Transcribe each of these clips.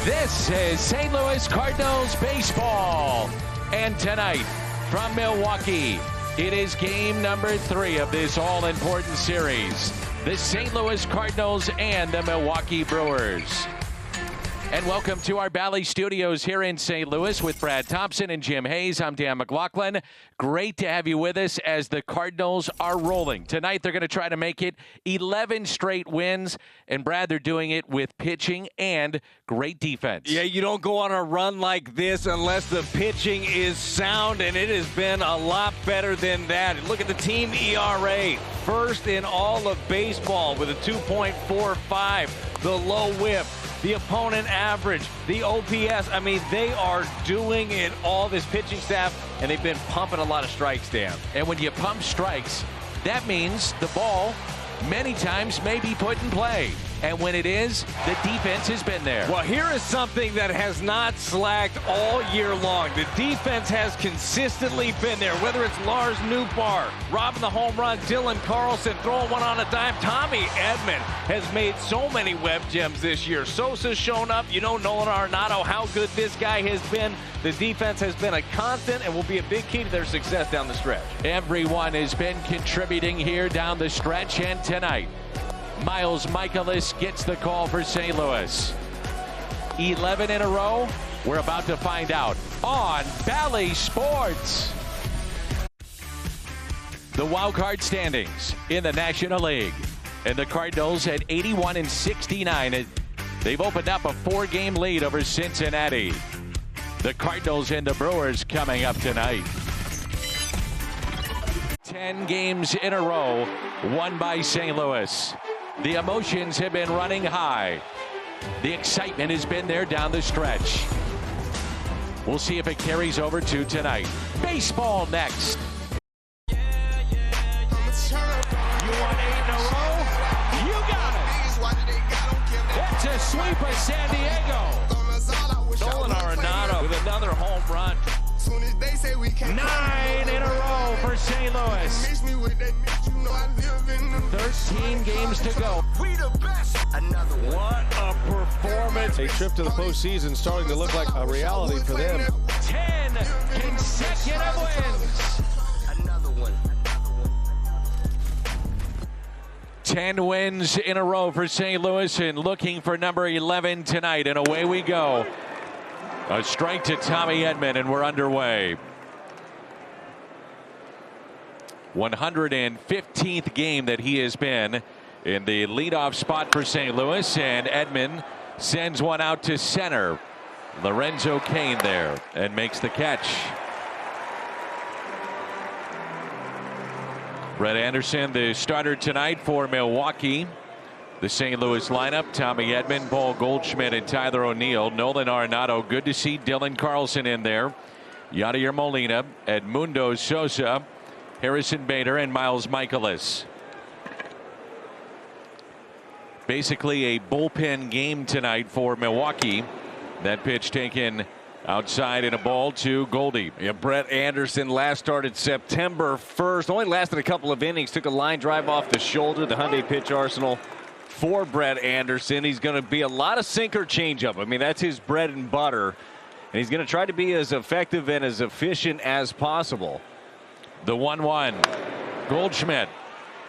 This is St. Louis Cardinals baseball. And tonight from Milwaukee, it is game number 3 of this all-important series. The St. Louis Cardinals and the Milwaukee Brewers. And welcome to our Bally Studios here in St. Louis with Brad Thompson and Jim Hayes. I'm Dan McLaughlin. Great to have you with us as the Cardinals are rolling. Tonight they're going to try to make it 11 straight wins. And Brad, they're doing it with pitching and great defense. Yeah, you don't go on a run like this unless the pitching is sound, and it has been a lot better than that. Look at the team ERA, first in all of baseball with a 2.45, the low whip, the opponent average, the OPS. I mean, they are doing it all, this pitching staff, and they've been pumping a lot of strikes, Dan. And when you pump strikes, that means the ball many times may be put in play. And when it is, the defense has been there. Well, here is something that has not slacked all year long. The defense has consistently been there, whether it's Lars Nootbaar robbing the home run, Dylan Carlson throwing one on a dime. Tommy Edman has made so many web gems this year. Sosa's shown up. You know Nolan Arenado, how good this guy has been. The defense has been a constant and will be a big key to their success down the stretch. Everyone has been contributing here down the stretch, and tonight, Miles Mikolas gets the call for St. Louis. 11 in a row? We're about to find out on Bally Sports. The wild card standings in the National League. And the Cardinals at 81-69. They've opened up a 4-game lead over Cincinnati. The Cardinals and the Brewers coming up tonight. 10 games in a row won by St. Louis. The emotions have been running high. The excitement has been there down the stretch. We'll see if it carries over to tonight. Baseball next. You want 8 in a row? You got it. It's a sweep of San Diego. Nolan Arenado with another home run. 9 in a row for St. Louis. 13 games to go. What a performance. A trip to the postseason starting to look like a reality for them. 10 consecutive wins. 10 wins in a row for St. Louis, and looking for number 11 tonight. And away we go. A strike to Tommy Edman, and we're underway. 115th game that he has been in the leadoff spot for St. Louis, and Edman sends one out to center. Lorenzo Cain there and makes the catch. Brett Anderson, the starter tonight for Milwaukee. The St. Louis lineup: Tommy Edman, Paul Goldschmidt, and Tyler O'Neill. Nolan Arenado. Good to see Dylan Carlson in there. Yadier Molina, Edmundo Sosa, Harrison Bader, and Miles Mikolas. Basically a bullpen game tonight for Milwaukee. That pitch taken outside in a ball to Goldie. Yeah, Brett Anderson last started September 1st. Only lasted a couple of innings. Took a line drive off the shoulder. The Hyundai pitch arsenal for Brett Anderson. He's going to be a lot of sinker changeup. I mean, that's his bread and butter. And he's going to try to be as effective and as efficient as possible. The 1-1. Goldschmidt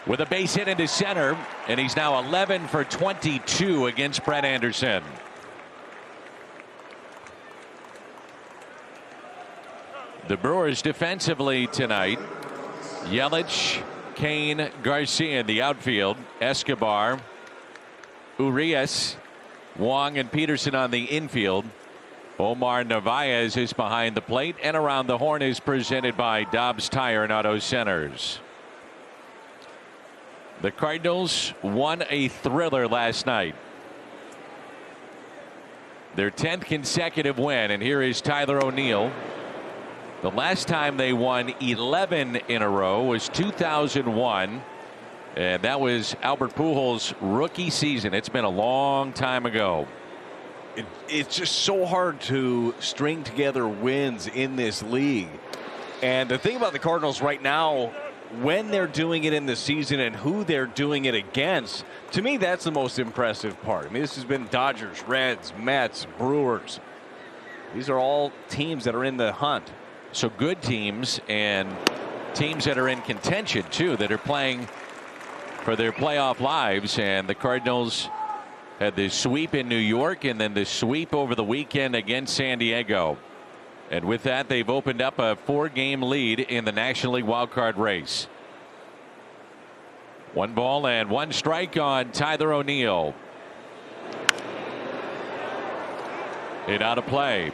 with a base hit into center, and he's now 11 for 22 against Brett Anderson. The Brewers defensively tonight: Yelich, Cain, Garcia in the outfield, Escobar, Urias, Wong, and Peterson on the infield. Omar Narvaez is behind the plate, and Around the Horn is presented by Dobbs Tire and Auto Centers. The Cardinals won a thriller last night. Their 10th consecutive win, and here is Tyler O'Neill. The last time they won 11 in a row was 2001, and that was Albert Pujols' rookie season. It's been a long time ago. It's just so hard to string together wins in this league. And the thing about the Cardinals right now, when they're doing it in the season and who they're doing it against, to me, that's the most impressive part. I mean, this has been Dodgers, Reds, Mets, Brewers. These are all teams that are in the hunt. So good teams and teams that are in contention, too, that are playing for their playoff lives. And the Cardinals had the sweep in New York and then the sweep over the weekend against San Diego. And with that, they've opened up a 4-game lead in the National League wildcard race. 1 ball and 1 strike on Tyler O'Neill. Hit out of play.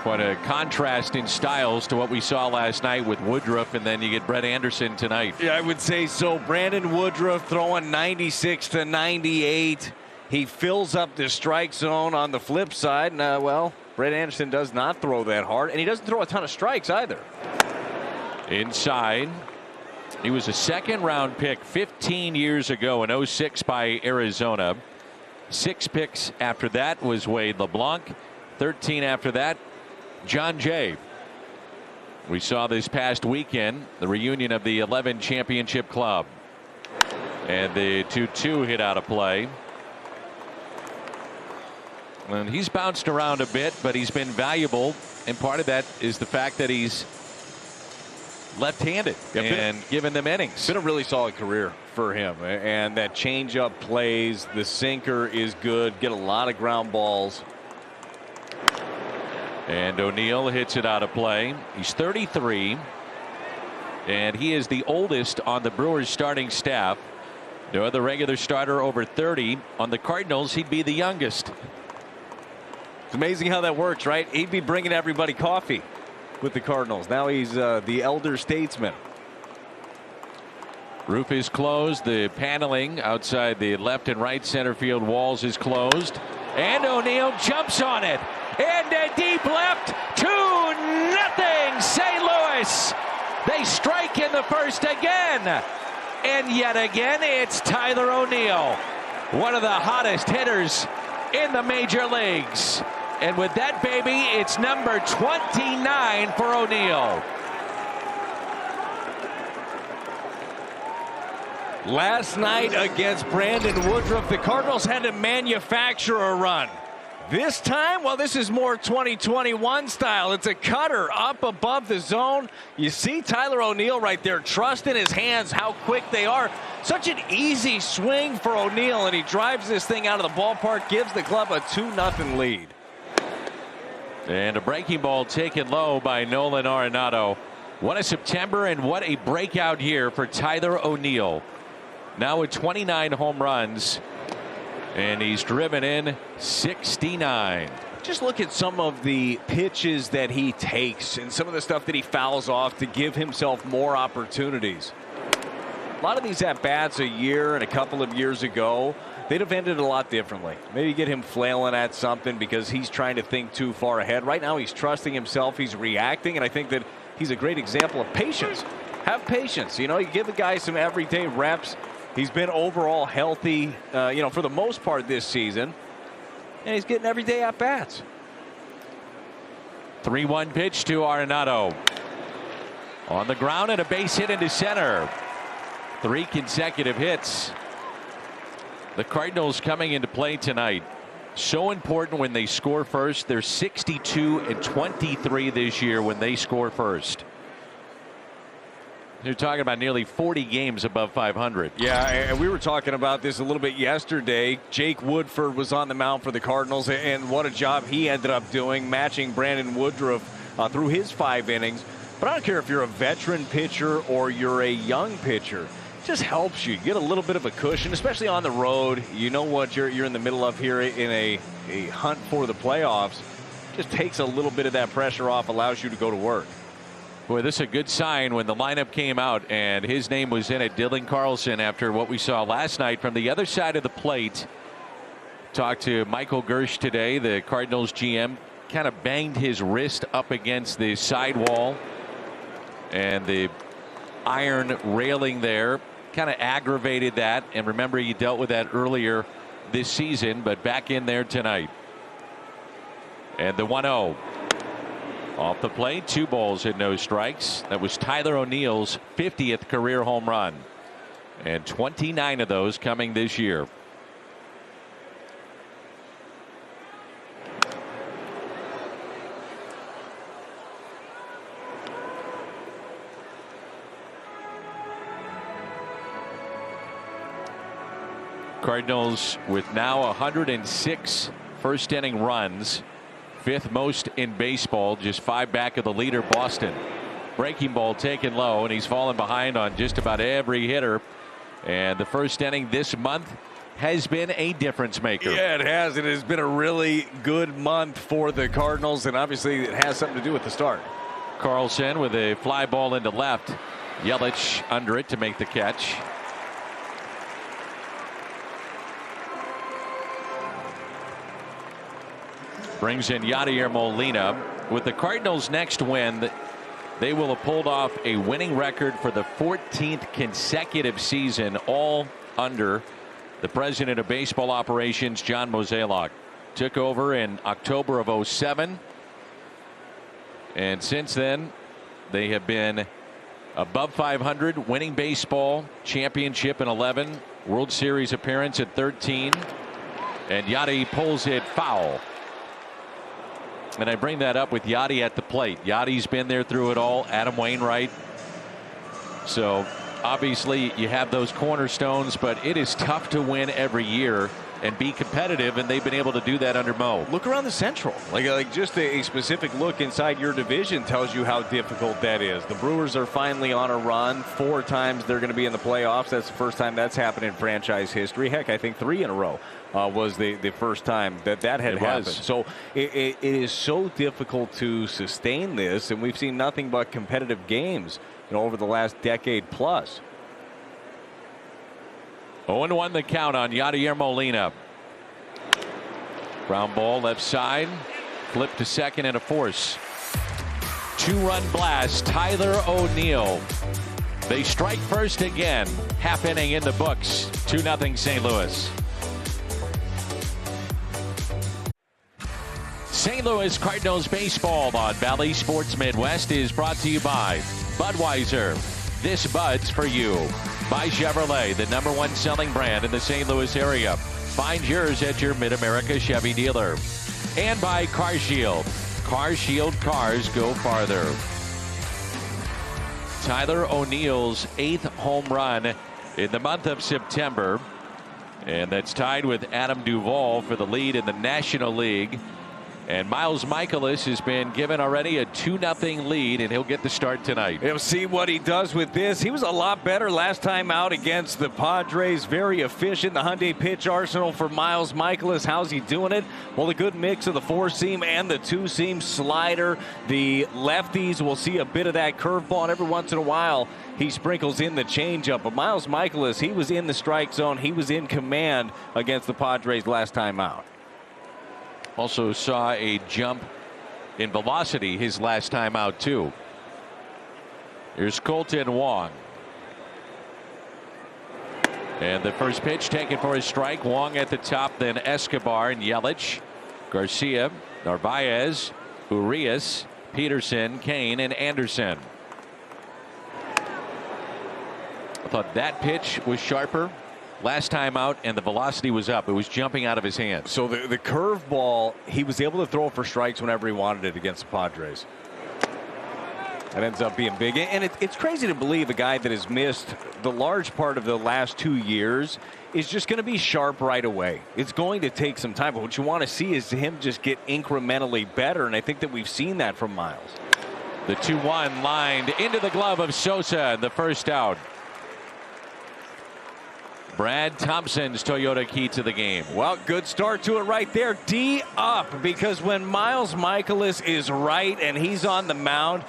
Quite a contrast in styles to what we saw last night with Woodruff, and then you get Brett Anderson tonight. Yeah, I would say so. Brandon Woodruff throwing 96 to 98. He fills up the strike zone. On the flip side, well, Brett Anderson does not throw that hard, and he doesn't throw a ton of strikes either. Inside. He was a 2nd-round pick 15 years ago in 06 by Arizona. 6 picks after that was Wade LeBlanc. 13 after that, John Jay. We saw this past weekend the reunion of the 11 championship club. And the 2-2 hit out of play. And he's bounced around a bit, but he's been valuable. And part of that is the fact that he's left-handed and giving them innings. It's been a really solid career for him. And that changeup plays, the sinker is good, get a lot of ground balls. And O'Neill hits it out of play. He's 33. And he is the oldest on the Brewers starting staff. No other regular starter over 30. On the Cardinals, he'd be the youngest. It's amazing how that works, right? He'd be bringing everybody coffee with the Cardinals. Now he's the elder statesman. Roof is closed. The paneling outside the left and right center field walls is closed. And O'Neill jumps on it. And a deep left, 2-0 St. Louis. They strike in the first again. And yet again, it's Tyler O'Neill, one of the hottest hitters in the major leagues. And with that baby, it's number 29 for O'Neill. Last night against Brandon Woodruff, the Cardinals had to manufacture a run. This time, well, this is more 2021 style. It's a cutter up above the zone. You see Tyler O'Neill right there, trusting his hands, how quick they are. Such an easy swing for O'Neill, and he drives this thing out of the ballpark, gives the club a 2-0 lead. And a breaking ball taken low by Nolan Arenado. What a September and what a breakout year for Tyler O'Neill. Now with 29 home runs, and he's driven in 69. Just look at some of the pitches that he takes and some of the stuff that he fouls off to give himself more opportunities. A lot of these at-bats a year and a couple of years ago, they'd have ended a lot differently. Maybe get him flailing at something because he's trying to think too far ahead. Right now he's trusting himself, he's reacting, and I think that he's a great example of patience. Have patience. You know, you give a guy some everyday reps. He's been overall healthy, for the most part this season, and he's getting everyday at-bats. 3-1 pitch to Arenado. On the ground and a base hit into center. 3 consecutive hits. The Cardinals coming into play tonight. So important when they score first. They're 62-23 this year when they score first. You're talking about nearly 40 games above 500. Yeah, and we were talking about this a little bit yesterday. Jake Woodford was on the mound for the Cardinals, and what a job he ended up doing, matching Brandon Woodruff through his 5 innings. But I don't care if you're a veteran pitcher or you're a young pitcher. It just helps you get a little bit of a cushion, especially on the road. You know what you're in the middle of here in a hunt for the playoffs. Just takes a little bit of that pressure off, allows you to go to work. Boy, this is a good sign when the lineup came out and his name was in it. Dylan Carlson, after what we saw last night from the other side of the plate. Talked to Michael Gersh today, the Cardinals GM. Kind of banged his wrist up against the sidewall. And the iron railing there kind of aggravated that. And remember, he dealt with that earlier this season, but back in there tonight. And the 1-0. Off the plate, 2 balls and no strikes. That was Tyler O'Neill's 50th career home run, and 29 of those coming this year. Cardinals with now 106 first inning runs, 5th most in baseball, just 5 back of the leader Boston. Breaking ball taken low, and he's fallen behind on just about every hitter. And the first inning this month has been a difference maker. Yeah, it has. It has been a really good month for the Cardinals, and obviously it has something to do with the start. Carlson with a fly ball into left. Yelich under it to make the catch. Brings in Yadier Molina. With the Cardinals' next win, they will have pulled off a winning record for the 14th consecutive season, all under the president of baseball operations, John Mozeliak. Took over in October of 07. And since then, they have been above 500, winning baseball, championship in 11, World Series appearance at 13. And Yadi pulls it foul. And I bring that up with Yadi at the plate. Yadi's been there through it all. Adam Wainwright. So obviously you have those cornerstones, but it is tough to win every year and be competitive, and they've been able to do that under Mo. Look around the Central. Like just a specific look inside your division tells you how difficult that is. The Brewers are finally on a run. 4 times they're going to be in the playoffs. That's the first time that's happened in franchise history. Heck, I think 3 in a row was the first time that had happened. So it is so difficult to sustain this, and we've seen nothing but competitive games, over the last decade plus. 0-1 the count on Yadier Molina. Ground ball left side. Flip to second and a force. 2-run blast. Tyler O'Neill. They strike first again. Half inning in the books. 2-0 St. Louis. St. Louis Cardinals baseball on Valley Sports Midwest is brought to you by Budweiser. This Bud's for you. By Chevrolet, the #1 selling brand in the St. Louis area. Find yours at your Mid-America Chevy dealer. And by CarShield. CarShield cars go farther. Tyler O'Neill's 8th home run in the month of September. And that's tied with Adam Duvall for the lead in the National League. And Miles Michaelis has been given already a 2-0 lead, and he'll get the start tonight. We'll see what he does with this. He was a lot better last time out against the Padres. Very efficient. The Hyundai pitch arsenal for Miles Michaelis. How's he doing it? Well, a good mix of the 4-seam and the 2-seam slider. The lefties will see a bit of that curveball, and every once in a while he sprinkles in the changeup. But Miles Michaelis, he was in the strike zone. He was in command against the Padres last time out. Also saw a jump in velocity his last time out, too. Here's Colton Wong. And the first pitch taken for a strike. Wong at the top, then Escobar and Yelich, Garcia, Narvaez, Urias, Peterson, Kane, and Anderson. I thought that pitch was sharper last time out, and the velocity was up. It was jumping out of his hands. So the curveball, he was able to throw it for strikes whenever he wanted it against the Padres. That ends up being big. And it's crazy to believe a guy that has missed the large part of the last 2 years is just going to be sharp right away. It's going to take some time. But what you want to see is him just get incrementally better. And I think that we've seen that from Miles. The 2-1 lined into the glove of Sosa in the first out. Brad Thompson's Toyota key to the game. Well, good start to it right there. D up, because when Miles Michaelis is right and he's on the mound,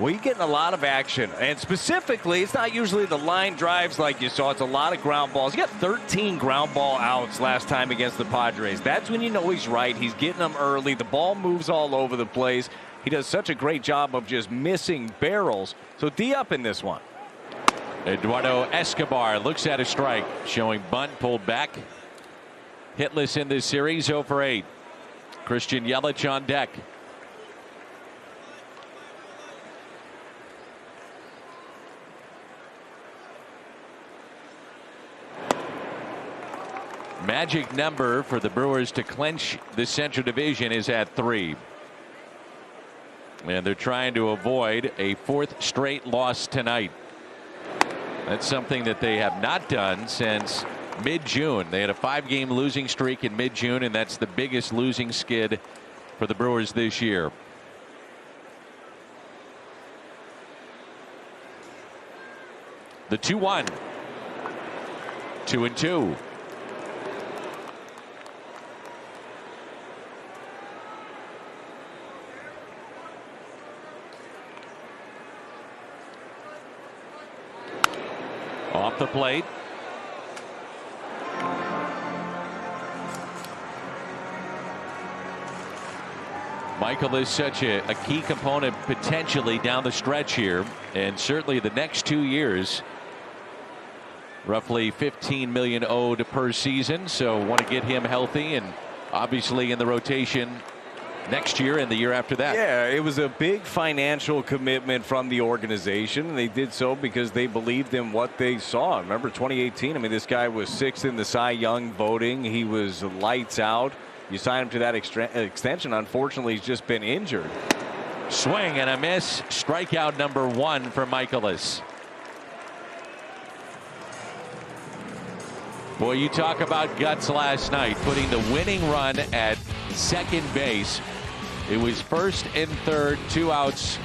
well, you're getting a lot of action. And specifically, it's not usually the line drives like you saw. It's a lot of ground balls. He got 13 ground ball outs last time against the Padres. That's when you know he's right. He's getting them early. The ball moves all over the place. He does such a great job of just missing barrels. So D up in this one. Eduardo Escobar looks at a strike, showing bunt pulled back. Hitless in this series, 0 for 8. Christian Yelich on deck. Magic number for the Brewers to clinch the Central Division is at 3. And they're trying to avoid a 4th straight loss tonight. That's something that they have not done since mid-June. They had a 5-game losing streak in mid-June, and that's the biggest losing skid for the Brewers this year. The 2-1. 2-2. Off the plate. Michael is such a key component potentially down the stretch here, and certainly the next 2 years. Roughly $15 million owed per season, so want to get him healthy and obviously in the rotation next year and the year after that. Yeah, it was a big financial commitment from the organization, and they did so because they believed in what they saw. Remember 2018, I mean, this guy was 6th in the Cy Young voting. He was lights out. You sign him to that extension. Unfortunately, he's just been injured. Swing and a miss. Strikeout number 1 for Michaelis. Boy, you talk about guts last night, putting the winning run at second base. It was 1st and 3rd, 2 outs.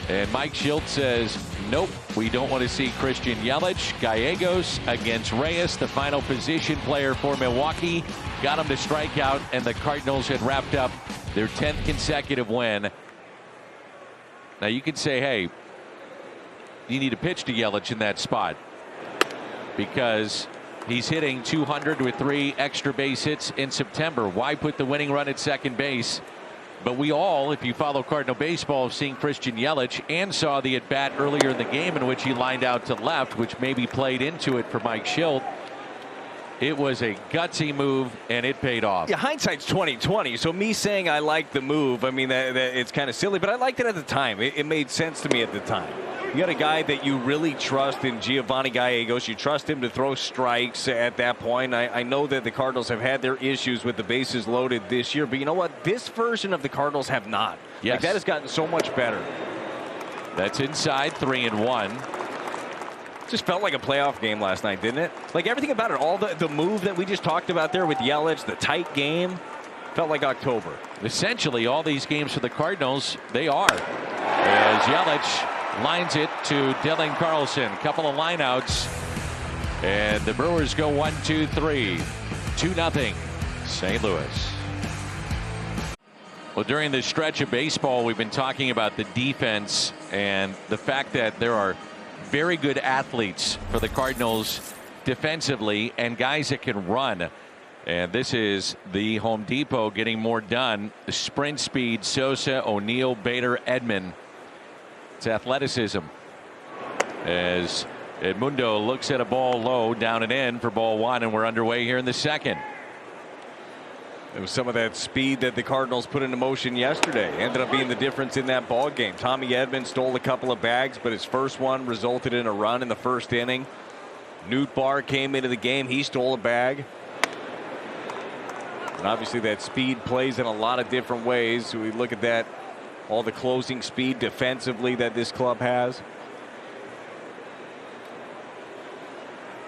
And Mike Shildt says, nope, we don't want to see Christian Yelich. Gallegos against Reyes, the final position player for Milwaukee. Got him to strike out, and the Cardinals had wrapped up their 10th consecutive win. Now you could say, hey, you need to pitch to Yelich in that spot because he's hitting 200 with 3 extra base hits in September. Why put the winning run at second base? But we all, if you follow Cardinal baseball, have seen Christian Yelich and saw the at bat earlier in the game in which he lined out to left, which maybe played into it for Mike Shildt. It was a gutsy move, and it paid off. Yeah, hindsight's 20/20. So me saying I like the move, I mean, that it's kind of silly, but I liked it at the time. It made sense to me at the time. You got a guy that you really trust in Giovanni Gallegos. You trust him to throw strikes at that point. I know that the Cardinals have had their issues with the bases loaded this year, but you know what? This version of the Cardinals have not. Yes. Like, that has gotten so much better. That's inside 3-1. Just felt like a playoff game last night, didn't it? Like everything about it, all the move that we just talked about there with Yelich, the tight game, felt like October. Essentially, all these games for the Cardinals, they are. As Yelich lines it to Dylan Carlson. Couple of lineouts. And the Brewers go 1-2-3. 2-0 St. Louis. Well, during this stretch of baseball, we've been talking about the defense and the fact that there are very good athletes for the Cardinals defensively and guys that can run. And this is the Home Depot getting more done. The sprint speed, Sosa, O'Neill, Bader, Edman. It's athleticism. As Edmundo looks at a ball low, down and in for ball 1, and we're underway here in the second. It was some of that speed that the Cardinals put into motion yesterday. Ended up being the difference in that ball game. Tommy Edman stole a couple of bags, but his first one resulted in a run in the first inning. Newt Barr came into the game. He stole a bag. And obviously that speed plays in a lot of different ways. So we look at that, all the closing speed defensively that this club has.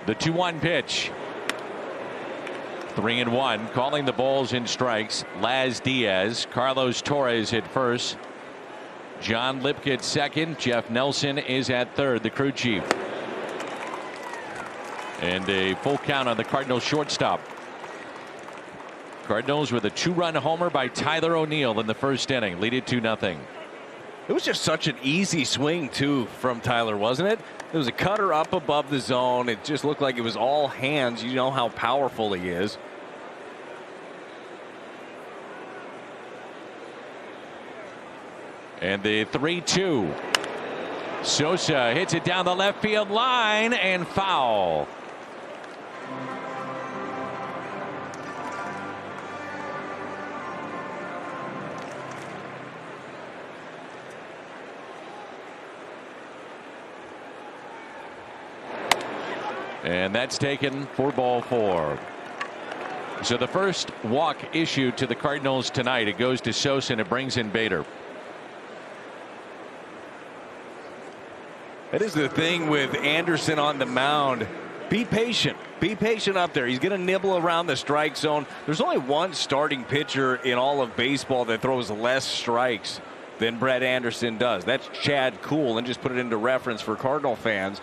The 2-1 pitch. 3-1. Calling the balls and strikes. Laz Diaz. Carlos Torres at first. John Lipke at second. Jeff Nelson is at third, the crew chief. And a full count on the Cardinals shortstop. Cardinals with a 2-run homer by Tyler O'Neill in the first inning. Lead it 2-0. It was just such an easy swing, too, from Tyler, wasn't it? It was a cutter up above the zone. It just looked like it was all hands. You know how powerful he is. And the 3-2. Sosa hits it down the left field line and foul. And that's taken for ball 4. So the first walk issued to the Cardinals tonight, it goes to Sosa and it brings in Bader. That is the thing with Anderson on the mound. Be patient. Be patient up there. He's going to nibble around the strike zone. There's only one starting pitcher in all of baseball that throws less strikes than Brett Anderson does. That's Chad Kuhl. And just put it into reference for Cardinal fans,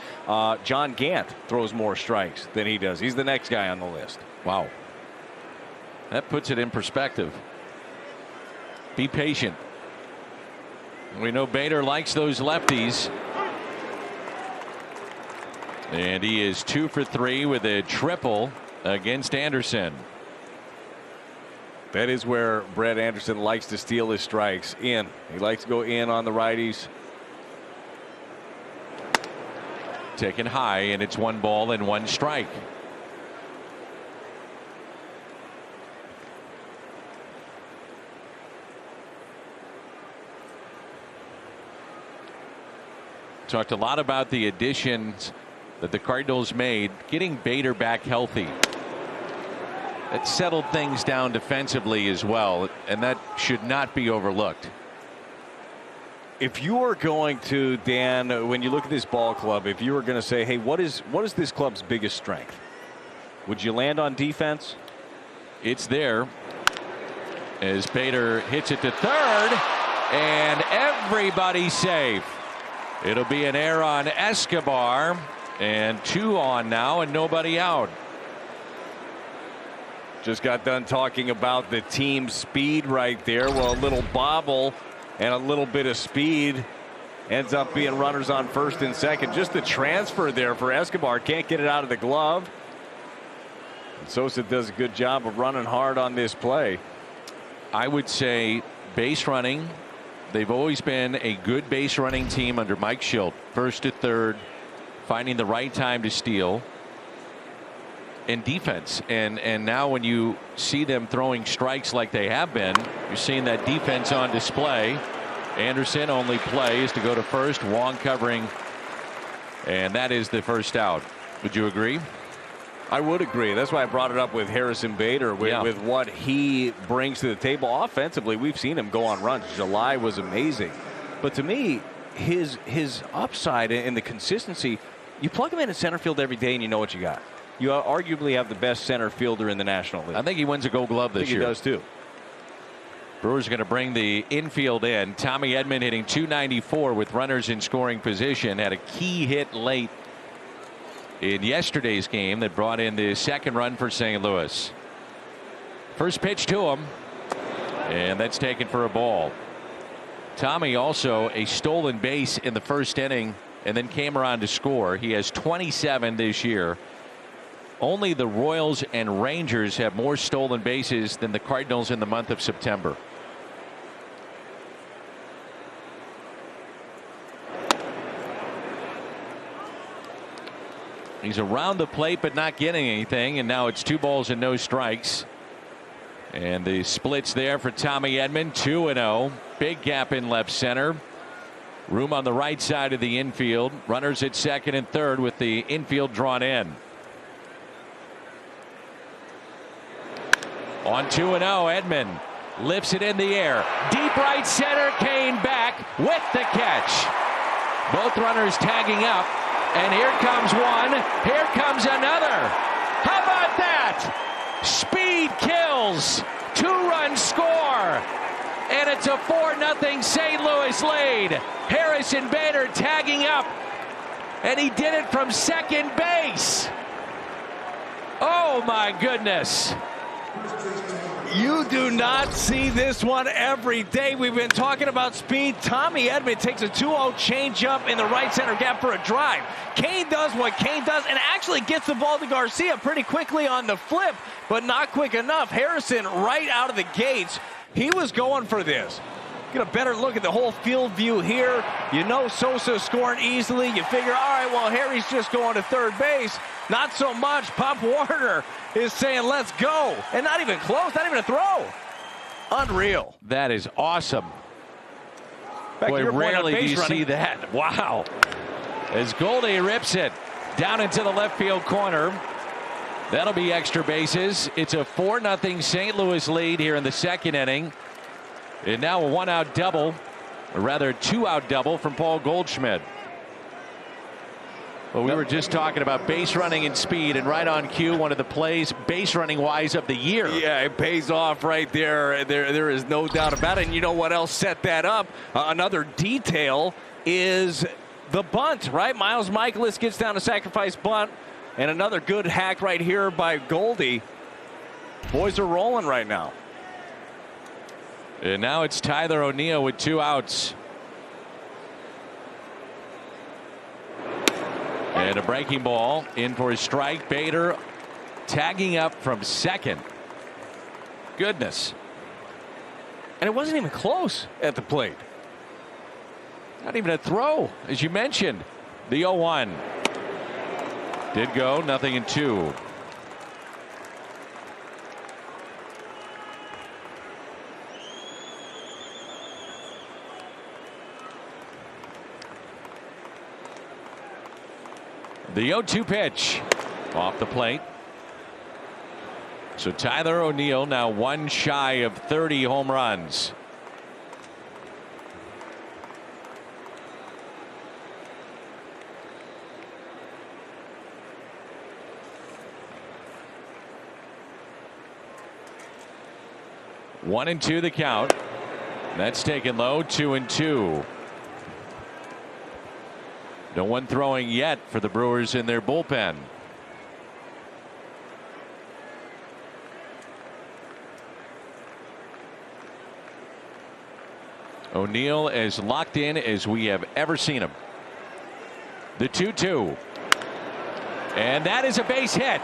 John Gant throws more strikes than he does. He's the next guy on the list. Wow. That puts it in perspective. Be patient. We know Bader likes those lefties. And he is 2 for 3 with a triple against Anderson. That is where Brett Anderson likes to steal his strikes. In. He likes to go in on the righties. Taken high, and it's 1 ball and 1 strike. Talked a lot about the additions that the Cardinals made, getting Bader back healthy. It settled things down defensively as well, and that should not be overlooked. If you are going to, Dan, when you look at this ball club, if you were going to say, hey, what is this club's biggest strength? Would you land on defense? It's there as Bader hits it to third, and everybody's safe. It'll be an error on Escobar, and 2 on now and nobody out. Just got done talking about the team speed right there. Well, a little bobble and a little bit of speed ends up being runners on first and second. Just the transfer there for Escobar. Can't get it out of the glove. And Sosa does a good job of running hard on this play. I would say base running. They've always been a good base running team under Mike Schilt. First to third, finding the right time to steal. And defense. And now when you see them throwing strikes like they have been, you're seeing that defense on display. Anderson only plays to go to first. Wong covering. And that is the first out. Would you agree? I would agree. That's why I brought it up with Harrison Bader with what he brings to the table offensively. We've seen him go on runs. July was amazing. But to me, his upside and the consistency, you plug him in center field every day and you know what you got. You arguably have the best center fielder in the National League. I think he wins a Gold Glove this year. He does too. Brewers are going to bring the infield in. Tommy Edman hitting .294 with runners in scoring position. Had a key hit late in yesterday's game that brought in the second run for St. Louis. First pitch to him, and that's taken for a ball. Tommy also a stolen base in the first inning and then came around to score. He has 27 this year. Only the Royals and Rangers have more stolen bases than the Cardinals in the month of September. He's around the plate but not getting anything, and now it's 2 balls and no strikes. And the splits there for Tommy Edman. 2-0. Big gap in left center. Room on the right side of the infield. Runners at second and third with the infield drawn in. On 2-0, Edman lifts it in the air. Deep right center. Kane back with the catch. Both runners tagging up. And here comes one. Here comes another. How about that? Speed kills. 2-run score. And it's a 4-0 St. Louis lead. Harrison Bader tagging up. And he did it from second base. Oh, my goodness. You do not see this one every day. We've been talking about speed. Tommy Edman takes a 2-0 changeup in the right center gap for a drive. Kane does what Kane does and actually gets the ball to Garcia pretty quickly on the flip, but not quick enough. Harrison right out of the gates. He was going for this. Get a better look at the whole field view here. You know Sosa's scoring easily. You figure, all right, well, Harry's just going to third base. Not so much. Pop Warner is saying, let's go. And not even close, not even a throw. Unreal. That is awesome. Boy, rarely do you see that. Wow. As Goldie rips it down into the left field corner. That'll be extra bases. It's a 4-0 St. Louis lead here in the second inning. And now a 1-out double, or rather 2-out double from Paul Goldschmidt. Well, we were just talking about base running and speed, and right on cue, one of the plays base running wise of the year. Yeah, it pays off right there. There is no doubt about it. And you know what else set that up? Another detail is the bunt, right? Miles Michaelis gets down a sacrifice bunt, and another good hack right here by Goldie. Boys are rolling right now. And now it's Tyler O'Neill with 2 outs. And a breaking ball in for a strike. Bader tagging up from second. Goodness. And it wasn't even close at the plate. Not even a throw, as you mentioned. The 0-1. Did go, 0-2. The 0-2 pitch off the plate. So Tyler O'Neill now 1 shy of 30 home runs. One and 2 the count. That's taken low. 2-2. No one throwing yet for the Brewers in their bullpen. O'Neill as locked in as we have ever seen him. The 2-2. And that is a base hit.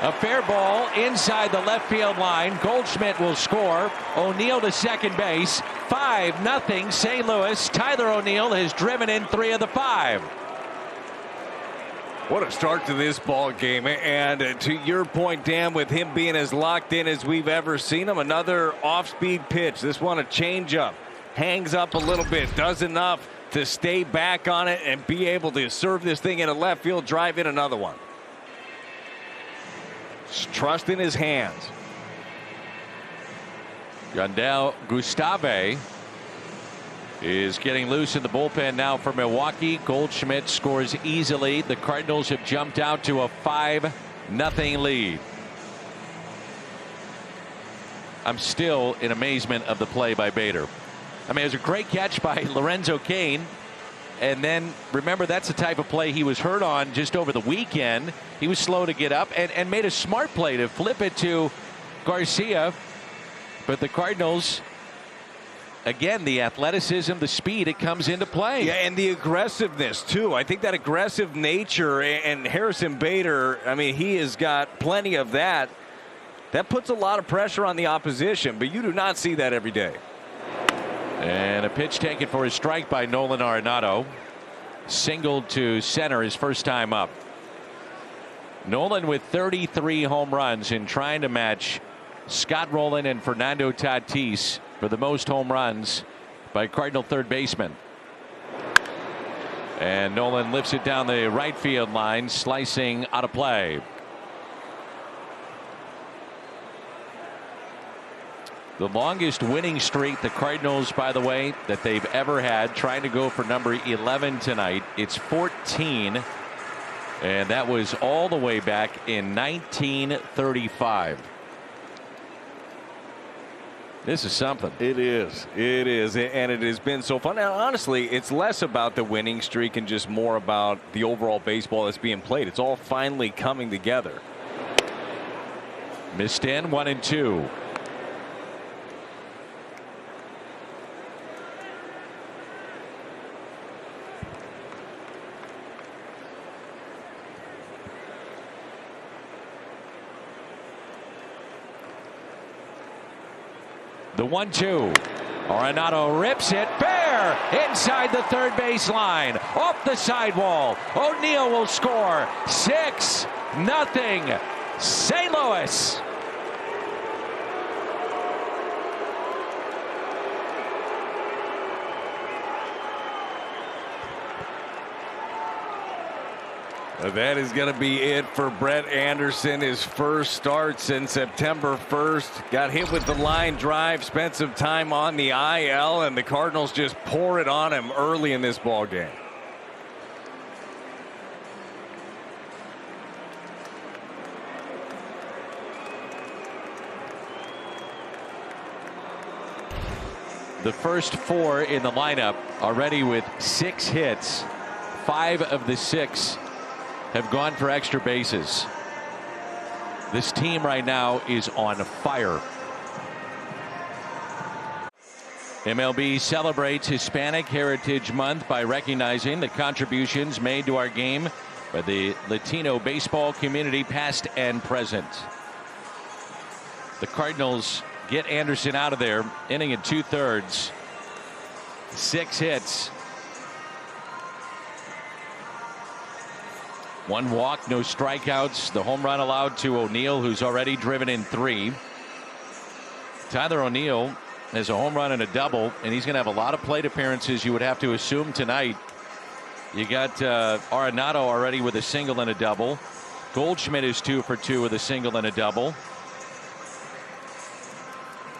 A fair ball inside the left field line. Goldschmidt will score. O'Neill to second base. 5-0 St. Louis. Tyler O'Neill has driven in 3 of the 5. What a start to this ball game. And to your point, Dan, with him being as locked in as we've ever seen him, another off-speed pitch. This one a changeup. Hangs up a little bit. Does enough to stay back on it and be able to serve this thing into left field, drive in another one. Trust in his hands. Yandel Gustave is getting loose in the bullpen now for Milwaukee. Goldschmidt scores easily. The Cardinals have jumped out to a 5-0 lead. I'm still in amazement of the play by Bader. I mean, it was a great catch by Lorenzo Cain. And then remember, that's the type of play he was hurt on just over the weekend. He was slow to get up and made a smart play to flip it to Garcia. But the Cardinals, again, the athleticism, the speed, it comes into play. Yeah, and the aggressiveness, too. I think that aggressive nature, and Harrison Bader, I mean, he has got plenty of that. That puts a lot of pressure on the opposition, but you do not see that every day. And a pitch taken for a strike by Nolan Arenado. Singled to center his first time up. Nolan with 33 home runs and trying to match Scott Rowland and Fernando Tatis for the most home runs by Cardinal third baseman. And Nolan lifts it down the right field line, slicing out of play. The longest winning streak the Cardinals, by the way, that they've ever had, trying to go for number 11 tonight. It's 14, and that was all the way back in 1935. This is something. It is. It is. And it has been so fun. Now, honestly, it's less about the winning streak and just more about the overall baseball that's being played. It's all finally coming together. Missed in, 1-2. The 1-2. Arenado rips it fair inside the third base line, off the sidewall. O'Neill will score. 6-0 St. Louis. That is going to be it for Brett Anderson. His first start since September 1st. Got hit with the line drive, spent some time on the IL, and the Cardinals just pour it on him early in this ball game. The first 4 in the lineup already with 6 hits. 5 of the 6 have gone for extra bases. This team right now is on fire. MLB celebrates Hispanic Heritage Month by recognizing the contributions made to our game by the Latino baseball community, past and present. The Cardinals get Anderson out of there, inning in 2/3. 6 hits. 1 walk, no strikeouts. The home run allowed to O'Neill, who's already driven in 3. Tyler O'Neill has a home run and a double, and he's going to have a lot of plate appearances, you would have to assume, tonight. You got Arenado already with a single and a double. Goldschmidt is 2 for 2 with a single and a double.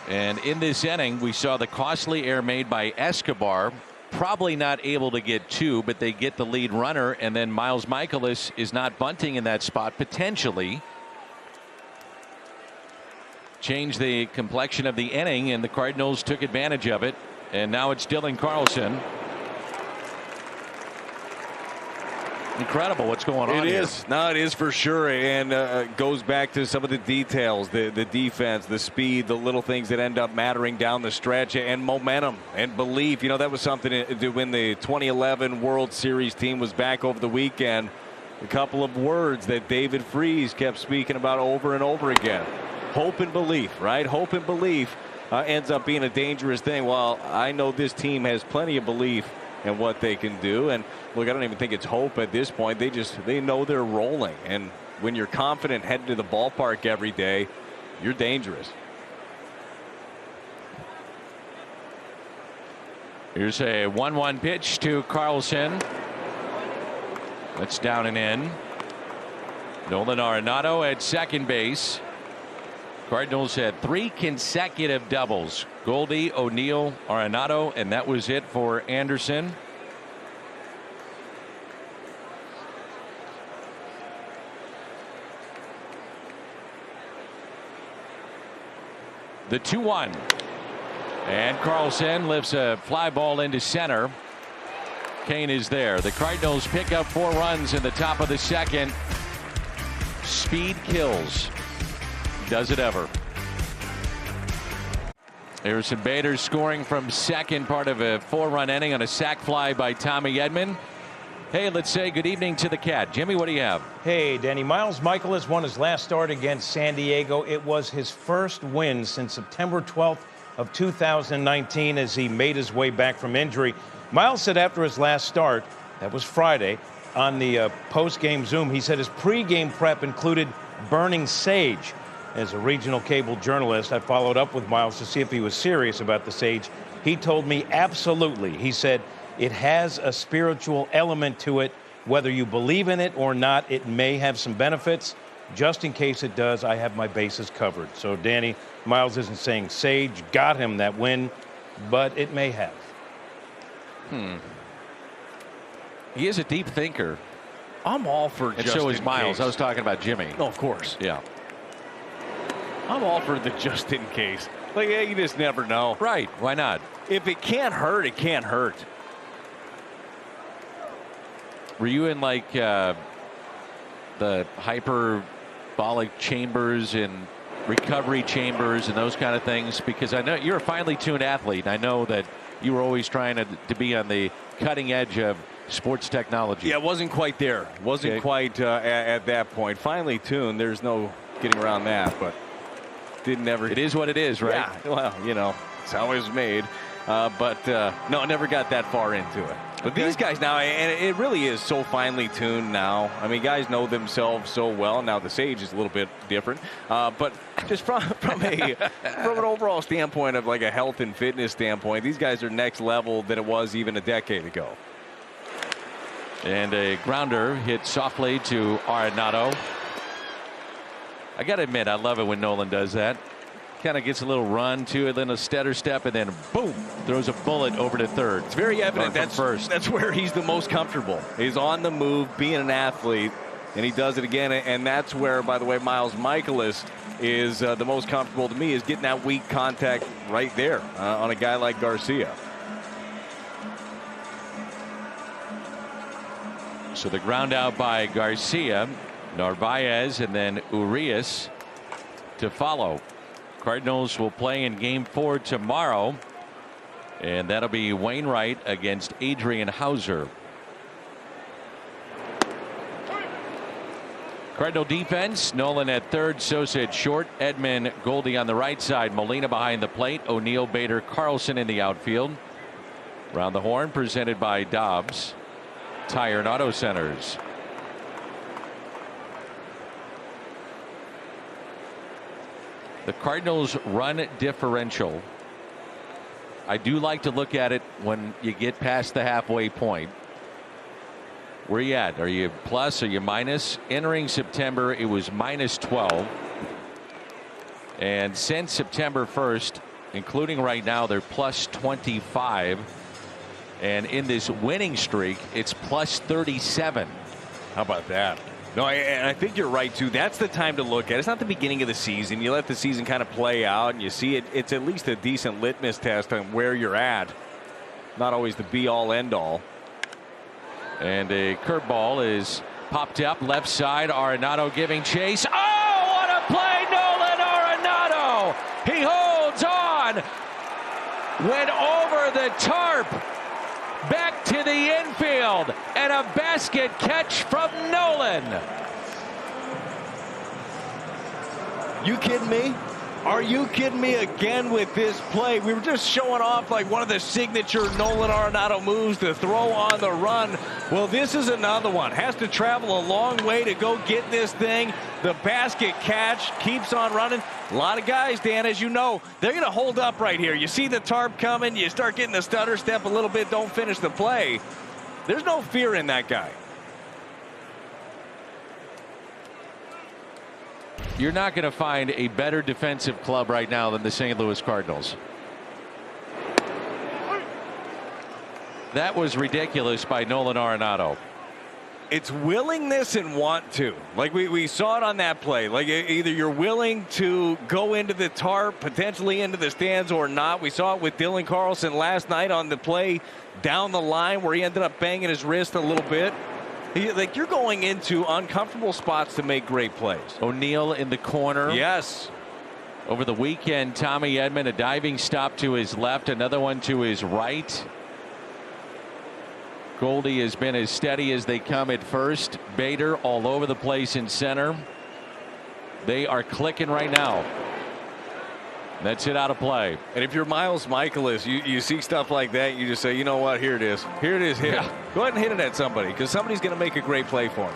And in this inning, we saw the costly error made by Escobar. Probably not able to get 2, but they get the lead runner, and then Miles Michaelis is not bunting in that spot, potentially. Changed the complexion of the inning, and the Cardinals took advantage of it. And now it's Dylan Carlson. Incredible what's going on here. It is. No, it is for sure. And goes back to some of the details, the defense, the speed, the little things that end up mattering down the stretch, and momentum and belief. You know, that was something to when the 2011 World Series team was back over the weekend. A couple of words that David Freese kept speaking about over and over again. Hope and belief, right? Hope and belief ends up being a dangerous thing. Well, I know this team has plenty of belief and what they can do. And look, I don't even think it's hope at this point. They know they're rolling. And when you're confident heading to the ballpark every day, you're dangerous. Here's a 1-1 pitch to Carlson. That's down and in. Nolan Arenado at second base. Cardinals had 3 consecutive doubles. Goldie, O'Neill, Arenado, and that was it for Anderson. The 2-1. And Carlson lifts a fly ball into center. Kane is there. The Cardinals pick up 4 runs in the top of the second. Speed kills. Does it ever? Harrison Bader scoring from second, part of a 4-run inning on a sac fly by Tommy Edman. Hey, let's say good evening to the Cat. Jimmy, what do you have? Hey, Danny. Miles Michaelis won his last start against San Diego. It was his first win since September 12th of 2019 as he made his way back from injury. Miles said after his last start, that was Friday, on the post-game Zoom, he said his pre-game prep included burning sage. As a regional cable journalist, I followed up with Miles to see if he was serious about the sage. He told me absolutely. He said it has a spiritual element to it. Whether you believe in it or not, it may have some benefits. Just in case it does, I have my bases covered. So, Danny, Miles isn't saying sage got him that win, but it may have. He is a deep thinker. I'm all for and so is Miles. I was talking about Jimmy. Oh, of course. Yeah. I'm all for the just in case. Like, yeah, you just never know. Right. Why not? If it can't hurt, it can't hurt. Were you in like the hyperbolic chambers and recovery chambers and those kind of things? Because I know you're a finely tuned athlete. I know that you were always trying to be on the cutting edge of sports technology. Yeah, it wasn't quite there. Wasn't quite at that point. Finely tuned. There's no getting around that, but didn't ever. It is what it is, right? Yeah, well, you know, it's how it was made. But no, I never got that far into it. But these guys now, and it really is so finely tuned now. I mean, guys know themselves so well. Now the sage is a little bit different, but just from an overall standpoint of like a health and fitness standpoint, these guys are next level than it was even a decade ago. And a grounder hit softly to Arenado. I got to admit, I love it when Nolan does that. Kind of gets a little run to it, then a stutter step, and then boom, throws a bullet over to third. It's very evident that's where he's the most comfortable. He's on the move, being an athlete, and he does it again. And that's where, by the way, Miles Michaelis is the most comfortable to me, is getting that weak contact right there on a guy like Garcia. So the ground out by Garcia, Narvaez, and then Urias to follow. Cardinals will play in game 4 tomorrow, and that'll be Wainwright against Adrian Hauser. Cardinal defense, Nolan at third, Sosa at short, Edman, Goldie on the right side, Molina behind the plate, O'Neill, Bader, Carlson in the outfield. Round the horn presented by Dobbs Tire and Auto Centers. The Cardinals' run differential, I do like to look at it when you get past the halfway point. Where are you at? Are you plus? Are you minus? Entering September, it was -12. And since September 1st, including right now, they're +25. And in this winning streak, it's +37. How about that? No, and I think you're right, too. That's the time to look at it. It's not the beginning of the season. You let the season kind of play out, and you see it. It's at least a decent litmus test on where you're at. Not always the be-all, end-all. And a curveball is popped up left side. Arenado giving chase. Oh, what a play, Nolan Arenado! He holds on. Went over the tarp. Back to the infield, and a basket catch from Nolan. You kidding me? Are you kidding me again with this play? We were just showing off like one of the signature Nolan Arenado moves to throw on the run. Well, this is another one. Has to travel a long way to go get this thing. The basket catch keeps on running. A lot of guys, Dan, as you know, they're going to hold up right here. You see the tarp coming. You start getting the stutter step a little bit. Don't finish the play. There's no fear in that guy. You're not going to find a better defensive club right now than the St. Louis Cardinals. That was ridiculous by Nolan Arenado. It's willingness and want to. Like we saw it on that play. Like either you're willing to go into the tarp, potentially into the stands, or not. We saw it with Dylan Carlson last night on the play down the line where he ended up banging his wrist a little bit. Like you're going into uncomfortable spots to make great plays. O'Neill in the corner. Yes. Over the weekend, Tommy Edman, a diving stop to his left, another one to his right. Goldie has been as steady as they come at first. Bader all over the place in center. They are clicking right now. That's it out of play. And if you're Miles Michaelis, you see stuff like that, you just say, you know what, here it is. Here it is, hit it. Go ahead and hit it at somebody, because somebody's going to make a great play for you.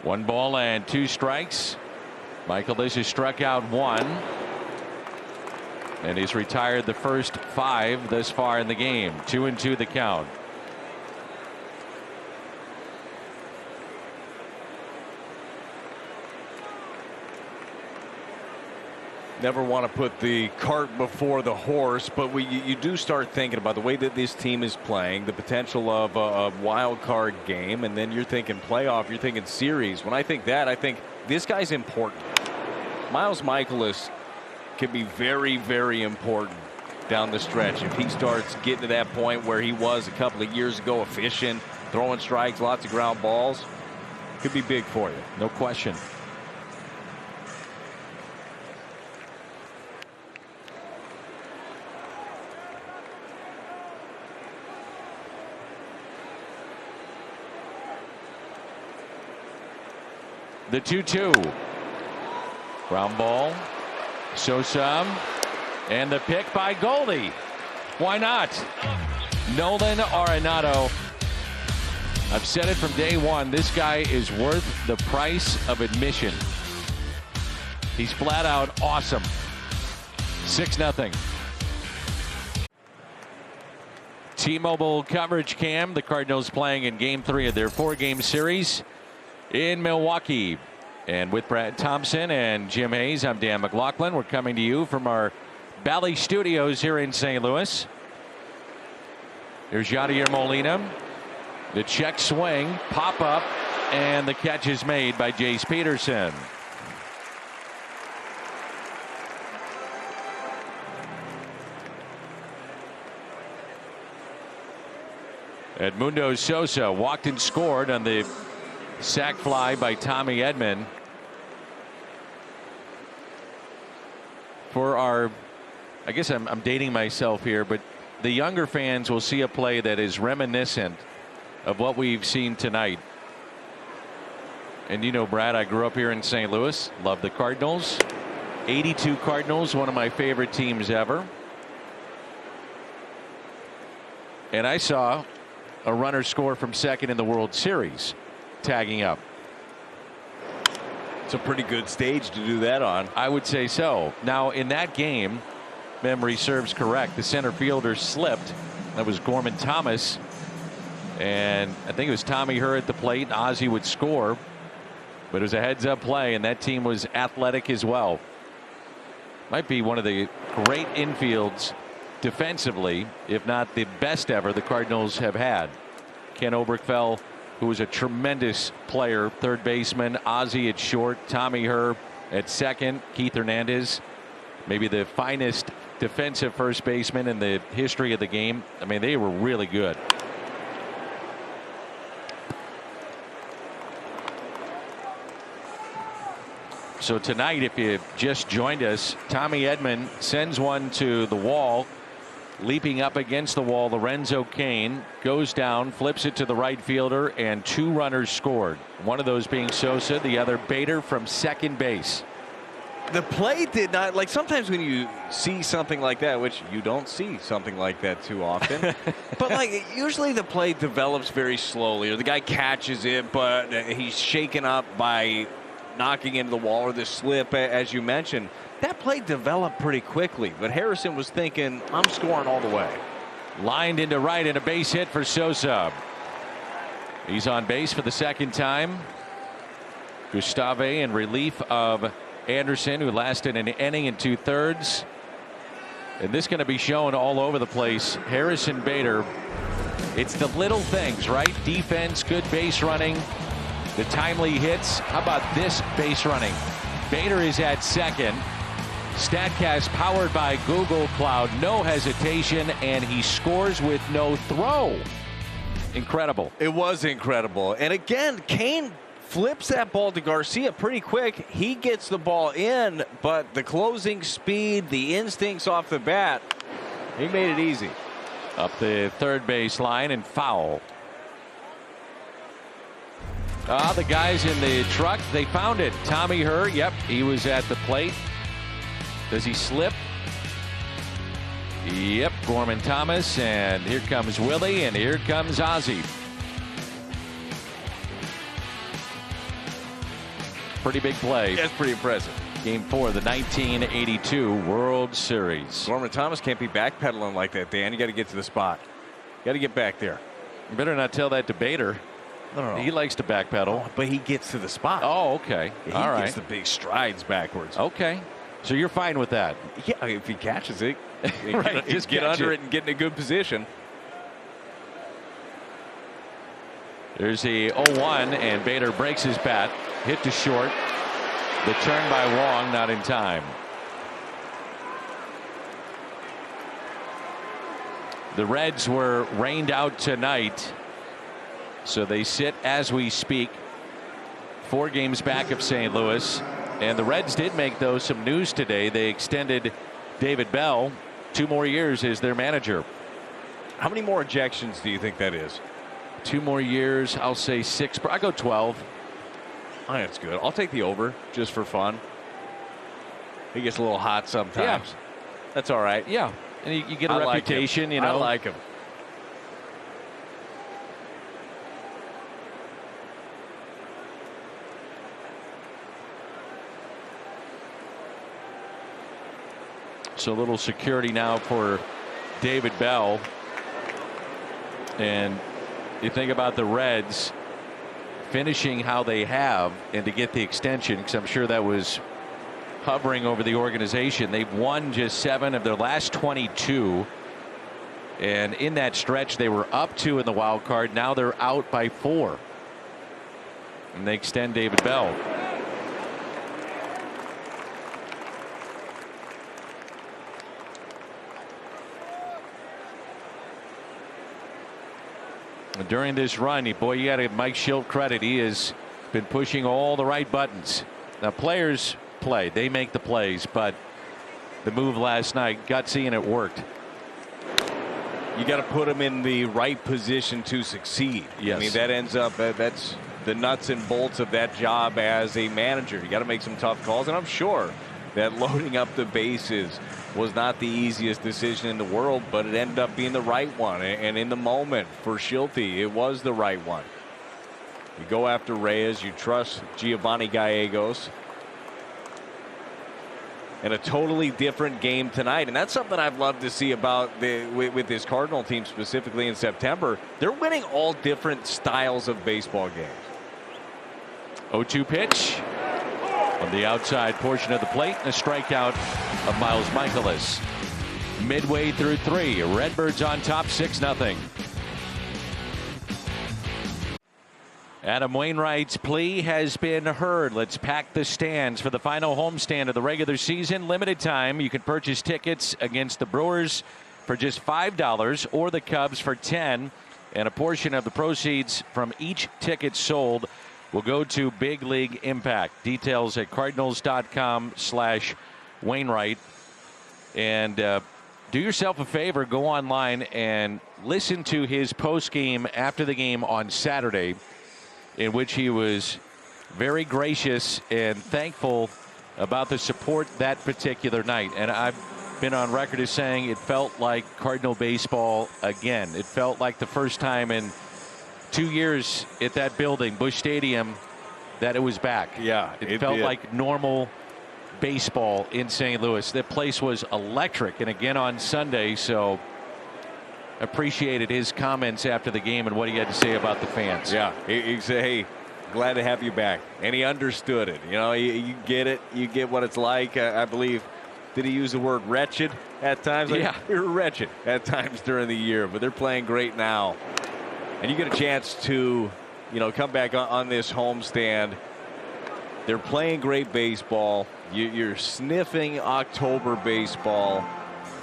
One ball and 2 strikes. Michaelis has struck out 1. And he's retired the first 5 thus far in the game. 2-2 the count. Never want to put the cart before the horse, but you do start thinking about the way that this team is playing, the potential of a wild card game, and then you're thinking playoff, you're thinking series. When I think that, I think this guy's important. Miles Michaelis can be very, very important down the stretch if he starts getting to that point where he was a couple of years ago, efficient, throwing strikes, lots of ground balls. Could be big for you, no question. The 2-2. Ground ball. Sosa. And the pick by Goldie. Why not? Nolan Arenado I've said it from day one. This guy is worth the price of admission. He's flat out awesome. 6-0. T-Mobile coverage cam. The Cardinals playing in Game 3 of their 4-game series in Milwaukee. And with Brad Thompson and Jim Hayes, I'm Dan McLaughlin. We're coming to you from our Bally Studios here in St. Louis. Here's Yadier Molina. The check swing, pop up, and the catch is made by Jace Peterson. Edmundo Sosa walked and scored on the sac fly by Tommy Edman. For our, I guess I'm dating myself here, but the younger fans will see a play that is reminiscent of what we've seen tonight. And you know, Brad, I grew up here in St. Louis, love the Cardinals. 82 Cardinals, one of my favorite teams ever. And I saw a runner score from second in the World Series, tagging up. It's a pretty good stage to do that on. I would say so. Now, in that game, memory serves correct, the center fielder slipped. That was Gorman Thomas. And I think it was Tommy Herr at the plate, and Ozzie would score. But it was a heads-up play, and that team was athletic as well. Might be one of the great infields defensively, if not the best ever, the Cardinals have had. Ken Oberkfell, who was a tremendous player, third baseman, Ozzie at short, Tommy Herr at second, Keith Hernandez, maybe the finest defensive first baseman in the history of the game. I mean, they were really good. So tonight, if you just joined us, Tommy Edman sends one to the wall. Leaping up against the wall, Lorenzo Cain goes down, flips it to the right fielder, and 2 runners scored. One of those being Sosa, the other Bader from second base. The play did not, like, sometimes when you see something like that, which you don't see something like that too often, but like usually the play develops very slowly, or the guy catches it, but he's shaken up by knocking into the wall or the slip, as you mentioned. That play developed pretty quickly, but Harrison was thinking, I'm scoring all the way. Lined into right, and a base hit for Sosa. He's on base for the second time. Gustave in relief of Anderson, who lasted an inning and 2/3. And this going to be shown all over the place. Harrison Bader, it's the little things, right? Defense, good base running, the timely hits. How about this base running? Bader is at second. StatCast powered by Google Cloud. No hesitation, and he scores with no throw. Incredible. It was incredible. And again, Cain flips that ball to Garcia pretty quick. He gets the ball in, but the closing speed, the instincts off the bat, he made it easy. Up the third base line and foul. The guys in the truck, they found it. Tommy Herr, yep, he was at the plate. Does he slip? Yep, Gorman Thomas, and here comes Willie, and here comes Ozzie. Pretty big play. That's pretty impressive. Game 4 of the 1982 World Series. Gorman Thomas can't be backpedaling like that, Dan. You got to get to the spot. Got to get back there. You better not tell that to Bader. No. He likes to backpedal. Oh, but he gets to the spot. Oh, okay. He all right. gets the big strides backwards. Okay. So you're fine with that? Yeah, if he catches it, right, just get under it and get in a good position. There's the 0-1, and Bader breaks his bat. Hit to short. The turn by Wong, not in time. The Reds were rained out tonight, so they sit as we speak. 4 games back of St. Louis. And the Reds did make, though, some news today. They extended David Bell 2 more years as their manager. How many more ejections do you think that is? 2 more years. I'll say 6. I go 12. I think that's good. I'll take the over just for fun. He gets a little hot sometimes. Yeah. That's all right. Yeah. And you get a reputation, you know. I like him. So a little security now for David Bell. And you think about the Reds finishing how they have and to get the extension, because I'm sure that was hovering over the organization. They've won just 7 of their last 22. And in that stretch, they were up 2 in the wild card. Now they're out by 4. And they extend David Bell. During this run, you got to give Mike Schilt credit. He has been pushing all the right buttons. Now, players play. They make the plays. But the move last night, gutsy, and it worked. You got to put him in the right position to succeed. Yes. I mean, that ends up, that's the nuts and bolts of that job as a manager. You got to make some tough calls. And I'm sure that loading up the bases was not the easiest decision in the world, but it ended up being the right one. And in the moment for Schilte, it was the right one. You go after Reyes, you trust Giovanni Gallegos. And a totally different game tonight. And that's something I've loved to see about with this Cardinal team, specifically in September. They're winning all different styles of baseball games. 0-2 pitch on the outside portion of the plate, and a strikeout of Miles Michaelis. Midway through 3, Redbirds on top 6-0. Adam Wainwright's plea has been heard. Let's pack the stands for the final homestand of the regular season. Limited time. You can purchase tickets against the Brewers for just $5 or the Cubs for $10. And a portion of the proceeds from each ticket sold will go to Big League Impact. Details at Cardinals.com/Wainwright. And do yourself a favor. Go online and listen to his post game after the game on Saturday, in which he was very gracious and thankful about the support that particular night. And I've been on record as saying it felt like Cardinal baseball again. It felt like the first time in 2 years at that building, Busch Stadium, that it was back. Yeah, it felt like normal baseball in St. Louis. The place was electric, and again on Sunday. So appreciated his comments after the game and what he had to say about the fans. Yeah, he said, hey, glad to have you back. And he understood it. You know, you get it. You get what it's like. I believe, did he use the word wretched at times? Like, yeah. We were wretched at times during the year, but they're playing great now. And you get a chance to, come back on this homestand. They're playing great baseball. You're sniffing October baseball.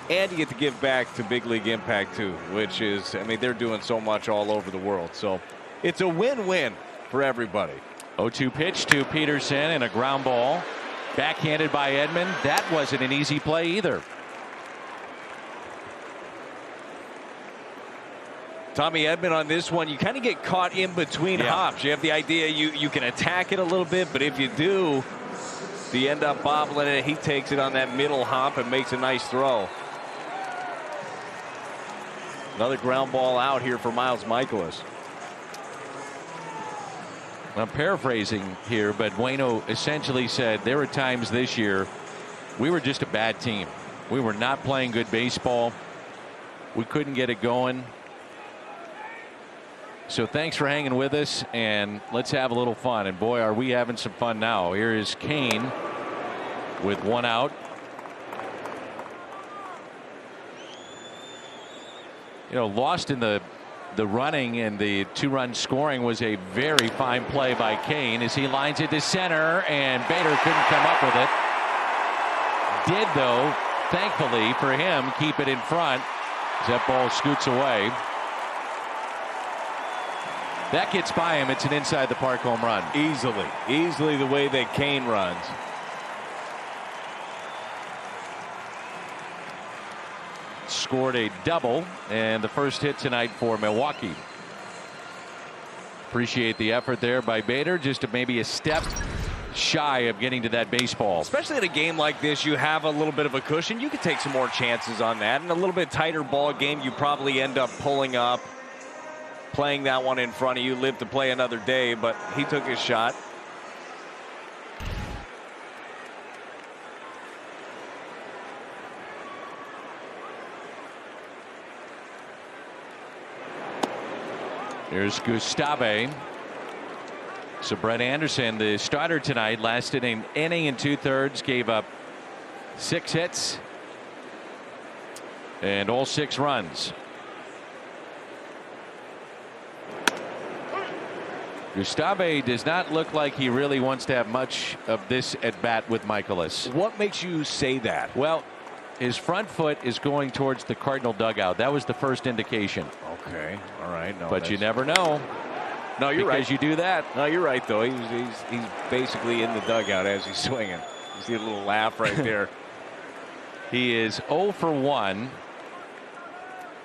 And you get to give back to Big League Impact, too, which is, they're doing so much all over the world. So it's a win-win for everybody. 0-2 pitch to Peterson and a ground ball. Backhanded by Edman. That wasn't an easy play either. Tommy Edman on this one, you kind of get caught in between hops. You have the idea you can attack it a little bit, but if you do, you end up bobbling it. He takes it on that middle hop and makes a nice throw. Another ground ball out here for Miles Michaelis. I'm paraphrasing here, but Waino essentially said there were times this year we were just a bad team. We were not playing good baseball. We couldn't get it going. So thanks for hanging with us, and let's have a little fun. And boy, are we having some fun now. Here is Kane with 1 out. Lost in the running and the 2-run scoring was a very fine play by Kane as he lines it to center, and Bader couldn't come up with it. Did, though, thankfully for him, keep it in front as that ball scoots away. That gets by him. It's an inside the park home run. Easily the way that Kane runs. Scored a double and the first hit tonight for Milwaukee. Appreciate the effort there by Bader, just maybe a step shy of getting to that baseball. Especially in a game like this, you have a little bit of a cushion. You can take some more chances on that. And a little bit tighter ball game, you probably end up pulling up, playing that one in front of you. Live to play another day, but he took his shot. Here's Gustave. So Brett Anderson, the starter tonight, lasted an inning and 2/3, gave up 6 hits and all 6 runs. Gustave does not look like he really wants to have much of this at bat with Michaelis. What makes you say that? Well, his front foot is going towards the Cardinal dugout. That was the first indication. Okay, all right. No, but you never know. No, you're right. Because you do that. No, you're right, though. He's basically in the dugout as he's swinging. You see a little laugh right there. He is 0 for 1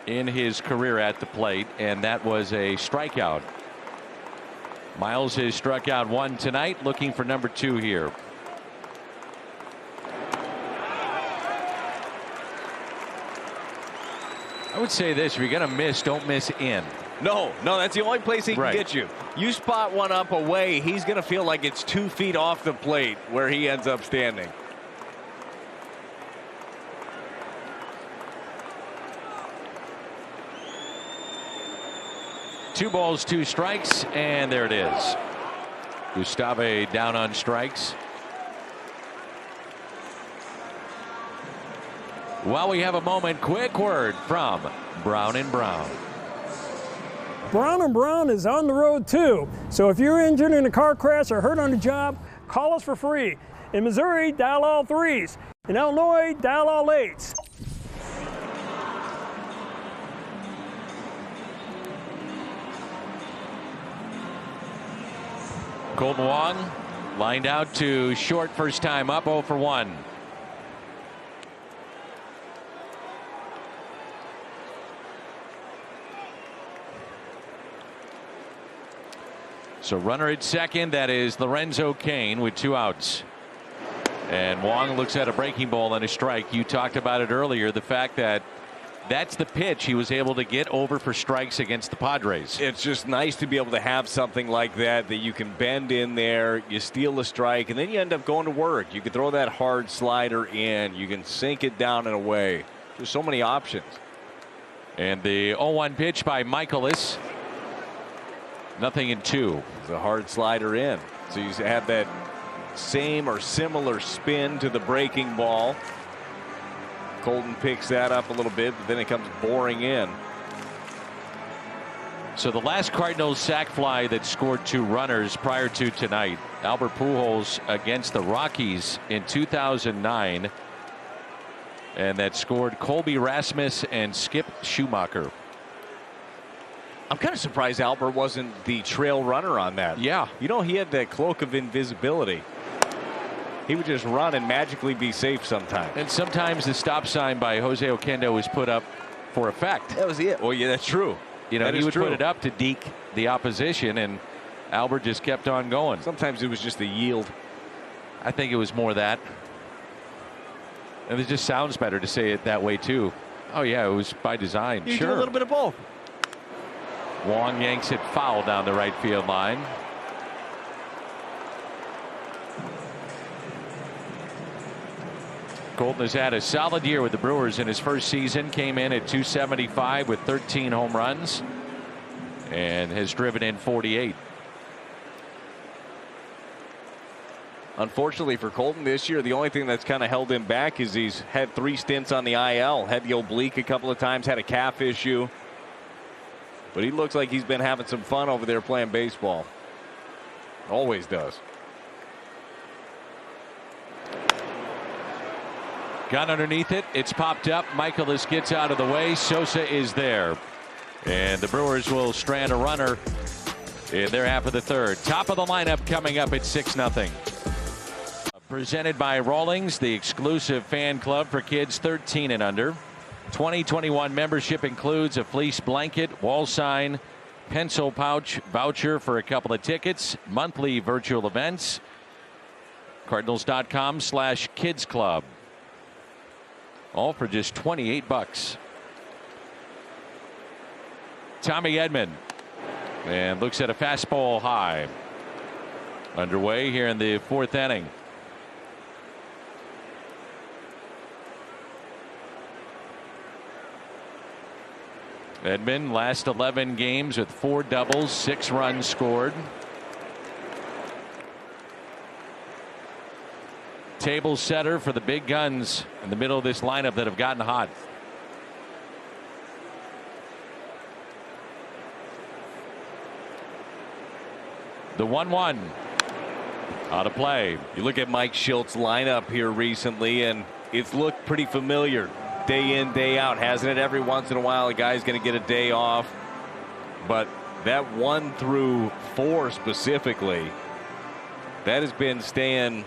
in his career at the plate, and that was a strikeout. Miles has struck out 1 tonight, looking for number 2 here. I would say this: if you're going to miss, don't miss in. No, that's the only place he can get you. You spot one up away, he's going to feel like it's 2 feet off the plate where he ends up standing. Two balls, 2 strikes, and there it is. Gustave down on strikes. While we have a moment, quick word from Brown and Brown. Brown and Brown is on the road too. So if you're injured in a car crash or hurt on the job, call us for free. In Missouri, dial all 3s. In Illinois, dial all 8s. Colton Wong lined out to short, first time up, 0 for 1. So runner at second, that is Lorenzo Cain with 2 outs. And Wong looks at a breaking ball and a strike. You talked about it earlier, the fact that that's the pitch he was able to get over for strikes against the Padres. It's just nice to be able to have something like that you can bend in there, you steal a strike, and then you end up going to work. You can throw that hard slider in, you can sink it down and away. There's so many options. And the 0-1 pitch by Michaelis. Nothing in 2. It's a hard slider in. So you have that same or similar spin to the breaking ball. Colton picks that up a little bit, but then it comes boring in. So the last Cardinals sac fly that scored 2 runners prior to tonight, Albert Pujols against the Rockies in 2009, and that scored Colby Rasmus and Skip Schumacher. I'm kind of surprised Albert wasn't the trail runner on that. Yeah. You know, he had that cloak of invisibility. He would just run and magically be safe sometimes. And sometimes the stop sign by Jose Oquendo was put up for effect. That was it. Well, yeah, that's true. You know, he would put it up to deke the opposition, and Albert just kept on going. Sometimes it was just a yield. I think it was more that. And it just sounds better to say it that way, too. Oh, yeah, it was by design. You sure. do a little bit of both. Wong yanks it foul down the right field line. Colton has had a solid year with the Brewers in his first season. Came in at .275 with 13 home runs and has driven in 48. Unfortunately for Colton this year, the only thing that's kind of held him back is he's had 3 stints on the IL. Had the oblique a couple of times, had a calf issue. But he looks like he's been having some fun over there playing baseball. Always does. Got underneath it. It's popped up. Michaelis gets out of the way. Sosa is there. And the Brewers will strand a runner in their half of the third. Top of the lineup coming up at 6-0. Presented by Rawlings, the exclusive fan club for kids 13 and under. 2021 membership includes a fleece blanket, wall sign, pencil pouch, voucher for a couple of tickets, monthly virtual events. Cardinals.com/kids club. All for just $28. Tommy Edman, and looks at a fastball high. Underway here in the 4th inning. Edman, last 11 games with 4 doubles, 6 runs scored. Table setter for the big guns in the middle of this lineup that have gotten hot. The 1-1 out of play. You look at Mike Schilt's lineup here recently, and it's looked pretty familiar day in, day out, hasn't it? Every once in a while, a guy's going to get a day off. But that 1 through 4 specifically, that has been staying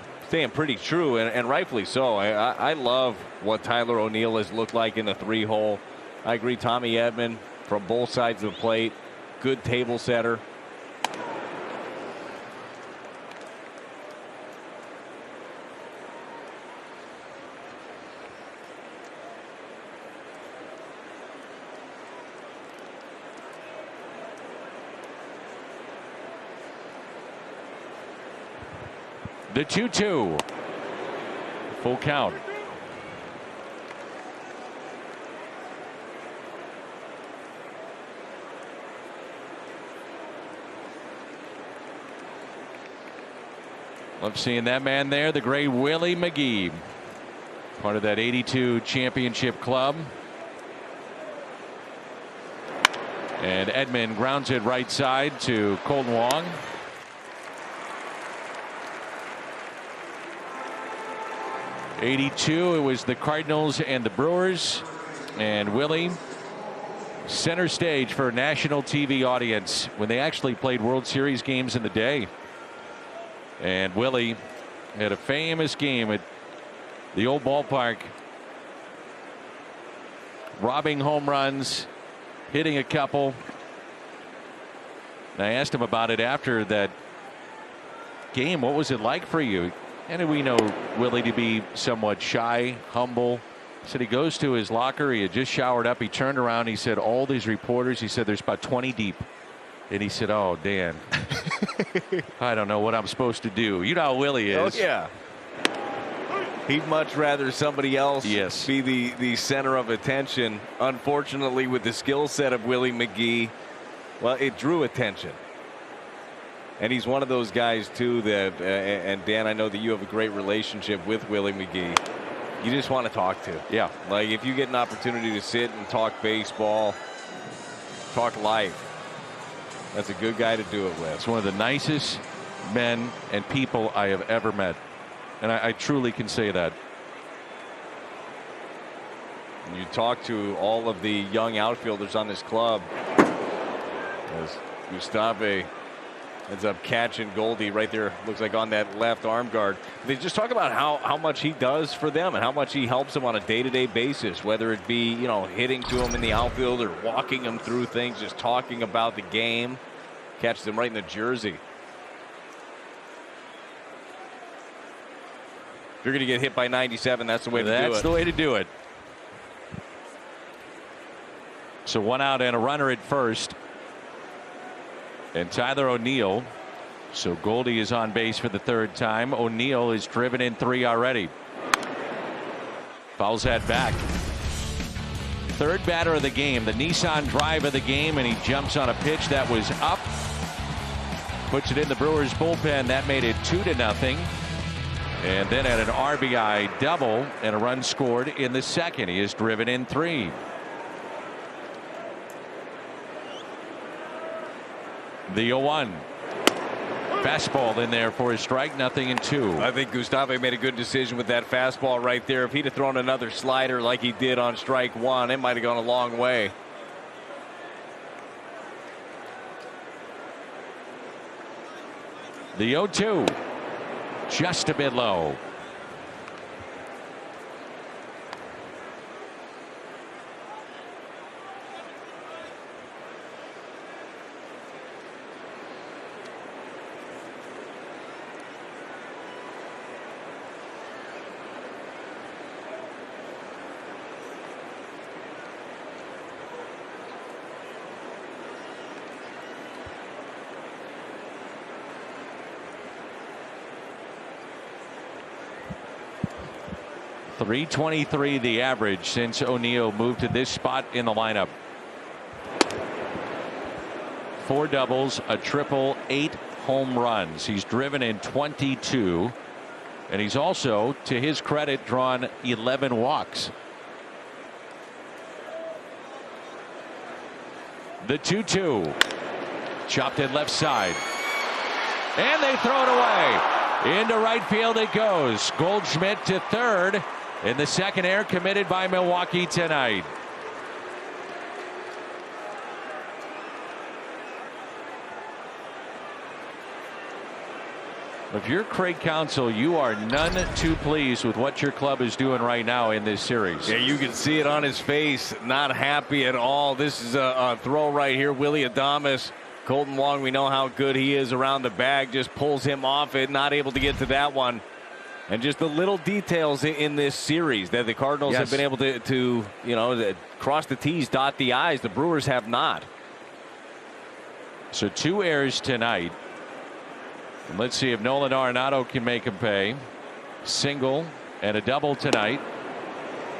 pretty true, and rightfully so. I love what Tyler O'Neill has looked like in the 3-hole. I agree, Tommy Edman from both sides of the plate, good table setter. The 2-2. Full count. Love seeing that man there, the gray Willie McGee, part of that '82 championship club. And Edman grounds it right side to Colton Wong. '82, it was the Cardinals and the Brewers, and Willie center stage for a national TV audience when they actually played World Series games in the day. And Willie had a famous game at the old ballpark, robbing home runs, hitting a couple. And I asked him about it after that game. What was it like for you? And we know Willie to be somewhat shy, humble. He said he goes to his locker. He had just showered up. He turned around. He said, all these reporters, he said, there's about 20 deep. And he said, oh, Dan, I don't know what I'm supposed to do. You know how Willie is. Oh, yeah. He'd much rather somebody else be the center of attention. Unfortunately, with the skill set of Willie McGee, well, it drew attention. And he's one of those guys, too, that, and Dan, I know that you have a great relationship with Willie McGee. You just want to talk to. Yeah. Like, if you get an opportunity to sit and talk baseball, talk life, that's a good guy to do it with. It's one of the nicest men and people I have ever met. And I truly can say that. And you talk to all of the young outfielders on this club, as Gustave ends up catching Goldie right there, looks like on that left arm guard. They just talk about how much he does for them and how much he helps them on a day-to-day basis, whether it be, you know, hitting to them in the outfield or walking them through things, just talking about the game. Catches them right in the jersey. If you're going to get hit by 97, that's the way to do it. That's the way to do it. So 1 out and a runner at first. And Tyler O'Neill. So Goldie is on base for the 3rd time. O'Neill is driven in 3 already. Fouls that back. 3rd batter of the game, the Nissan drive of the game, and he jumps on a pitch that was up. Puts it in the Brewers bullpen. That made it 2-0. And then had an RBI double and a run scored in the 2nd. He is driven in 3. The 0-1. Fastball in there for a strike, 0-2. I think Gustave made a good decision with that fastball right there. If he'd have thrown another slider like he did on strike 1, it might have gone a long way. The 0-2. Just a bit low. .323 the average since O'Neill moved to this spot in the lineup. 4 doubles, a triple, 8 home runs. He's driven in 22, and he's also, to his credit, drawn 11 walks. The 2-2, chopped in left side, and they throw it away. Into right field it goes. Goldschmidt to third, in the second air committed by Milwaukee tonight. If you're Craig Counsell, you are none too pleased with what your club is doing right now in this series. Yeah, you can see it on his face. Not happy at all. This is a throw right here. Willie Adames. Colton Wong, we know how good he is around the bag. Just pulls him off it. Not able to get to that one. And just the little details in this series that the Cardinals have been able to cross the T's, dot the I's. The Brewers have not. So 2 errors tonight. And let's see if Nolan Arenado can make him pay. Single and a double tonight.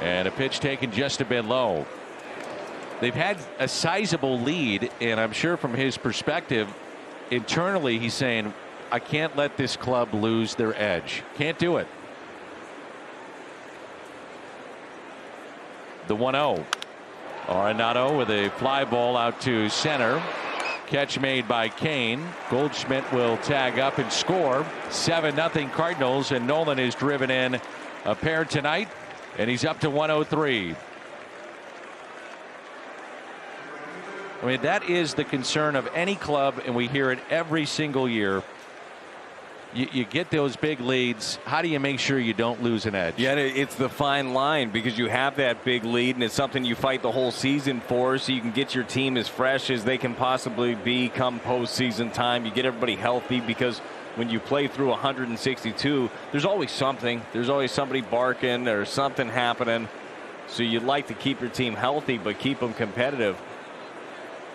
And a pitch taken just a bit low. They've had a sizable lead, and I'm sure from his perspective, internally he's saying, I can't let this club lose their edge. Can't do it. The 1-0. Arenado with a fly ball out to center. Catch made by Kane. Goldschmidt will tag up and score. 7-0 Cardinals, and Nolan is driven in a pair tonight, and he's up to 103. I mean, that is the concern of any club, and we hear it every single year. You get those big leads. How do you make sure you don't lose an edge? Yeah, it's the fine line, because you have that big lead and it's something you fight the whole season for, so you can get your team as fresh as they can possibly be come postseason time. You get everybody healthy, because when you play through 162, there's always something. There's always somebody barking or something happening. So you'd like to keep your team healthy but keep them competitive.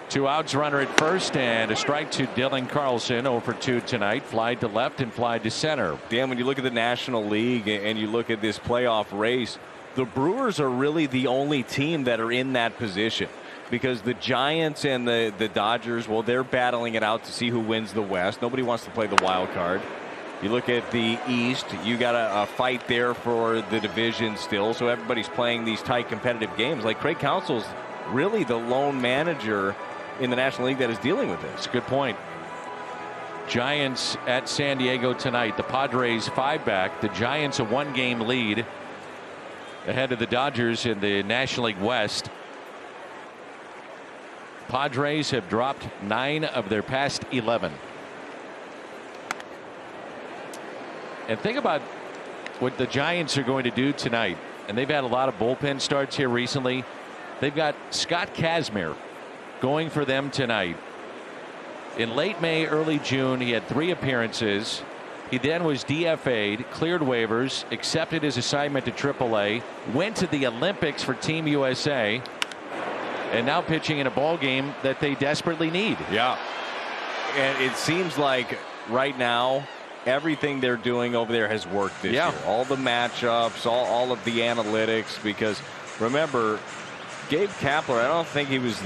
2 outs, runner at first, and a strike to Dylan Carlson. 0 for 2 tonight. Flied to left and flied to center. Dan, when you look at the National League and you look at this playoff race, the Brewers are really the only team that are in that position, because the Giants and the Dodgers, well, they're battling it out to see who wins the West. Nobody wants to play the wild card. You look at the East, you got a fight there for the division still, so everybody's playing these tight competitive games. Like, Craig Counsell's really the lone manager in the National League that is dealing with this. That's a good point. Giants at San Diego tonight. The Padres 5 back. The Giants a 1-game lead ahead of the Dodgers in the National League West. Padres have dropped 9 of their past 11. And think about what the Giants are going to do tonight. And they've had a lot of bullpen starts here recently. They've got Scott Kazmir going for them tonight. In late May, early June, he had 3 appearances. He then was DFA'd, cleared waivers, accepted his assignment to AAA, went to the Olympics for Team USA, and now pitching in a ball game that they desperately need. Yeah. And it seems like right now everything they're doing over there has worked this year. All the matchups, all of the analytics, because remember, Gabe Kapler, I don't think he was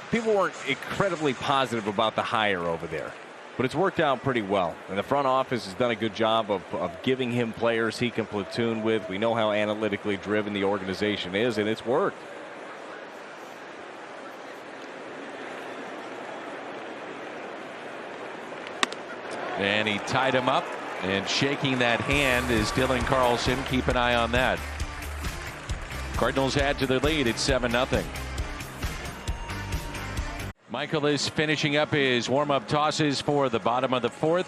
people weren't incredibly positive about the hire over there, but it's worked out pretty well, and the front office has done a good job of giving him players he can platoon with. We know how analytically driven the organization is, and it's worked. And he tied him up, and shaking that hand is Dylan Carlson. Keep an eye on that. Cardinals add to their lead at 7-0. Michael is finishing up his warm-up tosses for the bottom of the 4th.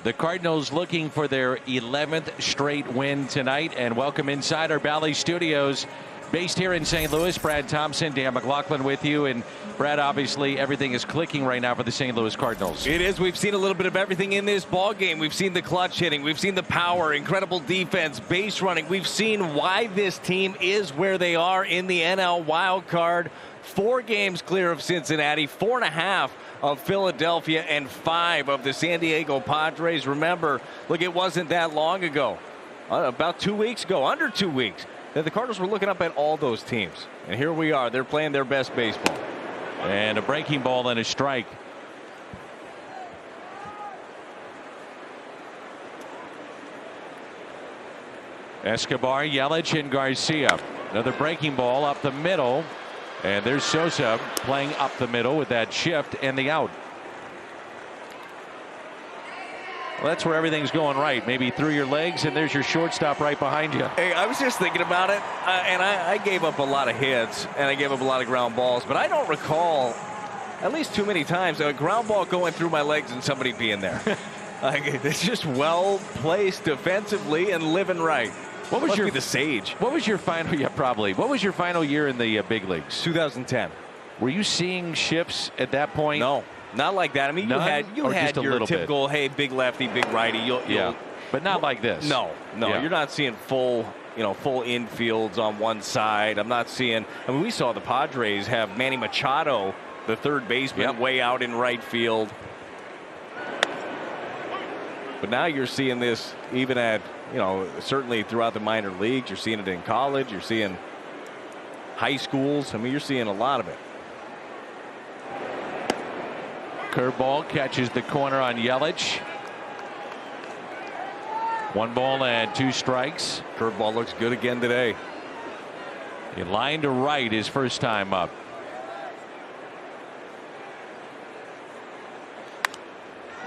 The Cardinals looking for their 11th straight win tonight. And welcome inside our Bally Studios, based here in St. Louis. Brad Thompson, Dan McLaughlin with you. And Brad, obviously everything is clicking right now for the St. Louis Cardinals. It is. We've seen a little bit of everything in this ball game. We've seen the clutch hitting. We've seen the power, incredible defense, base running. We've seen why this team is where they are in the NL wild card. 4 games clear of Cincinnati, 4.5 of Philadelphia, and 5 of the San Diego Padres. Remember, look, it wasn't that long ago, about 2 weeks ago, under 2 weeks, that the Cardinals were looking up at all those teams. And here we are. They're playing their best baseball. And a breaking ball and a strike. Escobar, Yelich, and Garcia. Another breaking ball up the middle. And there's Sosa playing up the middle with that shift and the out. Well, that's where everything's going right. Maybe through your legs, and there's your shortstop right behind you. Hey, I was just thinking about it, and I gave up a lot of hits, and I gave up a lot of ground balls, but I don't recall at least too many times a ground ball going through my legs and somebody being there. Like, it's just well placed defensively and living right. What was the sage? What was your final? Yeah, probably. What was your final year in the big leagues? 2010. Were you seeing shifts at that point? No, not like that. I mean, None, you had your typical, bit? hey, big lefty, big righty. You'll, but not like this. No, Yeah. You're not seeing full infields on one side. I'm not seeing. I mean, we saw the Padres have Manny Machado, the third baseman, way out in right field. But now you're seeing this even at, certainly throughout the minor leagues. You're seeing it in college. You're seeing high schools. I mean, you're seeing a lot of it. Curveball catches the corner on Yelich. 1 ball and 2 strikes. Curveball looks good again today. He lined to right his first time up.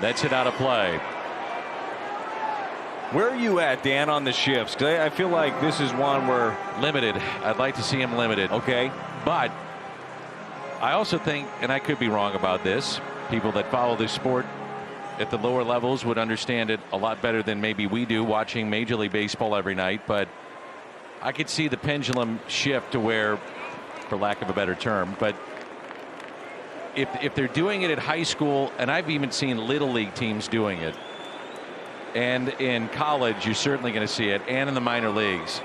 That's it out of play. Where are you at, Dan, on the shifts? Because I feel like this is one where limited. I'd like to see him limited. Okay. But I also think, and I could be wrong about this, people that follow this sport at the lower levels would understand it a lot better than maybe we do watching Major League Baseball every night. But I could see the pendulum shift to where, for lack of a better term, but if they're doing it at high school, and I've even seen little league teams doing it, and in college you're certainly going to see it, and in the minor leagues,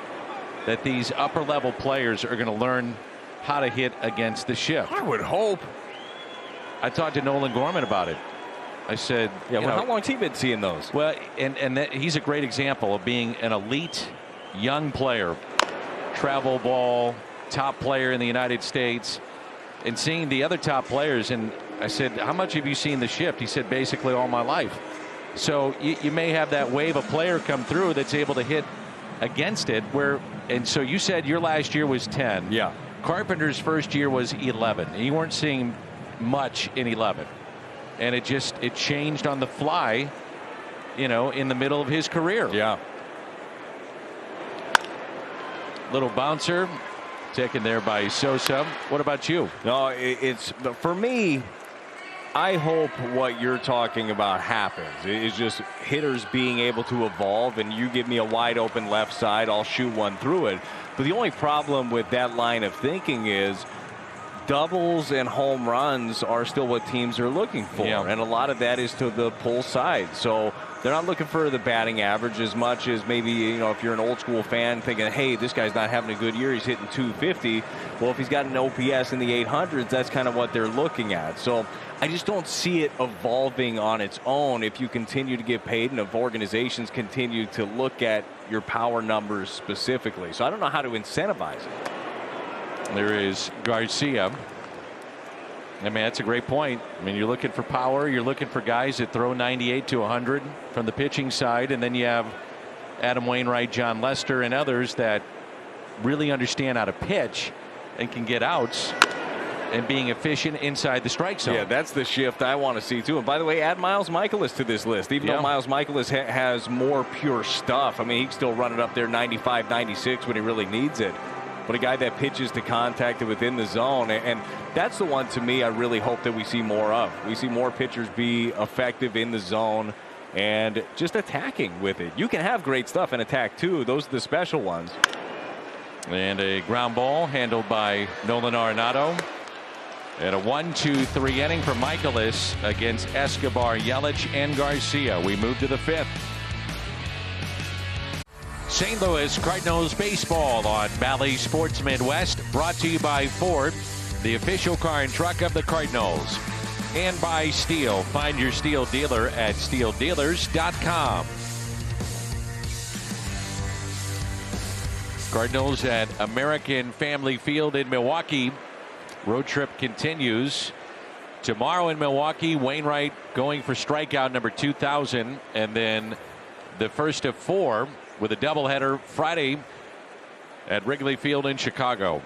that these upper level players are going to learn how to hit against the shift. I would hope. I talked to Nolan Gorman about it. I said, how long has he been seeing those? Well, and he's a great example of being an elite young player, travel ball, top player in the United States, and seeing the other top players. And I said, how much have you seen the shift? He said, basically all my life. So you may have that wave of player come through that's able to hit against it. And so you said your last year was 10. Yeah. Carpenter's first year was 11. And you weren't seeing much in 11. And it changed on the fly, in the middle of his career. Yeah. Little bouncer taken there by Sosa. What about you? No, it's for me. I hope what you're talking about happens. It's just hitters being able to evolve, and you give me a wide open left side, I'll shoot one through it. But the only problem with that line of thinking is doubles and home runs are still what teams are looking for. Yeah. And a lot of that is to the pull side. So they're not looking for the batting average as much as maybe, if you're an old school fan thinking, hey, this guy's not having a good year, he's hitting 250. Well, if he's got an OPS in the 800s, that's kind of what they're looking at. So I just don't see it evolving on its own if you continue to get paid and if organizations continue to look at your power numbers specifically. So I don't know how to incentivize it. There is Garcia. I mean, that's a great point. I mean, you're looking for power. You're looking for guys that throw 98 to 100 from the pitching side. And then you have Adam Wainwright, John Lester, and others that really understand how to pitch and can get outs and being efficient inside the strike zone. Yeah, that's the shift I want to see, too. And by the way, add Miles Michaelis to this list. Even though Miles Michaelis has more pure stuff. I mean, he can still run it up there 95, 96 when he really needs it. But a guy that pitches to contact within the zone. And that's the one, to me, I really hope that we see more of. We see more pitchers be effective in the zone and just attacking with it. You can have great stuff in attack, too. Those are the special ones. And a ground ball handled by Nolan Arenado. And a 1-2-3 inning for Michaelis against Escobar, Yelich, and Garcia. We move to the 5th. St. Louis Cardinals baseball on Bally Sports Midwest, brought to you by Ford, the official car and truck of the Cardinals, and by Steel. Find your Steel dealer at steeldealers.com. Cardinals at American Family Field in Milwaukee. Road trip continues. Tomorrow in Milwaukee, Wainwright going for strikeout number 2,000, and then the first of 4 with a doubleheader Friday at Wrigley Field in Chicago.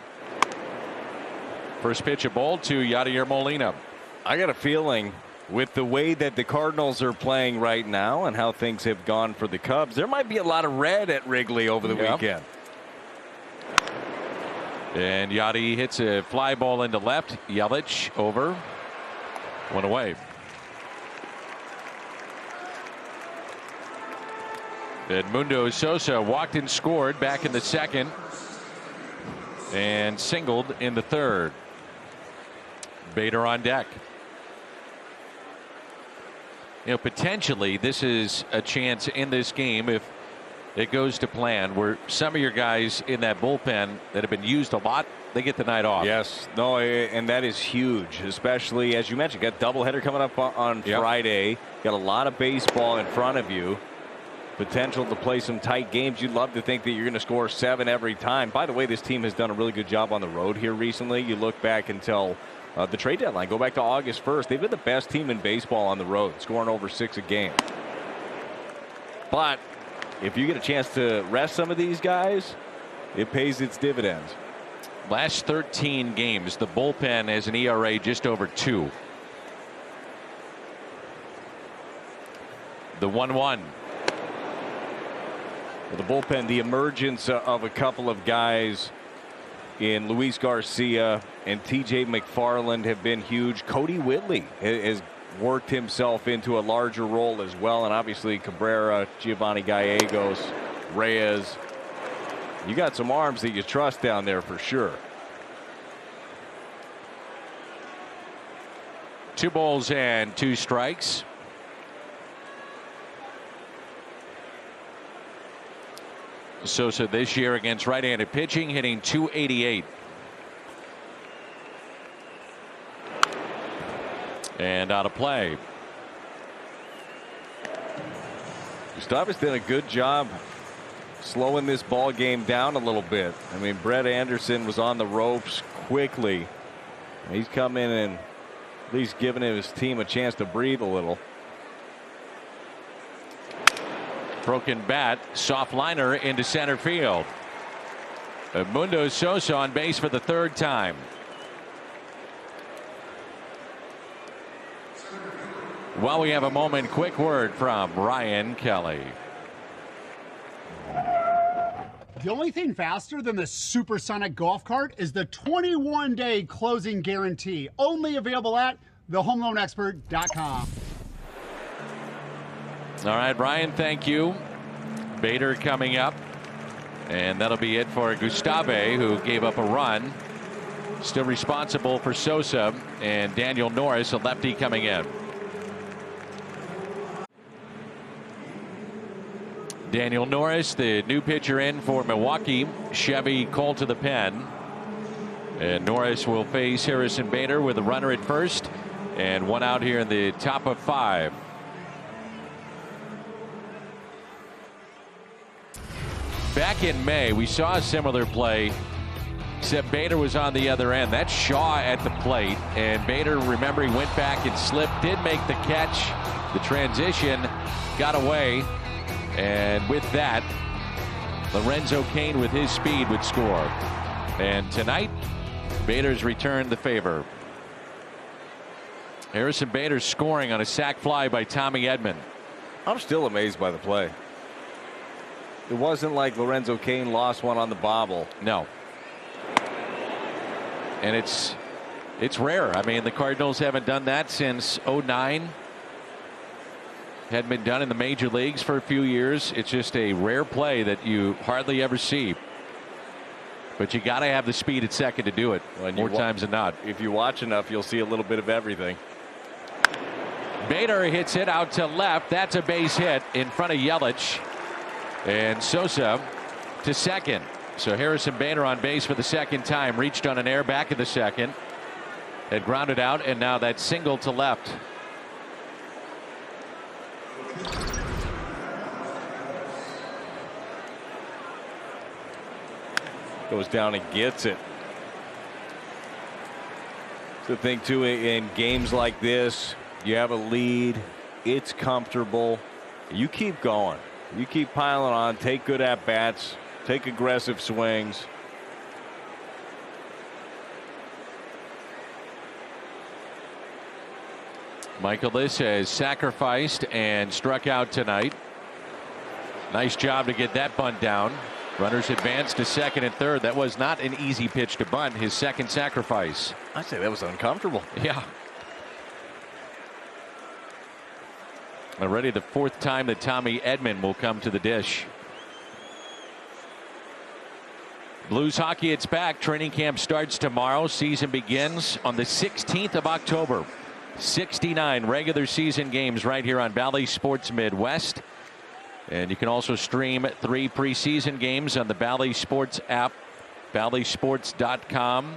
First pitch, a ball to Yadier Molina. I got a feeling with the way that the Cardinals are playing right now and how things have gone for the Cubs, there might be a lot of red at Wrigley over the weekend. And Yadi hits a fly ball into left. Yelich over. 1 away. Edmundo Sosa walked and scored back in the second and singled in the third. Bader on deck. Potentially this is a chance in this game, if it goes to plan, where some of your guys in that bullpen that have been used a lot, they get the night off. Yes, no, and that is huge, especially as you mentioned, got doubleheader coming up on Friday. Got a lot of baseball in front of you. Potential to play some tight games. You'd love to think that you're going to score 7 every time. By the way, this team has done a really good job on the road here recently. You look back until the trade deadline. Go back to August 1st. They've been the best team in baseball on the road, scoring over 6 a game. But if you get a chance to rest some of these guys, it pays its dividends. Last 13 games, the bullpen has an ERA just over 2. The 1-1. The bullpen, the emergence of a couple of guys in Luis Garcia and TJ McFarland have been huge. Cody Whitley has worked himself into a larger role as well, and obviously Cabrera, Giovanni Gallegos, Reyes. You got some arms that you trust down there for sure. 2 balls and 2 strikes. Sosa this year against right-handed pitching, hitting .288. And out of play. Gustavus did a good job slowing this ball game down a little bit. I mean, Brett Anderson was on the ropes quickly. He's come in and at least giving his team a chance to breathe a little. Broken bat, soft liner into center field. Edmundo Sosa on base for the 3rd time. While we have a moment, quick word from Ryan Kelly. The only thing faster than the supersonic golf cart is the 21-day closing guarantee. Only available at thehomeloanexpert.com. All right, Brian, thank you. Bader coming up. And that'll be it for Gustave, who gave up a run. Still responsible for Sosa, and Daniel Norris, a lefty, coming in. Daniel Norris, the new pitcher in for Milwaukee. Chevy called to the pen. And Norris will face Harrison Bader with a runner at first and 1 out here in the top of 5. Back in May, we saw a similar play, except Bader was on the other end. That's Shaw at the plate, and Bader, remember, he went back and slipped, did make the catch. The transition got away, and with that, Lorenzo Cain with his speed would score. And tonight, Bader's returned the favor. Harrison Bader scoring on a sac fly by Tommy Edman. I'm still amazed by the play. It wasn't like Lorenzo Cain lost one on the bobble. No. And it's rare. I mean, the Cardinals haven't done that since '09. Hadn't been done in the major leagues for a few years. It's just a rare play that you hardly ever see. But you got to have the speed at second to do it, more times than not. If you watch enough, you'll see a little bit of everything. Bader hits it out to left. That's a base hit in front of Yelich. And Sosa to second. So Harrison Bader on base for the 2nd time. Reached on an air back in the 2nd. Had grounded out, and now that single to left. Goes down and gets it. The thing, too, in games like this, you have a lead. It's comfortable. You keep going. You keep piling on. Take good at-bats. Take aggressive swings. Michaelis has sacrificed and struck out tonight. Nice job to get that bunt down. Runners advance to second and third. That was not an easy pitch to bunt. His second sacrifice. I'd say that was uncomfortable. Yeah. Already the fourth time that Tommy Edman will come to the dish. Blues hockey, it's back. Training camp starts tomorrow. Season begins on the 16th of October. 69 regular season games right here on Valley Sports Midwest. And you can also stream 3 preseason games on the Valley Sports app, valleysports.com.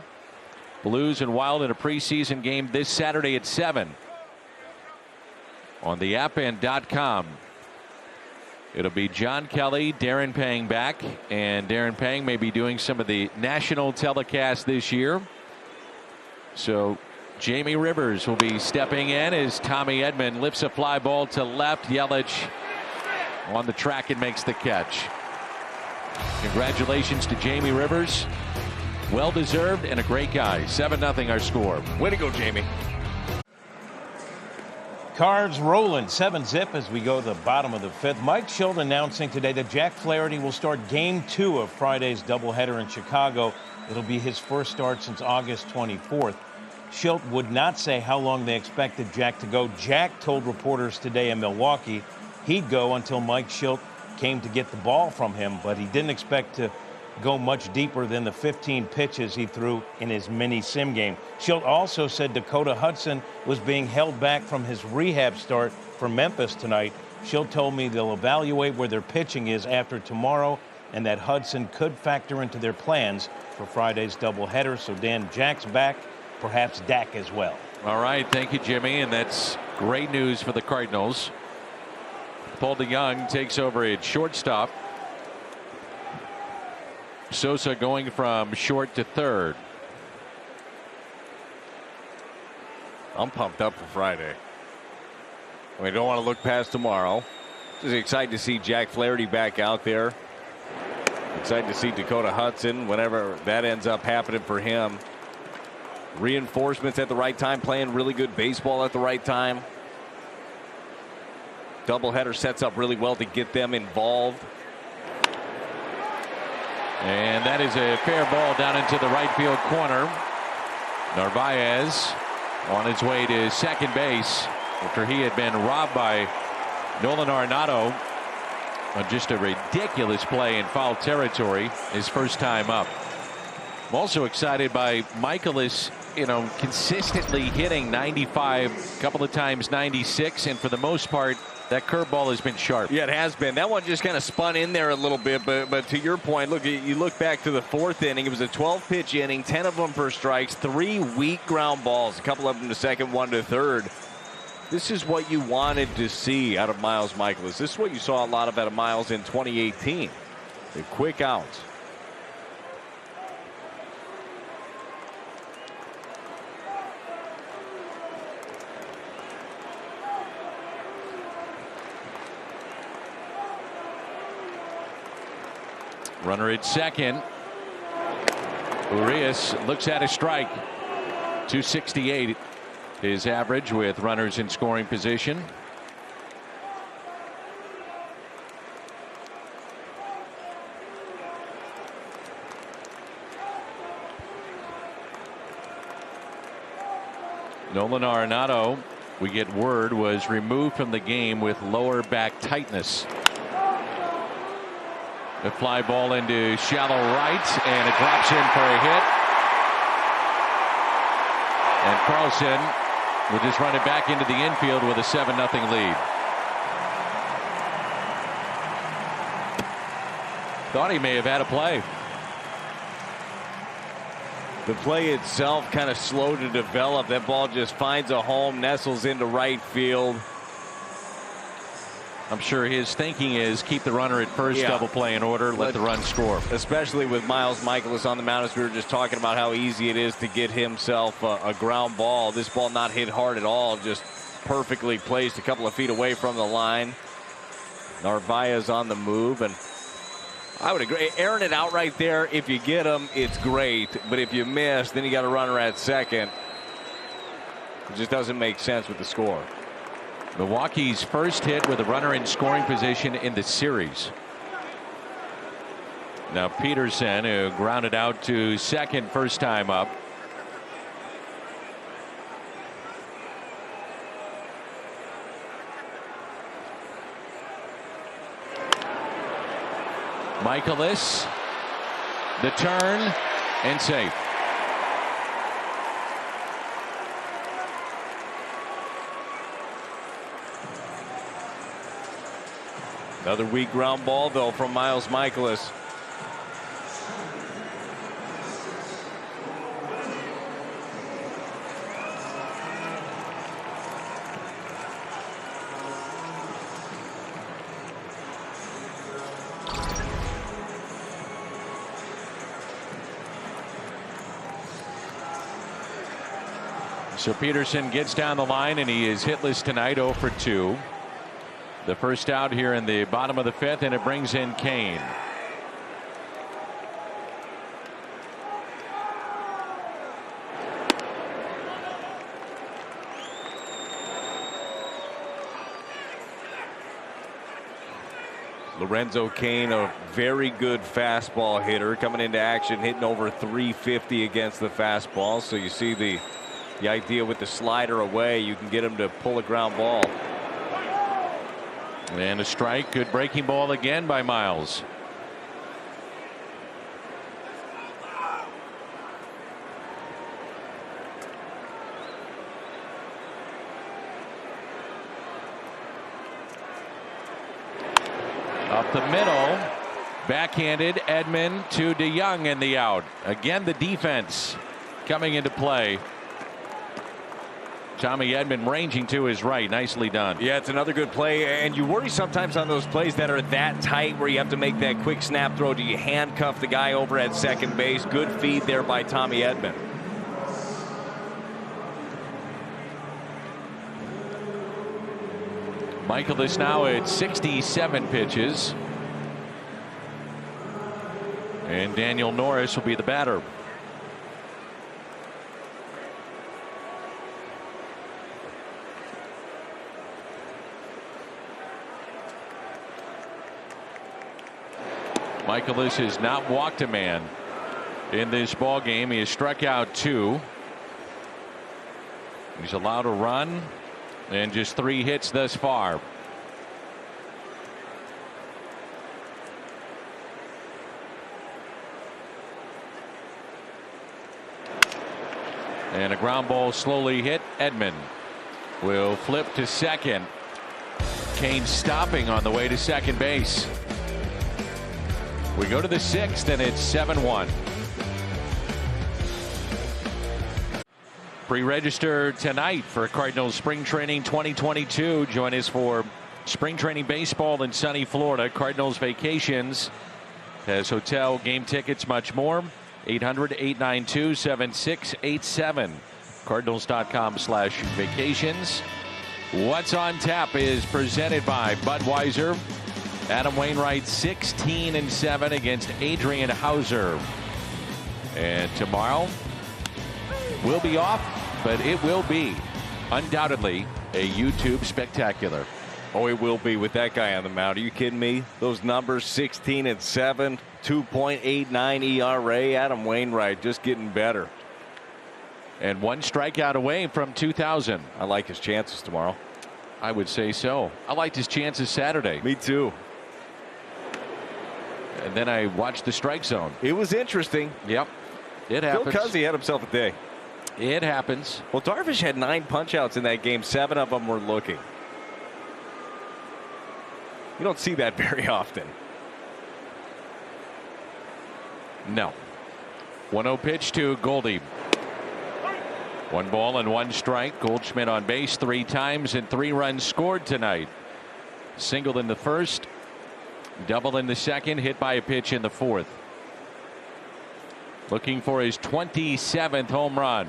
Blues and Wild in a preseason game this Saturday at 7 on the app and .com. It'll be John Kelly, Darren Pang back, and Darren Pang may be doing some of the national telecast this year. So Jamie Rivers will be stepping in as Tommy Edman lifts a fly ball to left. Yelich on the track and makes the catch. Congratulations to Jamie Rivers. Well deserved and a great guy. 7-0 our score. Way to go, Jamie. Cards rolling 7-zip as we go to the bottom of the 5th. Mike Schilt announcing today that Jack Flaherty will start Game 2 of Friday's doubleheader in Chicago. It'll be his first start since August 24th. Schilt would not say how long they expected Jack to go. Jack told reporters today in Milwaukee he'd go until Mike Schilt came to get the ball from him, but he didn't expect to go much deeper than the 15 pitches he threw in his mini sim game. Schilt also said Dakota Hudson was being held back from his rehab start for Memphis tonight. Schilt told me they'll evaluate where their pitching is after tomorrow and that Hudson could factor into their plans for Friday's doubleheader. So Dan, Jack's back, perhaps Dak as well. All right, thank you, Jimmy, and that's great news for the Cardinals. Paul DeYoung takes over at shortstop. Sosa going from short to third. I'm pumped up for Friday. We don't want to look past tomorrow. Just excited to see Jack Flaherty back out there. Excited to see Dakota Hudson whenever that ends up happening for him. Reinforcements at the right time, playing really good baseball at the right time. Doubleheader sets up really well to get them involved. And that is a fair ball down into the right field corner. Narvaez on his way to second base after he had been robbed by Nolan Arenado on just a ridiculous play in foul territory his first time up. I'm also excited by Michaelis, consistently hitting 95, a couple of times 96, and for the most part that curveball has been sharp. Yeah, it has been. That one just kind of spun in there a little bit, but to your point, look, you look back to the 4th inning. It was a 12-pitch inning, 10 of them for strikes, 3 weak ground balls, a couple of them to second, 1 to third. This is what you wanted to see out of Miles Michaelis. This is what you saw a lot of out of Miles in 2018. The quick outs. Runner at second. Urias looks at a strike. 268 his average with runners in scoring position. Nolan Arenado, we get word, was removed from the game with lower back tightness. The fly ball into shallow right, and it drops in for a hit. And Carlson will just run it back into the infield with a 7-0 lead. Thought he may have had a play. The play itself kind of slow to develop. That ball just finds a home, nestles into right field. I'm sure his thinking is keep the runner at first, double play in order, let the run score. Especially with Miles Michaelis on the mound, as we were just talking about how easy it is to get himself a ground ball. This ball not hit hard at all, just perfectly placed a couple of feet away from the line. Narvaez's on the move, and I would agree. Airing it out right there, if you get him, it's great. But if you miss, then you got a runner at second. It just doesn't make sense with the score. Milwaukee's first hit with a runner in scoring position in the series. Now Peterson, who grounded out to second first time up. Michaelis, the turn, and safe. Another weak ground ball, though, from Miles Michaelis. So Peterson gets down the line, and he is hitless tonight, 0 for 2. The first out here in the bottom of the fifth, and it brings in Kane. Lorenzo Cain, a very good fastball hitter, coming into action, hitting over 350 against the fastball. So you see the idea with the slider away, you can get him to pull a ground ball. And a strike. Good breaking ball again by Miles. Up the middle, backhanded Edman to DeYoung, and the out. Again, the defense coming into play. Tommy Edman ranging to his right. Nicely done. Yeah, it's another good play, and you worry sometimes on those plays that are that tight where you have to make that quick snap throw. Do you handcuff the guy over at second base? Good feed there by Tommy Edman. Michaelis now at 67 pitches. And Daniel Norris will be the batter. Michaelis has not walked a man in this ball game. He has struck out 2. He's allowed a run and just 3 hits thus far. And a ground ball slowly hit. Edman will flip to second. Kane stopping on the way to second base. We go to the 6th, and it's 7-1. Pre-register tonight for Cardinals Spring Training 2022. Join us for spring training baseball in sunny Florida. Cardinals Vacations has hotel, game tickets, much more. 800-892-7687. Cardinals.com/vacations. What's on tap is presented by Budweiser. Adam Wainwright 16-7 against Adrian Hauser. And tomorrow will be off, but it will be undoubtedly a YouTube spectacular. Oh, it will be with that guy on the mound. Are you kidding me? Those numbers, 16-7, 2.89 ERA. Adam Wainwright just getting better. And 1 strikeout away from 2,000. I like his chances tomorrow. I would say so. I liked his chances Saturday. Me too. And then I watched the strike zone. It was interesting. Yep. It happens. Phil Cuzzi had himself a day. It happens. Well, Darvish had 9 punch-outs in that game. 7 of them were looking. You don't see that very often. No. 1-0 pitch to Goldie. 1 ball and 1 strike. Goldschmidt on base 3 times and 3 runs scored tonight. Singled in the first, double in the second, hit by a pitch in the fourth. Looking for his 27th home run.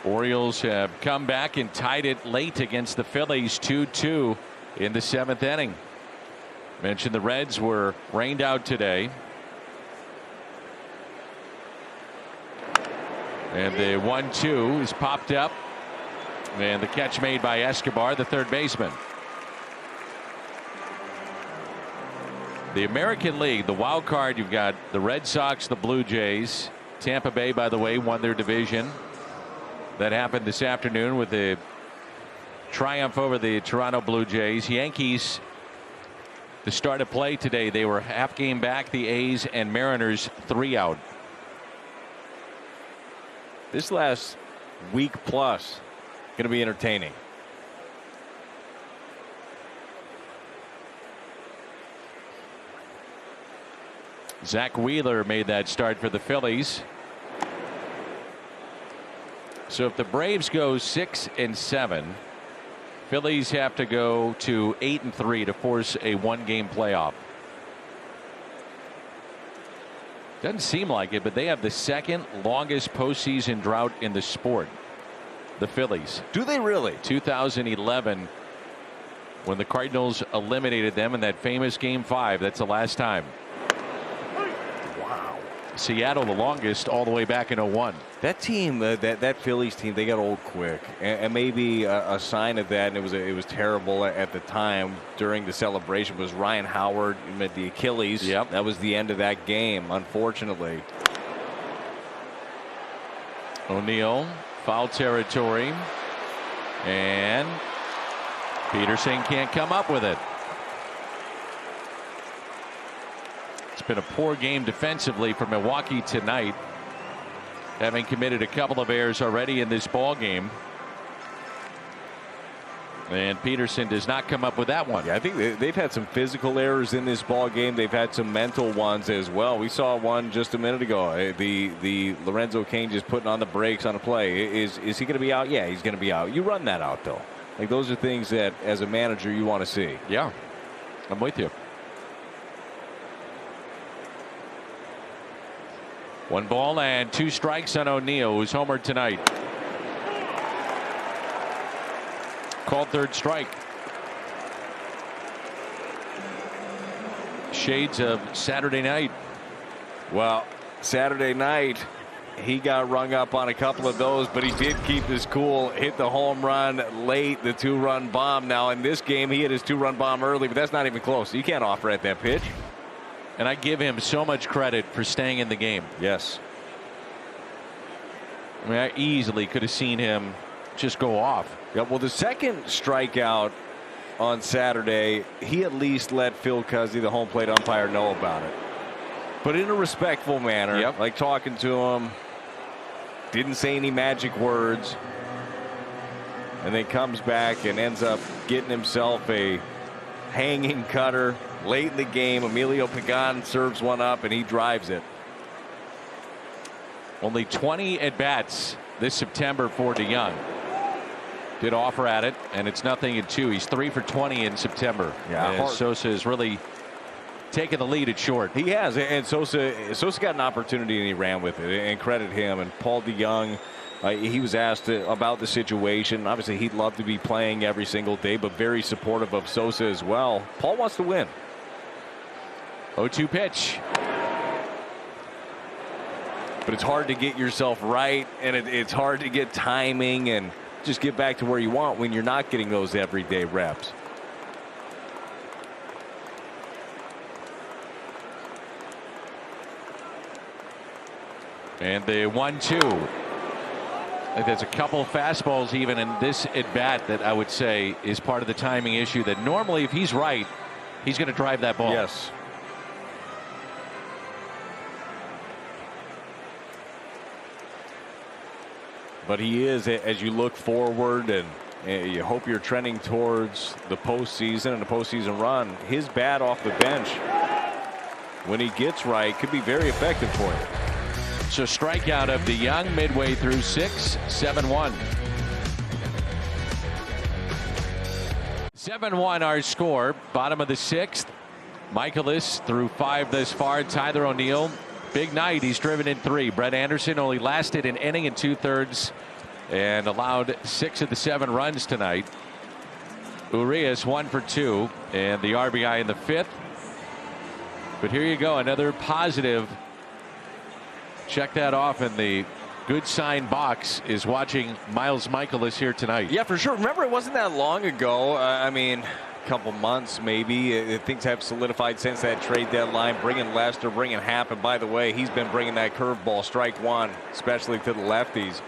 Orioles have come back and tied it late against the Phillies 2-2 in the 7th inning. Mentioned the Reds were rained out today. And the 1-2 is popped up. And the catch made by Escobar, the third baseman. The American League, the wild card, you've got the Red Sox, the Blue Jays. Tampa Bay, by the way, won their division. That happened this afternoon with the triumph over the Toronto Blue Jays. Yankees, the start of play today, they were half game back. The A's and Mariners 3 out. This last week plus going to be entertaining. Zach Wheeler made that start for the Phillies. So if the Braves go 6-7, Phillies have to go to 8-3 to force a 1-game playoff. Doesn't seem like it, but they have the second longest postseason drought in the sport. The Phillies. Do they really? 2011, when the Cardinals eliminated them in that famous Game 5. That's the last time. Wow. Seattle the longest all the way back in 01. That team, that Phillies team, they got old quick, and maybe a sign of that. And it was terrible at the time during the celebration. Was Ryan Howard met the Achilles? Yep. That was the end of that game, unfortunately. O'Neill, foul territory, and Peterson can't come up with it. It's been a poor game defensively for Milwaukee tonight, having committed a couple of errors already in this ball game. And Peterson does not come up with that one. Yeah, I think they've had some physical errors in this ball game. They've had some mental ones as well. We saw one just a minute ago. The Lorenzo Cain just putting on the brakes on a play. Is he going to be out? Yeah, he's going to be out. You run that out, though. Like, those are things that, as a manager, you want to see. Yeah, I'm with you. 1 ball and 2 strikes on O'Neill, who's homered tonight. Called third strike. Shades of Saturday night. Well, Saturday night, he got rung up on a couple of those, but he did keep his cool, hit the home run late, the 2-run bomb. Now, in this game, he hit his 2-run bomb early, but that's not even close. You can't offer at that pitch. And I give him so much credit for staying in the game. Yes. I mean, I easily could have seen him just go off. Yeah, well, the second strikeout on Saturday, he at least let Phil Cuzzy, the home plate umpire, know about it. But in a respectful manner, yep. Like talking to him, didn't say any magic words, and then comes back and ends up getting himself a hanging cutter late in the game. Emilio Pagan serves one up, and he drives it. Only 20 at-bats this September for DeYoung. Did offer at it, and it's 0-2. He's 3 for 20 in September. Yeah, Sosa has really taken the lead at short. He has, and Sosa got an opportunity and he ran with it, and credit him. And Paul DeYoung, he was asked about the situation. Obviously, he'd love to be playing every single day, but very supportive of Sosa as well. Paul wants to win. 0-2 pitch. But it's hard to get yourself right, and it's hard to get timing and just get back to where you want when you're not getting those everyday reps. And the 1-2. There's a couple fastballs even in this at bat that I would say is part of the timing issue, that normally if he's right, he's going to drive that ball. Yes. But he is, as you look forward and you hope you're trending towards the postseason and the postseason run, his bat off the bench, when he gets right, could be very effective for you. So strikeout of DeYoung midway through 6, 7-1. 7-1 our score. Bottom of the 6th. Michaelis through 5 thus far. Tyler O'Neill, big night. He's driven in 3. Brett Anderson only lasted an inning and 2/3 and allowed 6 of the 7 runs tonight. Urias 1 for 2 and the RBI in the 5th. But here you go, another positive. Check that off in the good sign box is watching Miles Michaelis here tonight. Yeah, for sure. Remember, it wasn't that long ago. I mean, a couple months maybe. Things have solidified since that trade deadline. Bringing Lester, bringing Happ, and by the way, he's been bringing that curveball, strike one, especially to the lefties.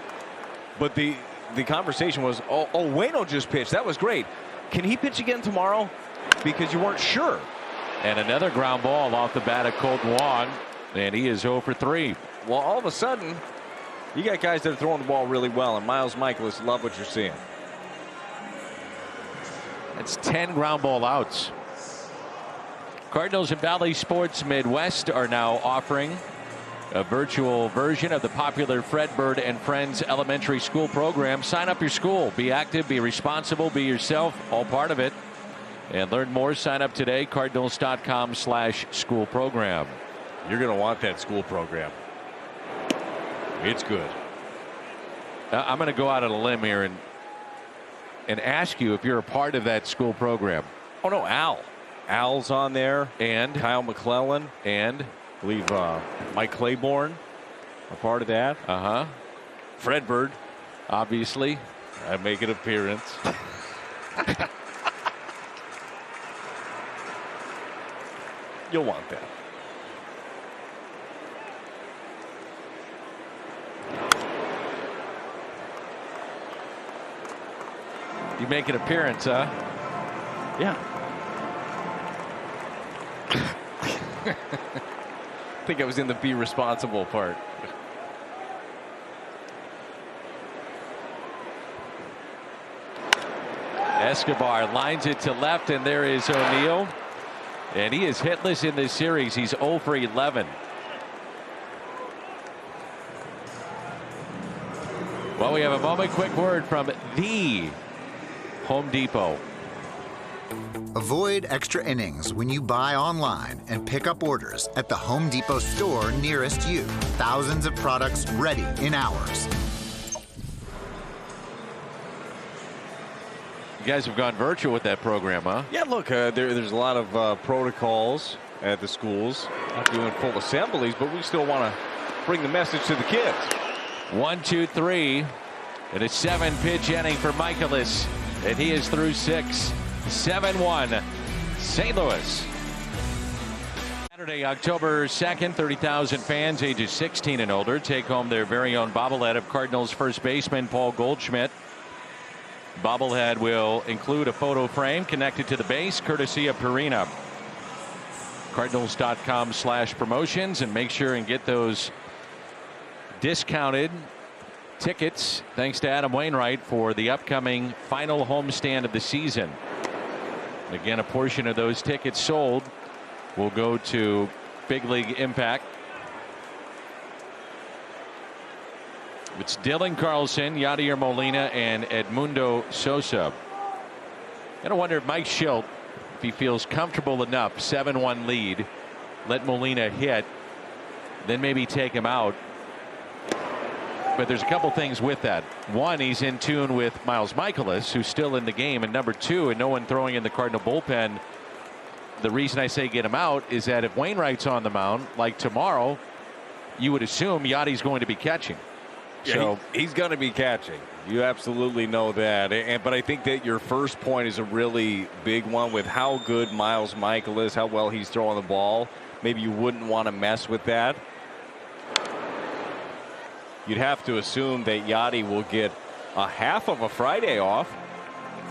But the conversation was, oh, Waino just pitched. That was great. Can he pitch again tomorrow? Because you weren't sure. And another ground ball off the bat of Colton Wong, and he is 0 for 3. Well, all of a sudden, you got guys that are throwing the ball really well, and Miles Michaelis, love what you're seeing. That's 10 ground ball outs. Cardinals and Valley Sports Midwest are now offering a virtual version of the popular Fred Bird and Friends Elementary School program. Sign up your school. Be active, be responsible, be yourself, all part of it. And learn more. Sign up today. Cardinals.com/school program. You're going to want that school program. It's good. I'm going to go out on a limb here and ask you if you're a part of that school program. Oh, no, Al's on there. And Kyle McClellan. And I believe Mike Claiborne a part of that. Fred Bird, obviously. I make an appearance. You'll want that. You make an appearance, huh? Yeah. I think I was in the be responsible part. Escobar lines it to left, and there is O'Neill. And he is hitless in this series. He's 0 for 11. Well, we have a moment. Quick word from the Home Depot. Avoid extra innings when you buy online and pick up orders at the Home Depot store nearest you. Thousands of products ready in hours. You guys have gone virtual with that program, huh? Yeah, look, there's a lot of protocols at the schools. Not doing full assemblies, but we still want to bring the message to the kids. 1, 2, 3, and a 7-pitch inning for Michaelis, and he is through 6. 7-1 St. Louis. Saturday, October 2nd, 30,000 fans ages 16 and older take home their very own bobblehead of Cardinals first baseman Paul Goldschmidt. Bobblehead will include a photo frame connected to the base, courtesy of Purina. Cardinals.com/promotions, and make sure and get those discounted tickets thanks to Adam Wainwright for the upcoming final homestand of the season. Again, a portion of those tickets sold will go to Big League Impact. It's Dylan Carlson, Yadier Molina, and Edmundo Sosa. Gotta wonder if Mike Schilt, if he feels comfortable enough, 7-1 lead, let Molina hit, then maybe take him out. But there's a couple things with that. One, he's in tune with Miles Michaelis, who's still in the game, and number two, and no one throwing in the Cardinal bullpen. The reason I say get him out is that if Wainwright's on the mound, like tomorrow, you would assume Yadi's going to be catching. Yeah, So he's going to be catching. You absolutely know that. But I think that your first point is a really big one with how good Miles Michaelis, how well he's throwing the ball. Maybe you wouldn't want to mess with that. You'd have to assume that Yadi will get a half of a Friday off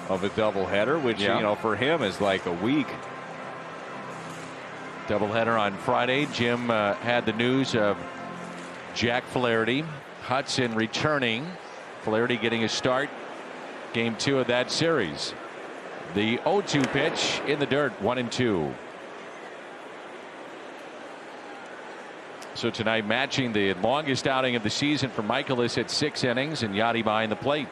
of a doubleheader, which, you know, for him is like a week. Doubleheader on Friday. Jim had the news of Jack Flaherty, Hudson returning, Flaherty getting a start. Game 2 of that series. The 0-2 pitch in the dirt, 1-2. So tonight, matching the longest outing of the season for Michaelis at 6 innings, and Yadi behind the plate.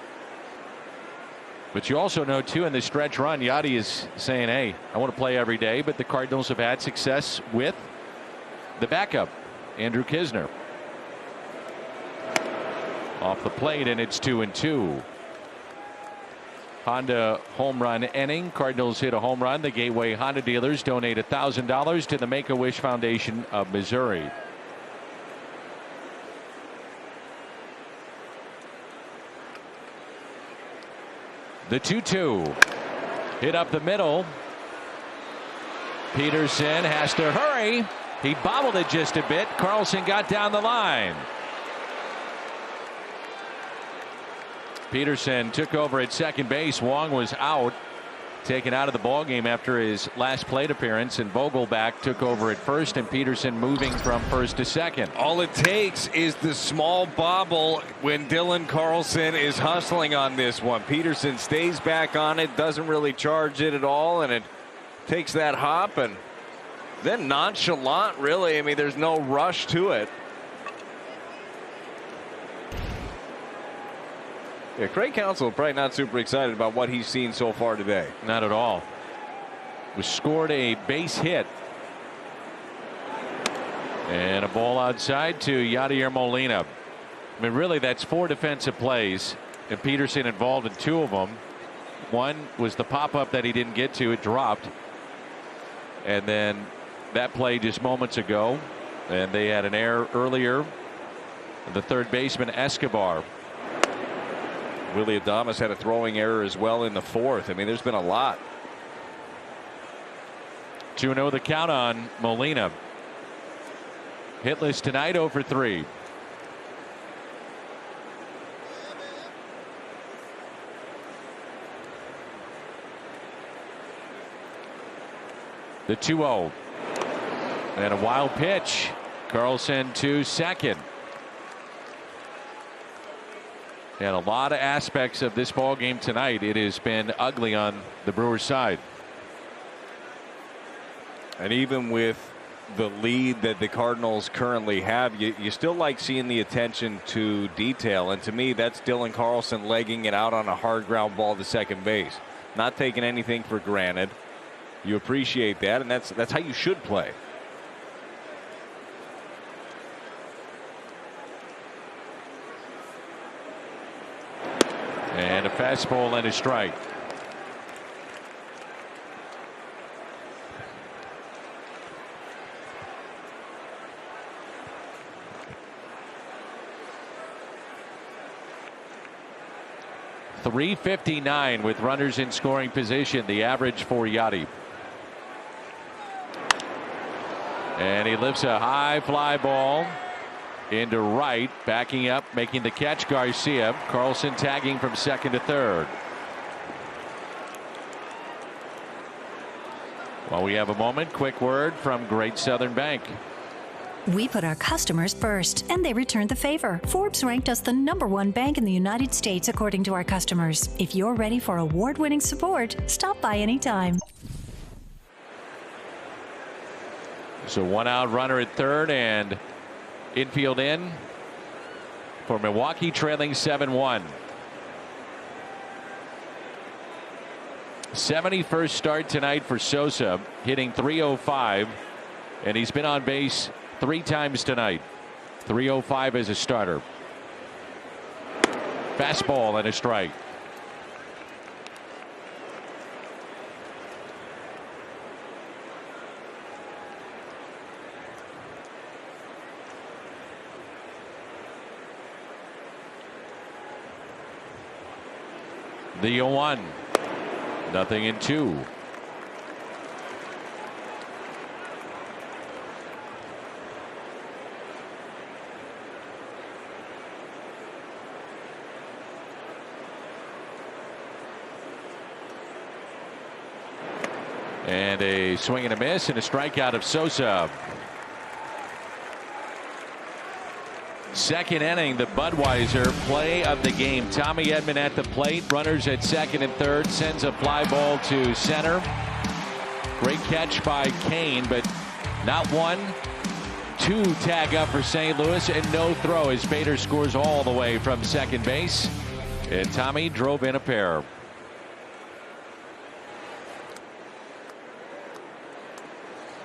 But you also know, too, in the stretch run, Yadi is saying, hey, I want to play every day. But the Cardinals have had success with the backup, Andrew Kisner. Off the plate, and it's 2-2. Honda home run inning. Cardinals hit a home run. The Gateway Honda dealers donate $1,000 to the Make-A-Wish Foundation of Missouri. The 2-2 hit up the middle. Peterson has to hurry. He bobbled it just a bit. Carlson got down the line. Peterson took over at second base. Wong was out, taken out of the ballgame after his last plate appearance, and Vogelback took over at first, and Peterson moving from first to second. All it takes is the small bobble when Dylan Carlson is hustling on this one. Peterson stays back on it, doesn't really charge it at all, and it takes that hop, and then nonchalant, really. I mean, there's no rush to it. Yeah, Craig Counsell probably not super excited about what he's seen so far today. Not at all. Was scored a base hit. And a ball outside to Yadier Molina. I mean, really, that's 4 defensive plays, and Peterson involved in 2 of them. One was the pop-up that he didn't get to. It dropped. And then that play just moments ago. And they had an error earlier. The third baseman, Escobar. Willie Adames had a throwing error as well in the 4th. I mean, there's been a lot. 2-0 the count on Molina. Hitless tonight, 0 for 3. The 2-0. And a wild pitch. Carlson to second. And a lot of aspects of this ball game tonight, it has been ugly on the Brewers side. And even with the lead that the Cardinals currently have, you still like seeing the attention to detail. And to me, that's Dylan Carlson legging it out on a hard ground ball to second base. Not taking anything for granted. You appreciate that, and that's how you should play. And a fastball and a strike. .359 with runners in scoring position, the average for Yadi. And he lifts a high fly ball into right, backing up, making the catch, Garcia. Carlson tagging from second to third. While we have a moment, quick word from Great Southern Bank. We put our customers first, and they returned the favor. Forbes ranked us the #1 bank in the United States, according to our customers. If you're ready for award-winning support, stop by anytime. So 1 out runner at third, and infield in for Milwaukee, trailing 7-1. 71st start tonight for Sosa, hitting .305, and he's been on base 3 times tonight. .305 as a starter. Fastball and a strike. The 0-1. Nothing in 2. And a swing and a miss and a strikeout of Sosa. Second inning, the Budweiser play of the game. Tommy Edman at the plate, runners at second and third, sends a fly ball to center. Great catch by Kane, but not 1, 2 tag up for St. Louis and no throw as Bader scores all the way from second base. And Tommy drove in a pair.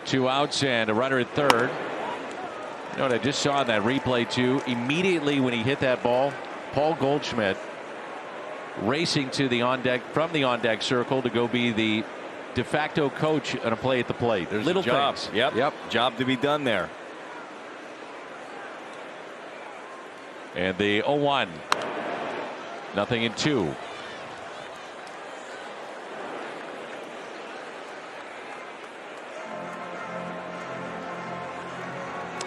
Two outs and a runner at third. You know what I just saw in that replay too? Immediately when he hit that ball, Paul Goldschmidt racing to the on deck from the on deck circle to go be the de facto coach on a play at the plate. There's little a job. things. Yep. Job to be done there. And the 0-1. Nothing in 2.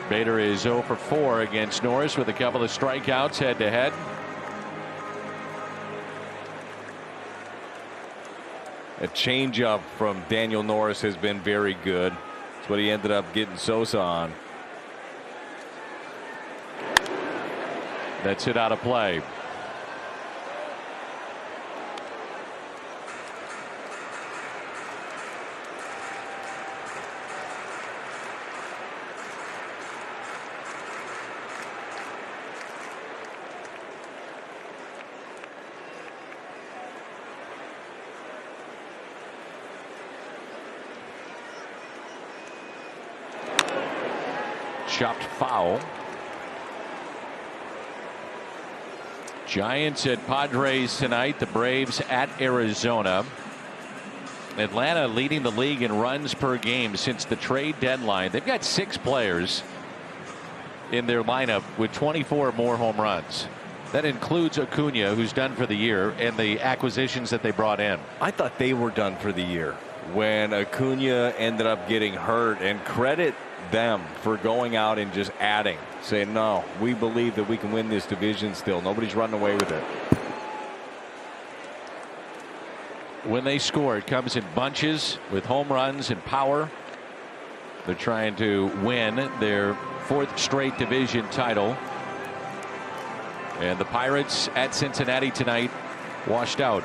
Bader is 0 for 4 against Norris with a couple of strikeouts head to head. A changeup from Daniel Norris has been very good. That's what he ended up getting Sosa on. That's hit out of play. Chopped foul. Giants at Padres tonight. The Braves at Arizona. Atlanta leading the league in runs per game since the trade deadline. They've got 6 players in their lineup with 24 or more home runs. That includes Acuna, who's done for the year, and the acquisitions that they brought in. I thought they were done for the year when Acuna ended up getting hurt, and credit them for going out and just adding, saying, no, we believe that we can win this division still. Nobody's running away with it. When they score, it comes in bunches with home runs and power. They're trying to win their 4th straight division title. And the Pirates at Cincinnati tonight washed out.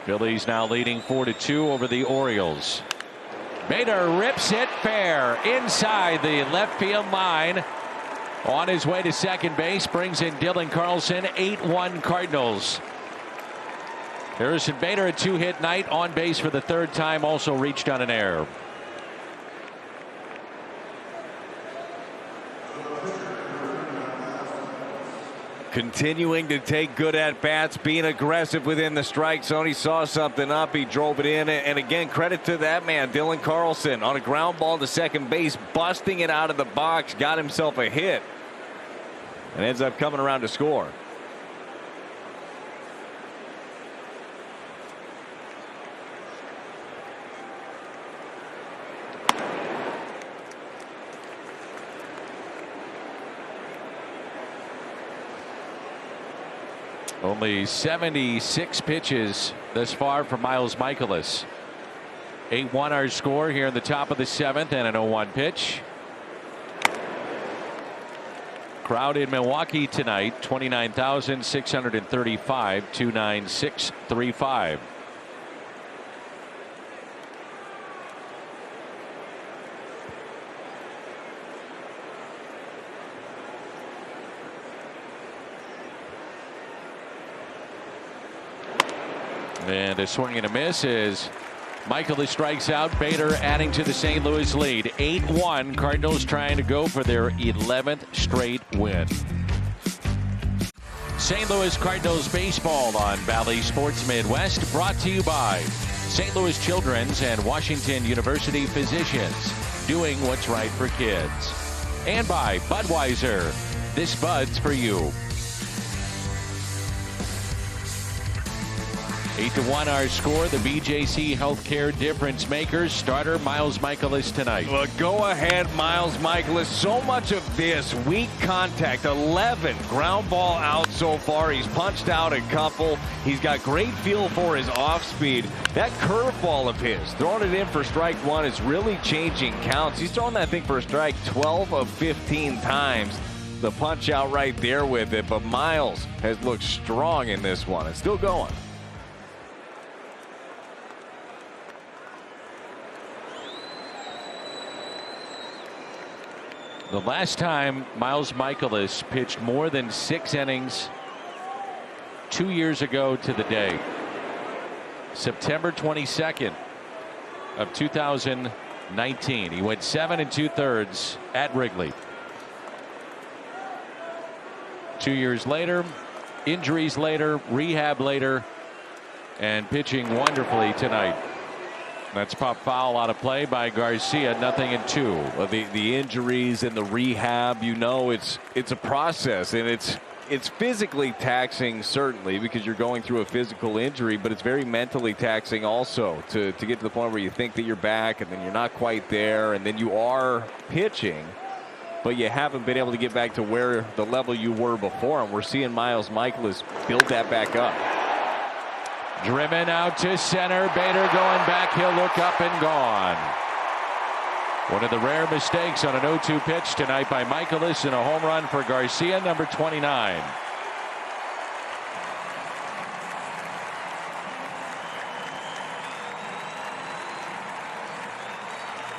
Phillies now leading 4-2 over the Orioles. Bader rips it fair inside the left field line. On his way to second base, brings in Dylan Carlson. 8-1 Cardinals. Harrison Bader, a 2-hit night, on base for the 3rd time, also reached on an error. Continuing to take good at bats, being aggressive within the strike zone. He saw something up, he drove it in, and again, credit to that man, Dylan Carlson, on a ground ball to second base, busting it out of the box, got himself a hit, and ends up coming around to score. Only 76 pitches thus far for Miles Mikolas. 8-1 our score here in the top of the 7th, and an 0-1 pitch. Crowd in Milwaukee tonight, 29,635, 29635. And a swing and a miss as Mikolas strikes out. Bader adding to the St. Louis lead. 8-1. Cardinals trying to go for their 11th straight win. St. Louis Cardinals baseball on Valley Sports Midwest, brought to you by St. Louis Children's and Washington University Physicians, doing what's right for kids. And by Budweiser. This Bud's for you. 8-1 our score. The BJC Healthcare difference makers. Starter Miles Mikolas tonight. Well, go ahead, Miles Mikolas. So much of this weak contact. 11 ground ball out so far. He's punched out a couple. He's got great feel for his off speed. That curveball of his, throwing it in for strike 1, is really changing counts. He's thrown that thing for a strike 12 of 15 times. The punch out right there with it. But Miles has looked strong in this one. It's still going. The last time Miles Michaelis pitched more than 6 innings 2 years ago to the day, September 22nd of 2019. He went 7 2/3 at Wrigley. 2 years later, injuries later, rehab later, and pitching wonderfully tonight. That's popped foul out of play by Garcia. 0-2. Well, the injuries and the rehab, it's a process, and it's physically taxing, certainly, because you're going through a physical injury, but it's very mentally taxing also to get to the point where you think that you're back and then you're not quite there, and then you are pitching, but you haven't been able to get back to where the level you were before, and we're seeing Miles Michaelis build that back up. Driven out to center. Bader going back. He'll look up and gone. One of the rare mistakes on an 0-2 pitch tonight by Michaelis, and a home run for Garcia, number 29.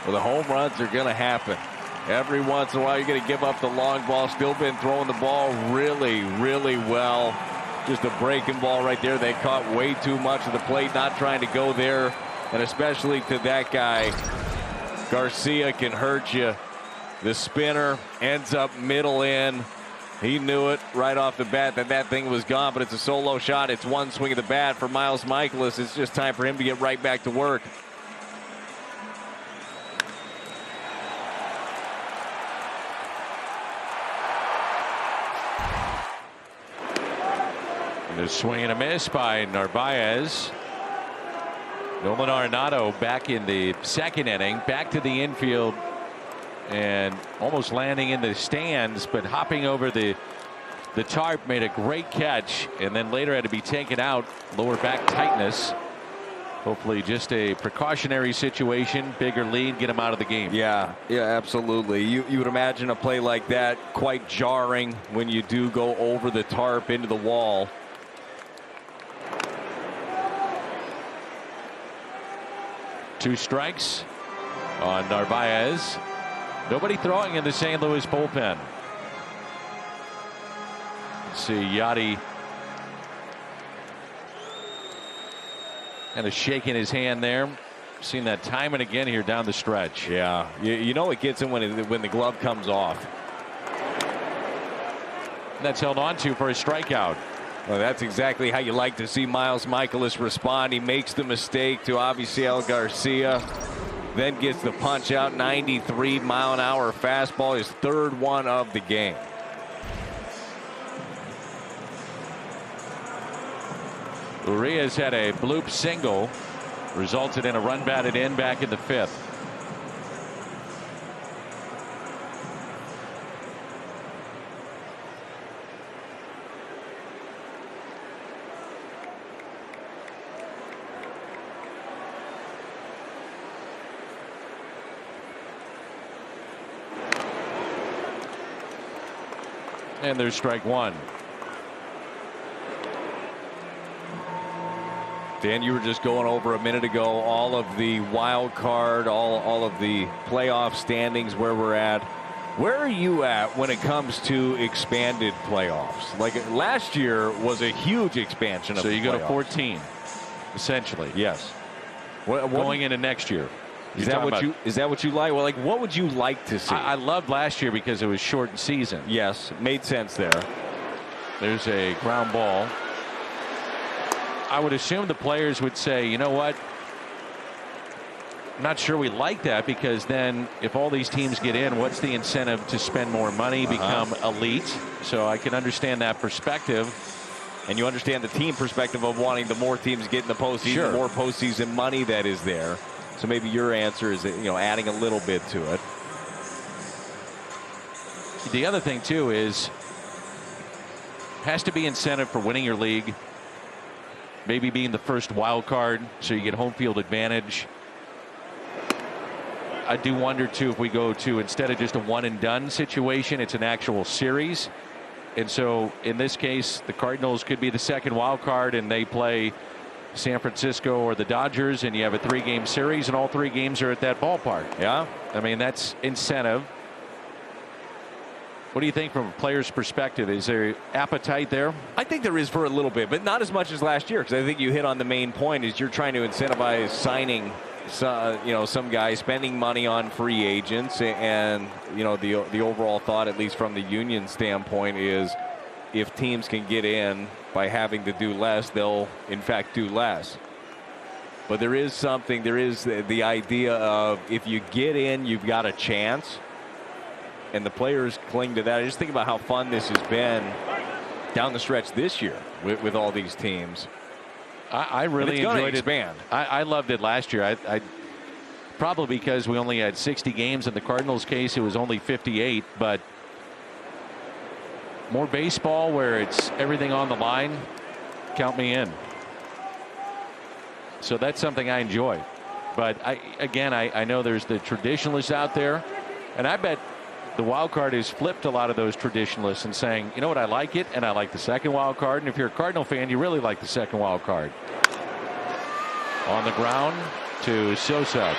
Well, the home runs are going to happen. Every once in a while, you're going to give up the long ball. Still been throwing the ball really, really well. Just a breaking ball right there. They caught way too much of the plate, not trying to go there. And especially to that guy, Garcia can hurt you. The spinner ends up middle in. He knew it right off the bat that thing was gone, but it's a solo shot. It's one swing of the bat for Miles Michaelis. It's just time for him to get right back to work. A swing and a miss by Narvaez. Nolan Arenado back in the second inning, back to the infield and almost landing in the stands, but hopping over the tarp, made a great catch, and then later had to be taken out. Lower back tightness. Hopefully just a precautionary situation, bigger lead, get him out of the game. Yeah, absolutely. You would imagine a play like that quite jarring when you do go over the tarp into the wall. Two strikes on Narvaez. Nobody throwing in the St. Louis bullpen. Let's see, Yachty kind of shaking his hand there. Seen that time and again here down the stretch. Yeah, you know it gets him when the glove comes off. And that's held on to for a strikeout. Well, that's exactly how you like to see Miles Michaelis respond. He makes the mistake to Avisail Garcia, then gets the punch out. 93-mile-an-hour fastball, his third one of the game. Urias had a bloop single, resulted in a run batted in back in the fifth. And there's strike one. Dan, you were just going over a minute ago all of the wild card, all of the playoff standings, where we're at. Where are you at when it comes to expanded playoffs? Like last year was a huge expansion of so you the go playoffs. to 14, essentially. Yes. What, going into next year. Is that what you like? Well, like, what would you like to see? I loved last year because it was shortened season. Yes, made sense there. There's a ground ball. I would assume the players would say, you know what? I'm not sure we like that, because then if all these teams get in, what's the incentive to spend more money, become elite? So I can understand that perspective. And you understand the team perspective of wanting the more teams get in the postseason, Sure. the more postseason money that is there. So maybe your answer is, adding a little bit to it. The other thing too is has to be incentive for winning your league. Maybe being the first wild card, so you get home field advantage. I do wonder too if we go to, instead of just a one and done situation, it's an actual series. And so in this case, the Cardinals could be the second wild card and they play San Francisco or the Dodgers, and you have a 3-game series and all 3 games are at that ballpark. Yeah, I mean, that's incentive. What do you think from a player's perspective? Is there appetite there? I think there is for a little bit, but not as much as last year, because I think you hit on the main point is you're trying to incentivize signing some guys, spending money on free agents, and the overall thought, at least from the union standpoint, is if teams can get in by having to do less, they'll in fact do less. But there is the idea of if you get in, you've got a chance. And the players cling to that. I just think about how fun this has been down the stretch this year with all these teams. I really enjoyed it. I loved it last year. I probably because we only had 60 games. In the Cardinals case, it was only 58. But more baseball where it's everything on the line. Count me in. So that's something I enjoy. But I know there's the traditionalists out there, and I bet the wild card has flipped a lot of those traditionalists and saying, you know what, I like it, and I like the second wild card. And if you're a Cardinal fan, you really like the second wild card. On the ground to Sosa.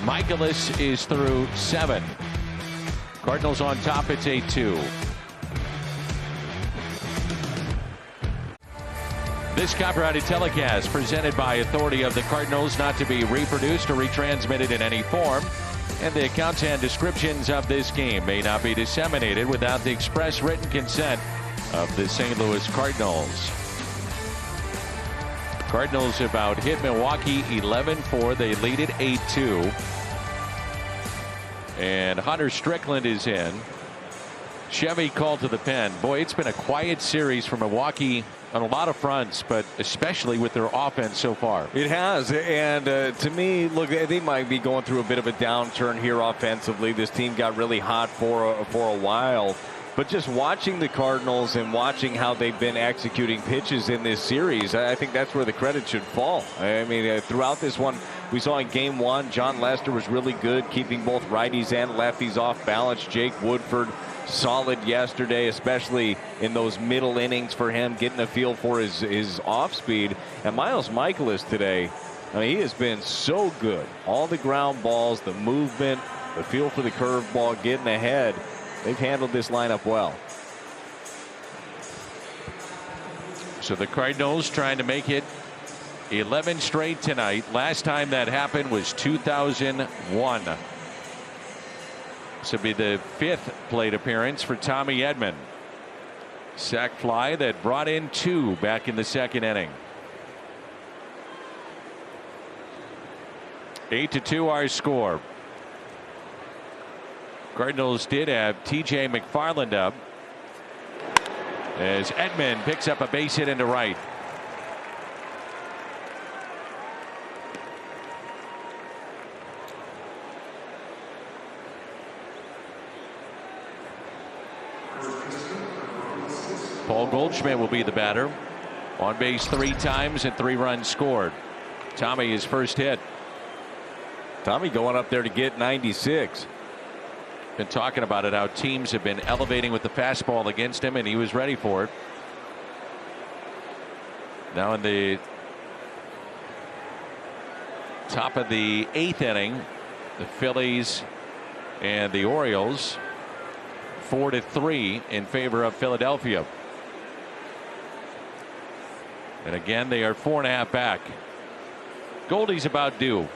Michaelis is through 7. Cardinals on top. It's 8-2. This copyrighted telecast presented by authority of the Cardinals, not to be reproduced or retransmitted in any form. And the accounts and descriptions of this game may not be disseminated without the express written consent of the St. Louis Cardinals. Cardinals about hit Milwaukee 11-4. They lead it 8-2. And Hunter Strickland is in. Chevy called to the pen. Boy, it's been a quiet series for Milwaukee on a lot of fronts, but especially with their offense so far. It has, and to me, look, they might be going through a bit of a downturn here offensively. This team got really hot for a while, but just watching the Cardinals and watching how they've been executing pitches in this series, I think that's where the credit should fall. I mean, throughout this one, we saw in game 1, John Lester was really good, keeping both righties and lefties off balance. Jake Woodford, solid yesterday, especially in those middle innings for him, getting a feel for his off speed. And Miles Michaelis today, I mean, he has been so good. All the ground balls, the movement, the feel for the curveball, getting ahead. They've handled this lineup well. So the Cardinals trying to make it 11 straight tonight. Last time that happened was 2001. This will be the 5th plate appearance for Tommy Edman. Sac fly that brought in 2 back in the 2nd inning. 8-2 our score. Cardinals did have TJ McFarland up as Edman picks up a base hit into right. Paul Goldschmidt will be the batter. On base 3 times and 3 runs scored. Tommy, his first hit. Tommy going up there to get 96. Been talking about it, how teams have been elevating with the fastball against him, and he was ready for it. Now in the top of the 8th inning, the Phillies and the Orioles 4-3 in favor of Philadelphia. And again, they are 4.5 back. Goldie's about due.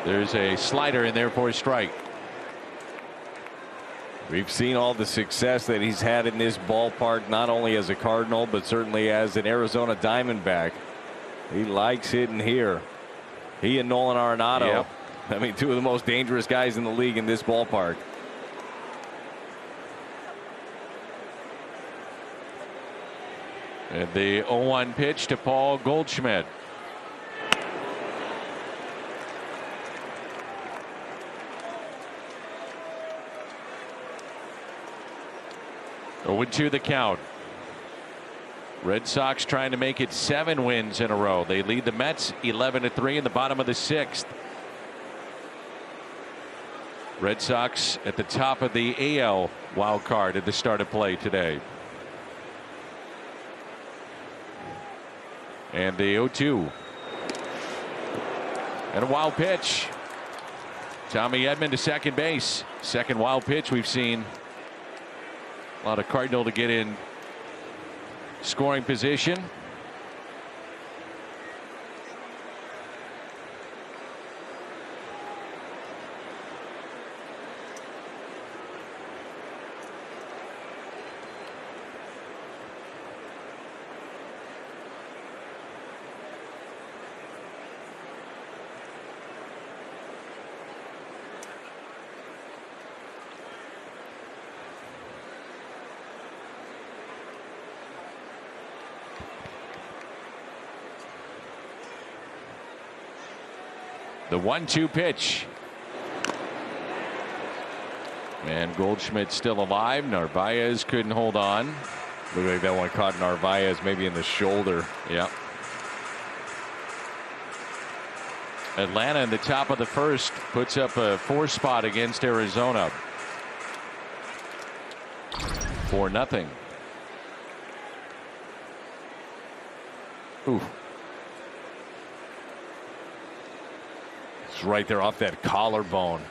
There's a slider in there for a strike. We've seen all the success that he's had in this ballpark, not only as a Cardinal, but certainly as an Arizona Diamondback. He likes hitting here. He and Nolan Arenado. Yep. I mean, 2 of the most dangerous guys in the league in this ballpark. And the 0-1 pitch to Paul Goldschmidt. To the count. Red Sox trying to make it 7 wins in a row. They lead the Mets 11-3 in the bottom of the 6th. Red Sox at the top of the AL wild card at the start of play today. And the 0-2. And a wild pitch. Tommy Edman to second base. Second wild pitch we've seen. A lot of Cardinal to get in scoring position. The 1-2 pitch. And Goldschmidt's still alive. Narvaez couldn't hold on. Looked like that one caught Narvaez maybe in the shoulder. Yeah. Atlanta in the top of the first puts up a 4 spot against Arizona. 4-0. Ooh. Right there off that collarbone.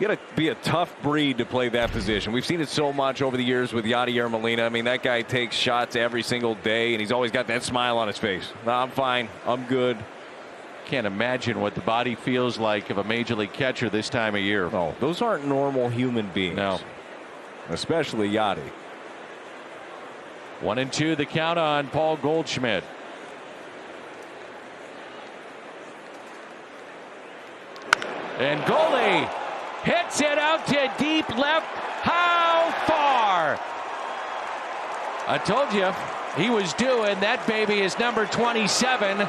You got to be a tough breed to play that position. We've seen it so much over the years with Yadier Molina. I mean, that guy takes shots every single day, and he's always got that smile on his face. No, I'm fine. I'm good. Can't imagine what the body feels like of a major league catcher this time of year. No, those aren't normal human beings. No. Especially Yadi. 1-2 the count on Paul Goldschmidt. And Goldie hits it out to deep left. How far? I told you he was doing that. Baby is number 27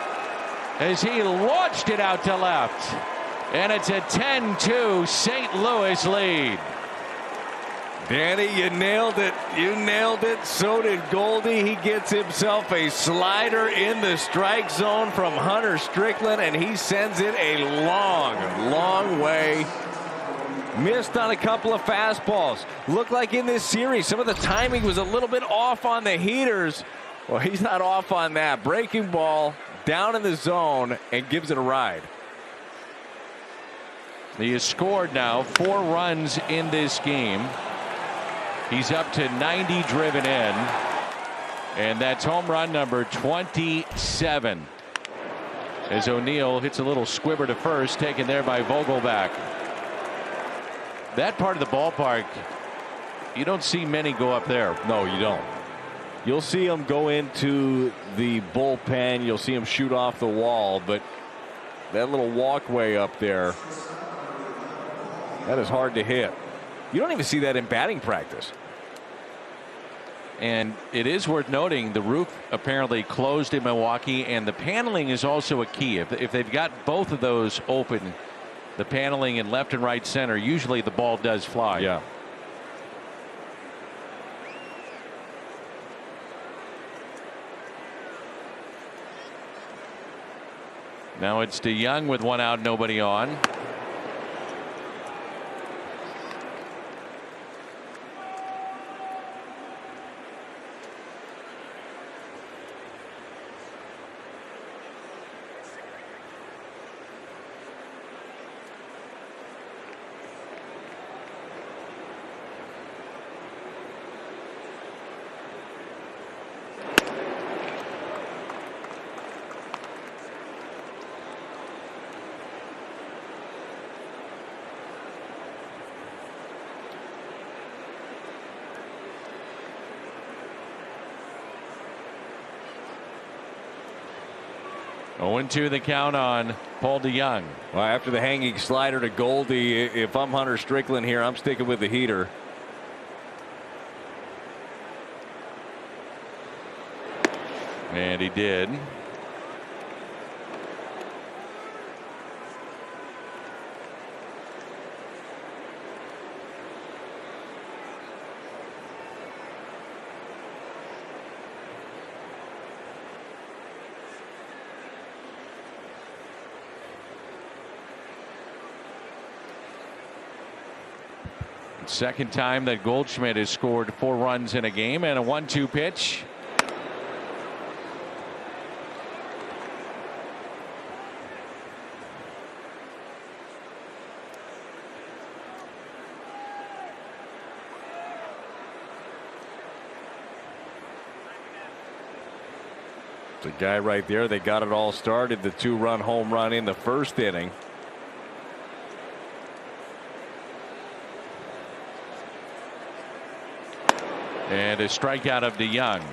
as he launched it out to left. And it's a 10-2 St. Louis lead. Danny, you nailed it. You nailed it. So did Goldie. He gets himself a slider in the strike zone from Hunter Strickland, and he sends it a long, long way. Missed on a couple of fastballs. Looked like in this series, some of the timing was a little bit off on the heaters. Well, he's not off on that. Breaking ball down in the zone and gives it a ride. He has scored now 4 runs in this game. He's up to 90 driven in, and that's home run number 27 as O'Neill hits a little squibber to first, taken there by Vogelbach. That part of the ballpark, you don't see many go up there. No, you don't. You'll see him go into the bullpen. You'll see him shoot off the wall, but that little walkway up there, that is hard to hit. You don't even see that in batting practice. And it is worth noting the roof apparently closed in Milwaukee, and the paneling is also a key. If they've got both of those open, the paneling in left and right center, usually the ball does fly. Yeah. Now it's DeYoung with 1 out, nobody on. Oh, 2 the count on Paul DeYoung. Well, after the hanging slider to Goldie, if I'm Hunter Strickland here, I'm sticking with the heater. And he did. Second time that Goldschmidt has scored 4 runs in a game, and a 1-2 pitch. The guy right there, they got it all started. The 2-run home run in the first inning. And a strikeout of DeYoung.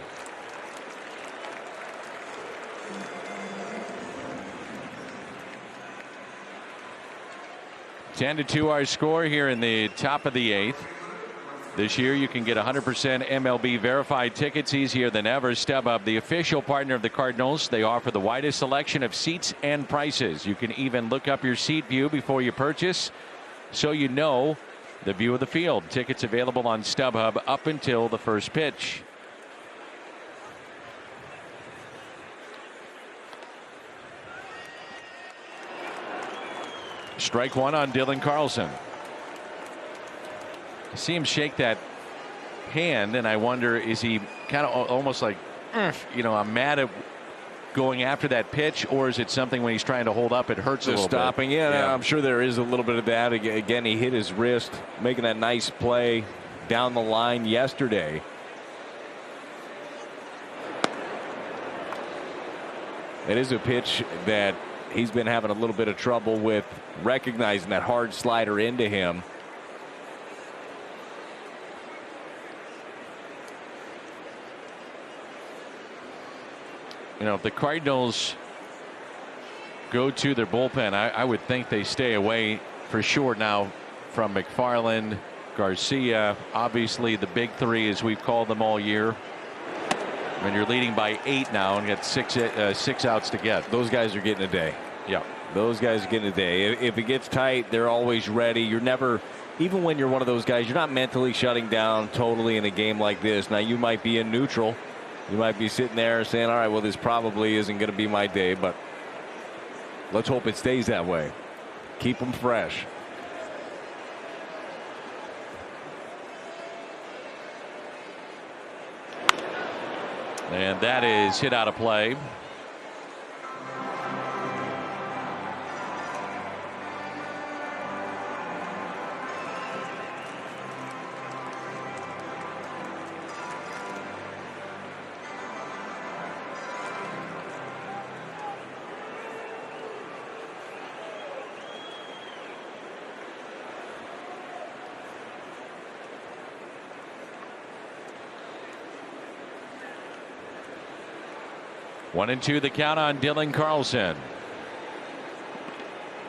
Ten to 2 our score here in the top of the 8th. This year you can get 100% MLB verified tickets easier than ever. StubHub, the official partner of the Cardinals. They offer the widest selection of seats and prices. You can even look up your seat view before you purchase, so you know the view of the field. Tickets available on StubHub up until the first pitch. Strike one on Dylan Carlson. I see him shake that hand, and I wonder, is he kind of almost like, you know, I'm mad at going after that pitch, or is it something when he's trying to hold up, it hurts a little stopping bit? Yeah, I'm sure there is a little bit of that. Again, he hit his wrist, making that nice play down the line yesterday. It is a pitch that he's been having a little bit of trouble with recognizing, that hard slider into him. You know, if the Cardinals go to their bullpen, I would think they stay away for sure now from McFarland, Garcia, obviously the big three as we've called them all year. And you're leading by 8 now and got six outs to get. Those guys are getting a day. Yeah. Those guys are getting a day. If it gets tight, they're always ready. You're never, even when you're one of those guys, you're not mentally shutting down totally in a game like this. Now, you might be in neutral. You might be sitting there saying, all right, well, this probably isn't going to be my day, but let's hope it stays that way. Keep them fresh. And that is hit out of play. One and two the count on Dylan Carlson.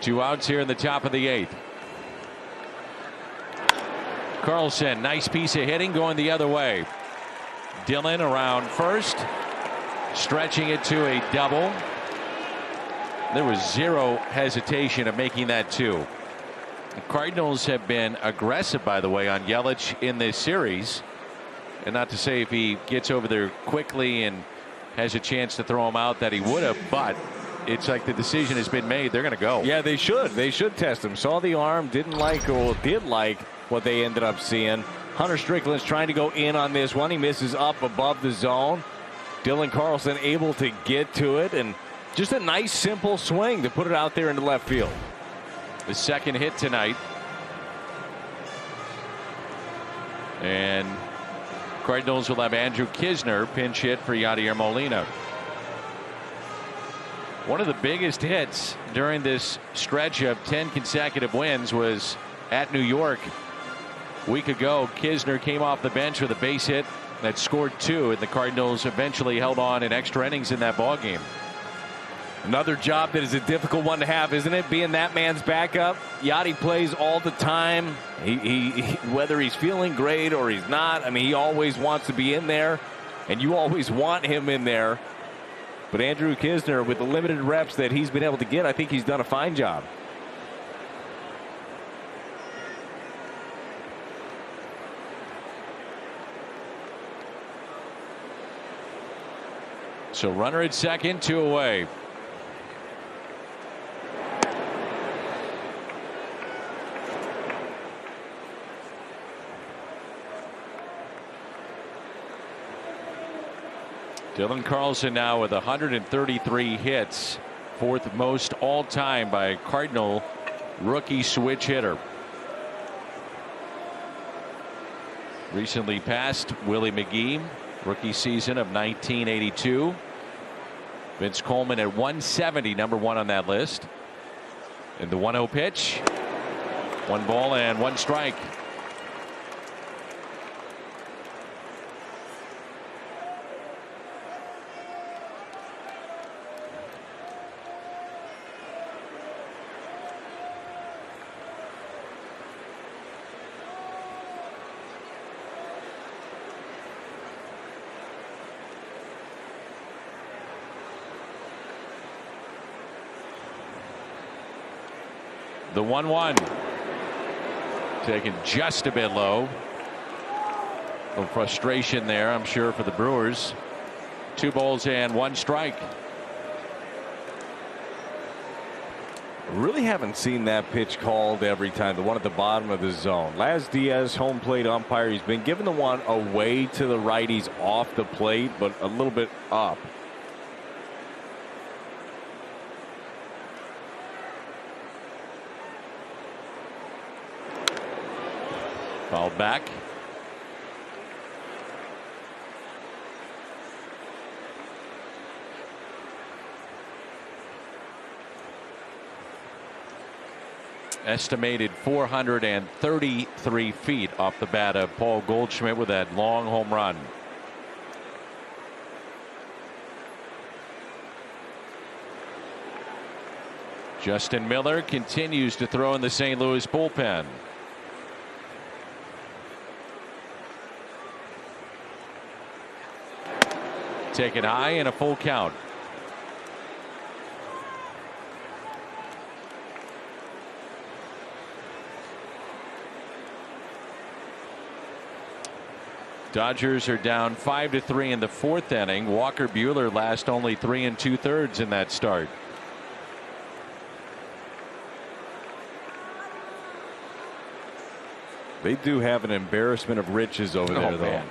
2 outs here in the top of the 8th. Carlson, nice piece of hitting going the other way. Dylan around first, stretching it to a double. There was zero hesitation of making that 2. The Cardinals have been aggressive, by the way, on Yelich in this series. And not to say if he gets over there quickly and has a chance to throw him out that he would have, but it's like the decision has been made. They're going to go. Yeah, they should. They should test him. Saw the arm, didn't like, or did like what they ended up seeing. Hunter Strickland's trying to go in on this one. He misses up above the zone. Dylan Carlson able to get to it, and just a nice simple swing to put it out there into left field. The second hit tonight. And Cardinals will have Andrew Kisner pinch hit for Yadier Molina. One of the biggest hits during this stretch of 10 consecutive wins was at New York a week ago. Kisner came off the bench with a base hit that scored 2, and the Cardinals eventually held on in extra innings in that ballgame. Another job that is a difficult one to have, isn't it? Being that man's backup. Yadi plays all the time. He whether he's feeling great or he's not, I mean, he always wants to be in there, and you always want him in there. But Andrew Kisner, with the limited reps that he's been able to get, I think he's done a fine job. So runner at second, 2 away. Dylan Carlson now with 133 hits, 4th most all time by a Cardinal rookie switch hitter. Recently passed Willie McGee, rookie season of 1982. Vince Coleman at 170, number 1 on that list. And the 1-0 pitch. 1 ball and 1 strike. The 1-1 taken just a bit low. A little frustration there, I'm sure, for the Brewers. 2 balls and 1 strike. Really haven't seen that pitch called every time. The one at the bottom of the zone. Laz Diaz, home plate umpire. He's been given the one away to the righties off the plate, but a little bit up. Fouled back. Estimated 433 feet off the bat of Paul Goldschmidt with that long home run. Justin Miller continues to throw in the St. Louis bullpen. Taken high and a full count. Dodgers are down 5-3 in the 4th inning. Walker Buehler last only 3 2/3 in that start. They do have an embarrassment of riches over there, though. Man.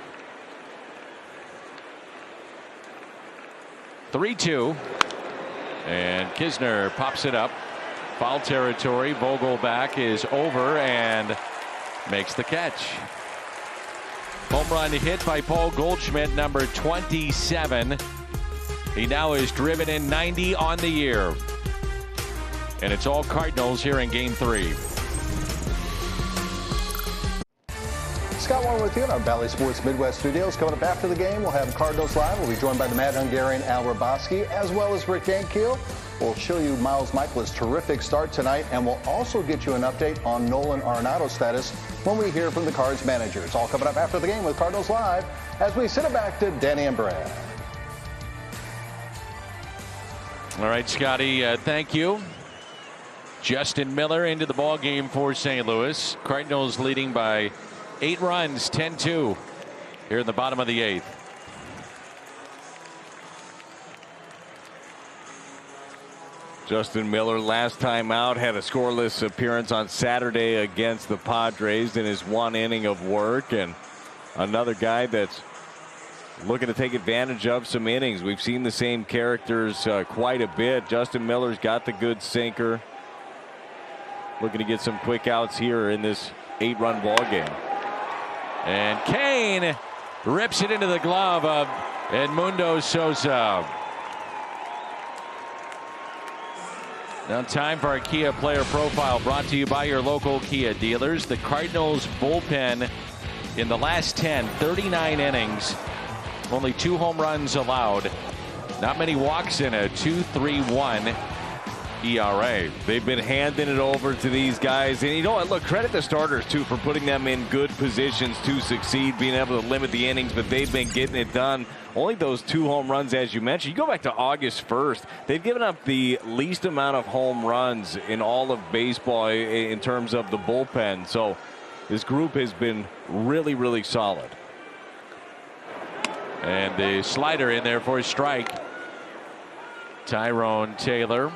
3-2, and Kisner pops it up. Foul territory. Vogelback is over and makes the catch. Home run hit by Paul Goldschmidt, number 27. He now is driven in 90 on the year. And it's all Cardinals here in Game 3. Scott Warren with you in our Bally Sports Midwest studios. Coming up after the game, we'll have Cardinals Live. We'll be joined by the Mad Hungarian Al Raboski, as well as Rick Ankiel. We'll show you Miles Michaelis' terrific start tonight, and we'll also get you an update on Nolan Arenado's status when we hear from the Cards manager. It's all coming up after the game with Cardinals Live as we send it back to Danny and Brad. All right, Scotty, thank you. Justin Miller into the ball game for St. Louis. Cardinals leading by 8 runs, 10-2 here in the bottom of the 8th. Justin Miller, last time out, had a scoreless appearance on Saturday against the Padres in his 1 inning of work, and another guy that's looking to take advantage of some innings. We've seen the same characters quite a bit. Justin Miller's got the good sinker. Looking to get some quick outs here in this 8-run ball game. And Kane rips it into the glove of Edmundo Sosa. Now time for our Kia player profile, brought to you by your local Kia dealers. The Cardinals bullpen in the last 39 innings, only 2 home runs allowed. Not many walks in a 2.31 ERA. They've been handing it over to these guys, and you know what, look, credit the starters too for putting them in good positions to succeed, being able to limit the innings, but they've been getting it done. Only those 2 home runs, as you mentioned. You go back to August 1st, they've given up the least amount of home runs in all of baseball in terms of the bullpen. So this group has been really, really solid. And the slider in there for a strike. Tyrone Taylor.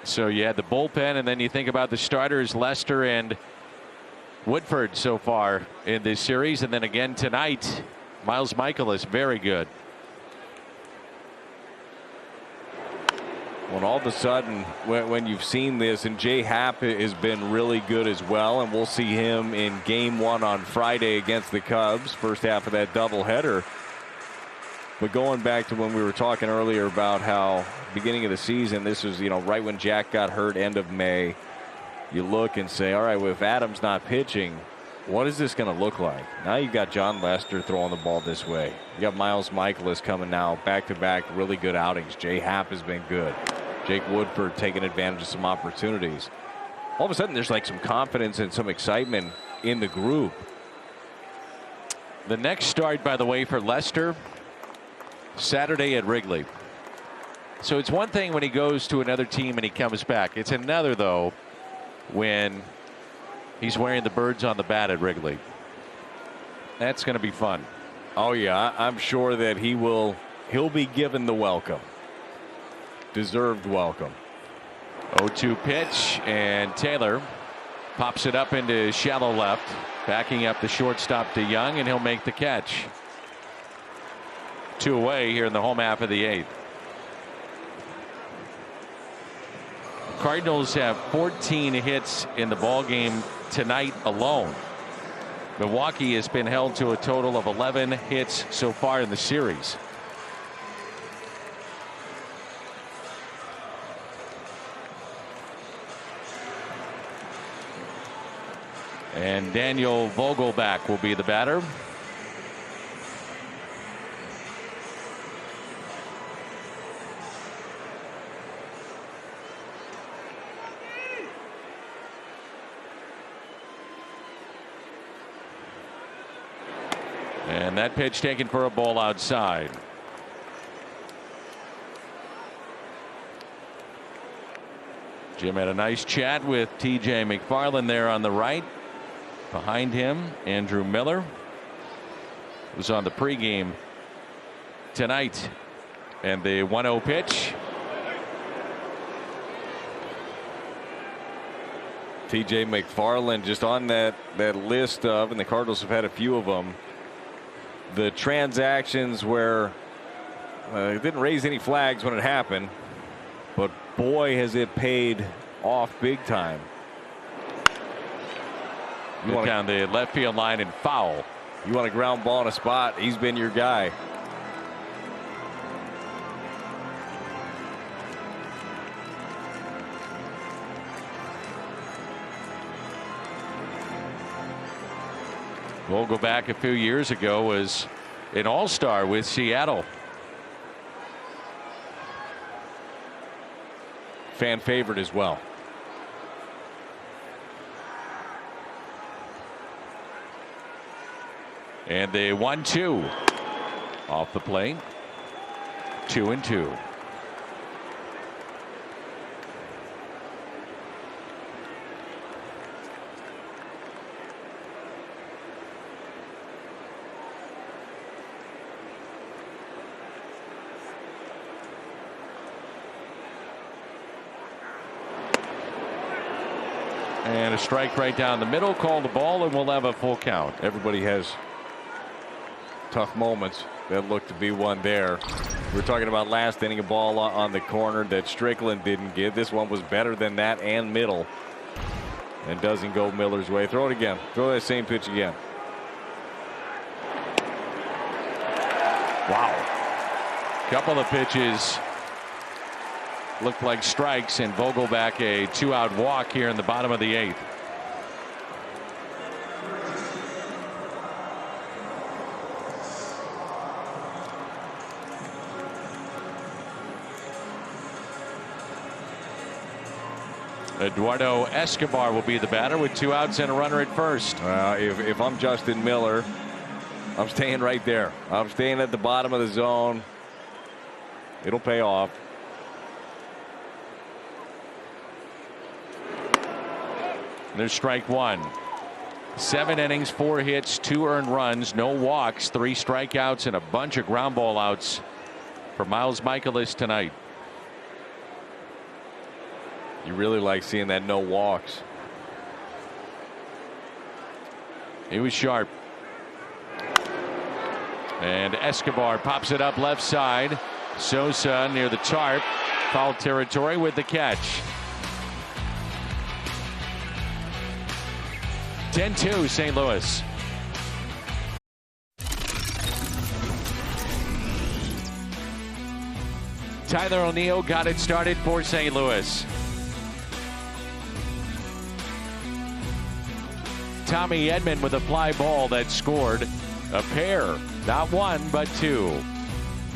So you had the bullpen, and then you think about the starters, Lester and Woodford so far in this series, and then again tonight, Miles Michaelis, very good. When all of a sudden, when you've seen this, and Jay Happ has been really good as well, and we'll see him in Game 1 on Friday against the Cubs, first half of that doubleheader. But going back to when we were talking earlier about how beginning of the season, this was, right when Jack got hurt, end of May, you look and say, all right, well, if Adams not pitching, what is this going to look like? Now you've got John Lester throwing the ball this way. You got Miles Michaelis coming now, back-to-back really good outings. Jay Happ has been good. Jake Woodford taking advantage of some opportunities. All of a sudden, there's like some confidence and some excitement in the group. The next start, by the way, for Lester, Saturday at Wrigley. So it's one thing when he goes to another team and he comes back. It's another, though, when he's wearing the birds on the bat at Wrigley. That's going to be fun. Oh, yeah, I'm sure that he'll be given the welcome. Deserved welcome. 0-2 pitch, and Taylor pops it up into shallow left, backing up the shortstop to Young, and he'll make the catch. 2 away here in the home half of the 8th. Cardinals have 14 hits in the ball game tonight alone. Milwaukee has been held to a total of 11 hits so far in the series. And Daniel Vogelbach will be the batter. And that pitch taken for a ball outside. Jim had a nice chat with T.J. McFarland there on the right. Behind him, Andrew Miller was on the pregame tonight. And the 1-0 pitch. T.J. McFarland just on that list of, and the Cardinals have had a few of them, the transactions where it didn't raise any flags when it happened, but boy has it paid off big time. You want down the left field line and foul. You want a ground ball in a spot, he's been your guy. We'll go back a few years ago, was an all-star with Seattle. Fan favorite as well. And the 1-2 off the plate. 2-2. And a strike right down the middle. Call the ball, and we'll have a full count. Everybody has tough moments. That looked to be one there. We were talking about last inning, a ball on the corner that Strickland didn't get. This one was better than that and middle. And doesn't go Miller's way. Throw it again. Throw that same pitch again. Wow. Couple of pitches looked like strikes, and Vogelbach a 2-out walk here in the bottom of the 8th. Eduardo Escobar will be the batter with 2 outs and a runner at first. If I'm Justin Miller, I'm staying right there. I'm staying at the bottom of the zone. It'll pay off. There's strike 1. 7 innings, 4 hits, 2 earned runs, no walks, 3 strikeouts, and a bunch of ground ball outs for Miles Michaelis tonight. You really like seeing that no walks. He was sharp. And Escobar pops it up left side. Sosa near the tarp. Foul territory with the catch. 10-2 St. Louis. Tyler O'Neill got it started for St. Louis. Tommy Edman with a fly ball that scored a pair. Not one, but two.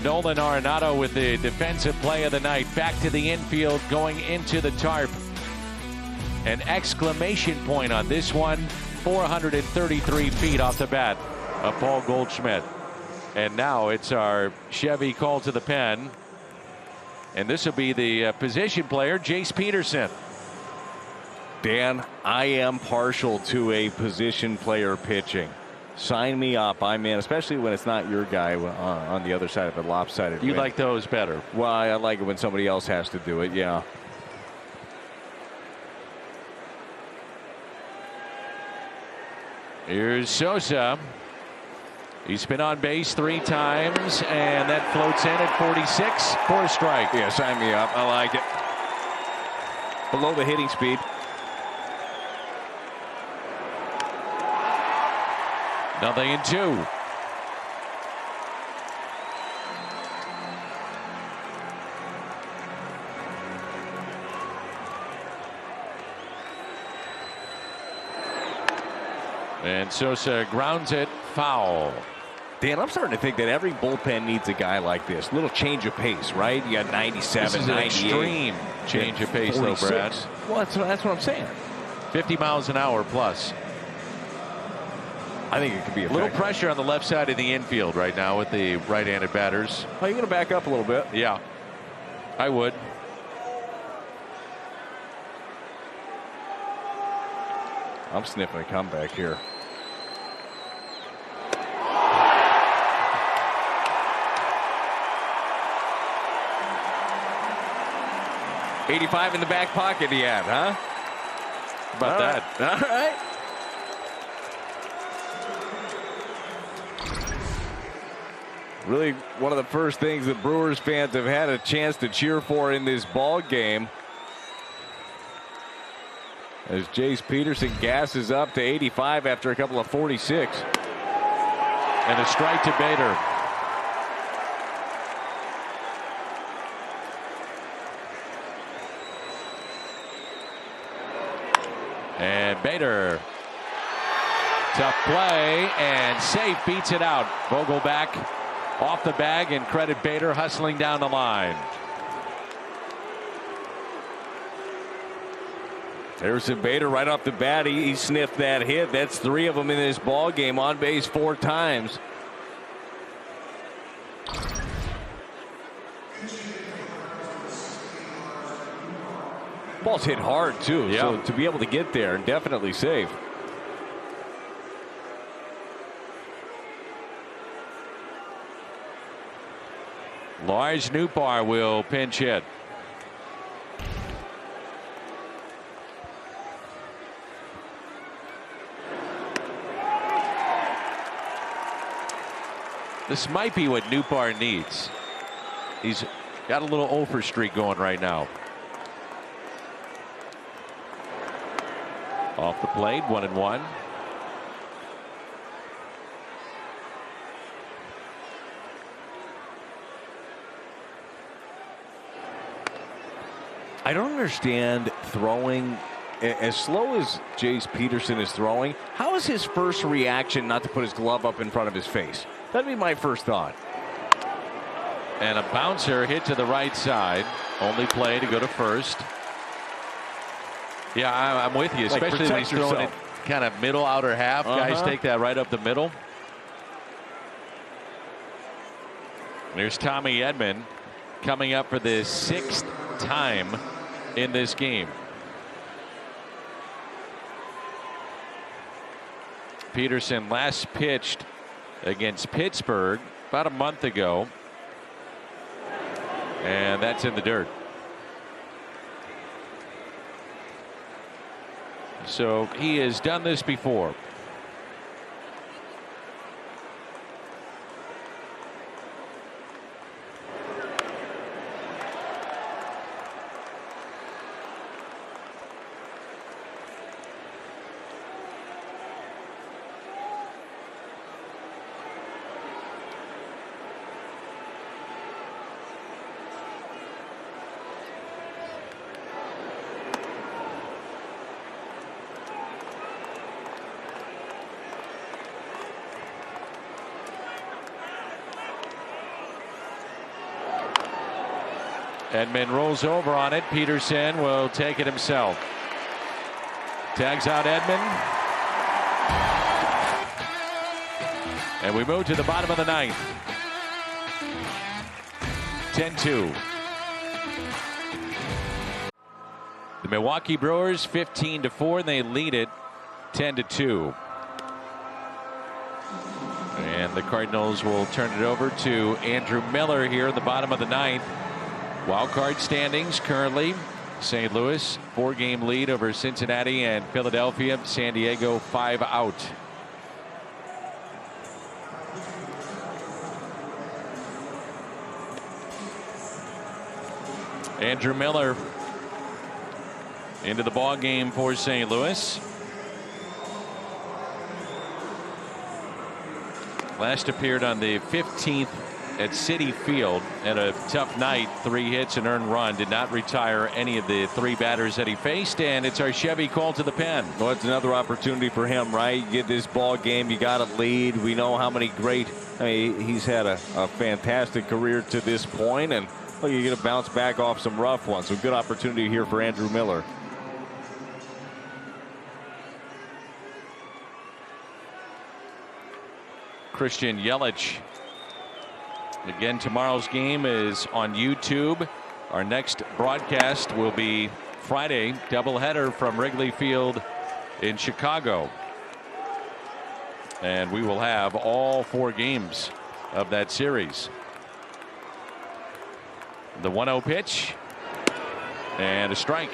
Nolan Arenado with the defensive play of the night. Back to the infield, going into the tarp. An exclamation point on this one. 433 feet off the bat of Paul Goldschmidt. And now it's our Chevy call to the pen. And this will be the position player, Jace Peterson. Dan, I am partial to a position player pitching. Sign me up. I'm in, especially when it's not your guy on the other side of a lopsided You win. like those better? Well, I like it when somebody else has to do it, yeah. Here's Sosa. He's been on base 3 times, and that floats in at 46 for a strike. Yeah, sign me up. I like it. Below the hitting speed. Nothing in 2. And Sosa grounds it foul. Dan, I'm starting to think that every bullpen needs a guy like this. Little change of pace, right? You got 97, this is 98. an extreme change of pace, 46. though, Brad. Well, that's what I'm saying. 50 miles an hour plus. I think it could be a little pressure on the left side of the infield right now with the right-handed batters. Oh, you're going to back up a little bit? Yeah, I would. I'm sniffing a comeback here. $85 in the back pocket he had, huh? How about that? All right. Really one of the first things that Brewers fans have had a chance to cheer for in this ball game. As Jace Peterson gasses up to 85 after a couple of 46. And a strike to Bader. And Bader. Tough play and safe, beats it out. Vogelback off the bag, and credit Bader hustling down the line. Harrison Bader right off the bat, he sniffed that hit. That's 3 of them in this ball game, on base 4 times. Ball's hit hard too, so to be able to get there and definitely safe. Lars Nootbaar will pinch hit. This might be what Nootbaar needs. He's got a little over streak going right now. Off the plate, 1-1. I don't understand throwing as slow as Jace Peterson is throwing. How is his first reaction not to put his glove up in front of his face? That'd be my first thought. And a bouncer hit to the right side. Only play to go to first. Yeah, I'm with you, especially when he's throwing it kind of middle outer half. Guys take that right up the middle. There's Tommy Edman coming up for the 6th time in this game. Peterson last pitched against Pittsburgh about a month ago, and that's in the dirt. So he has done this before. Edman rolls over on it. Peterson will take it himself. Tags out Edman. And we move to the bottom of the ninth. 10-2. The Milwaukee Brewers 15-4, and they lead it 10-2. And the Cardinals will turn it over to Andrew Miller here in the bottom of the ninth. Wild card standings currently. St. Louis 4-game lead over Cincinnati and Philadelphia. San Diego 5 out. Andrew Miller into the ball game for St. Louis. Last appeared on the 15th at Citi Field. Had a tough night. 3 hits, an earned run. Did not retire any of the 3 batters that he faced. And it's our Chevy call to the pen. Well, it's another opportunity for him, right? You get this ball game. You got to lead. We know how many great. I mean, he's had a fantastic career to this point, and well, you're going to bounce back off some rough ones. So good opportunity here for Andrew Miller. Christian Yelich. Again, tomorrow's game is on YouTube. Our next broadcast will be Friday, doubleheader from Wrigley Field in Chicago. And we will have all 4 games of that series. The 1-0 pitch and a strike.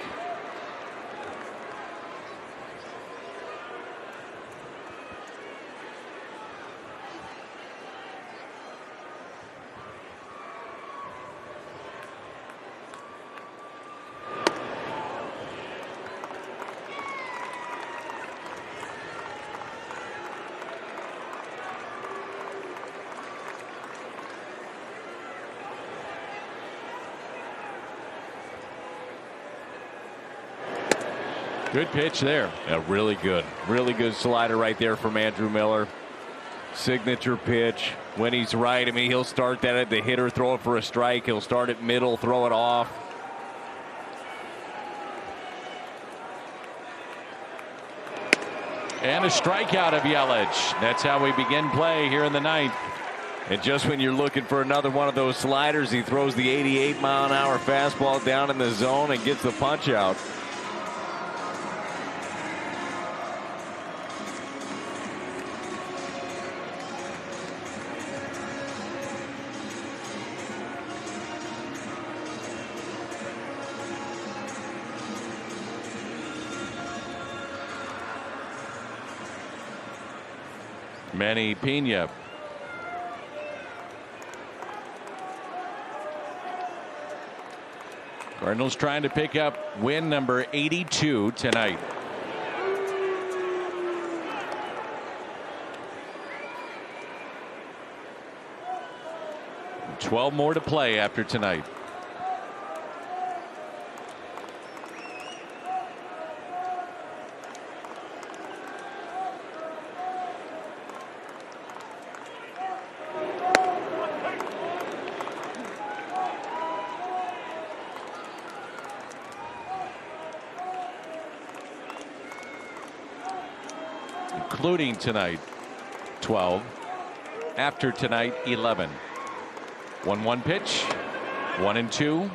Good pitch there. Yeah, really good slider right there from Andrew Miller. Signature pitch. When he's right, I mean, he'll start that at the hitter, throw it for a strike. He'll start it middle, throw it off. And a strikeout of Yelich. That's how we begin play here in the ninth. And just when you're looking for another one of those sliders, he throws the 88-mile-an-hour fastball down in the zone and gets the punch out. Manny Pena. Cardinals trying to pick up win number 82 tonight. And 12 more to play after tonight. Including tonight 12, after tonight 11. 1-1 pitch, 1-2.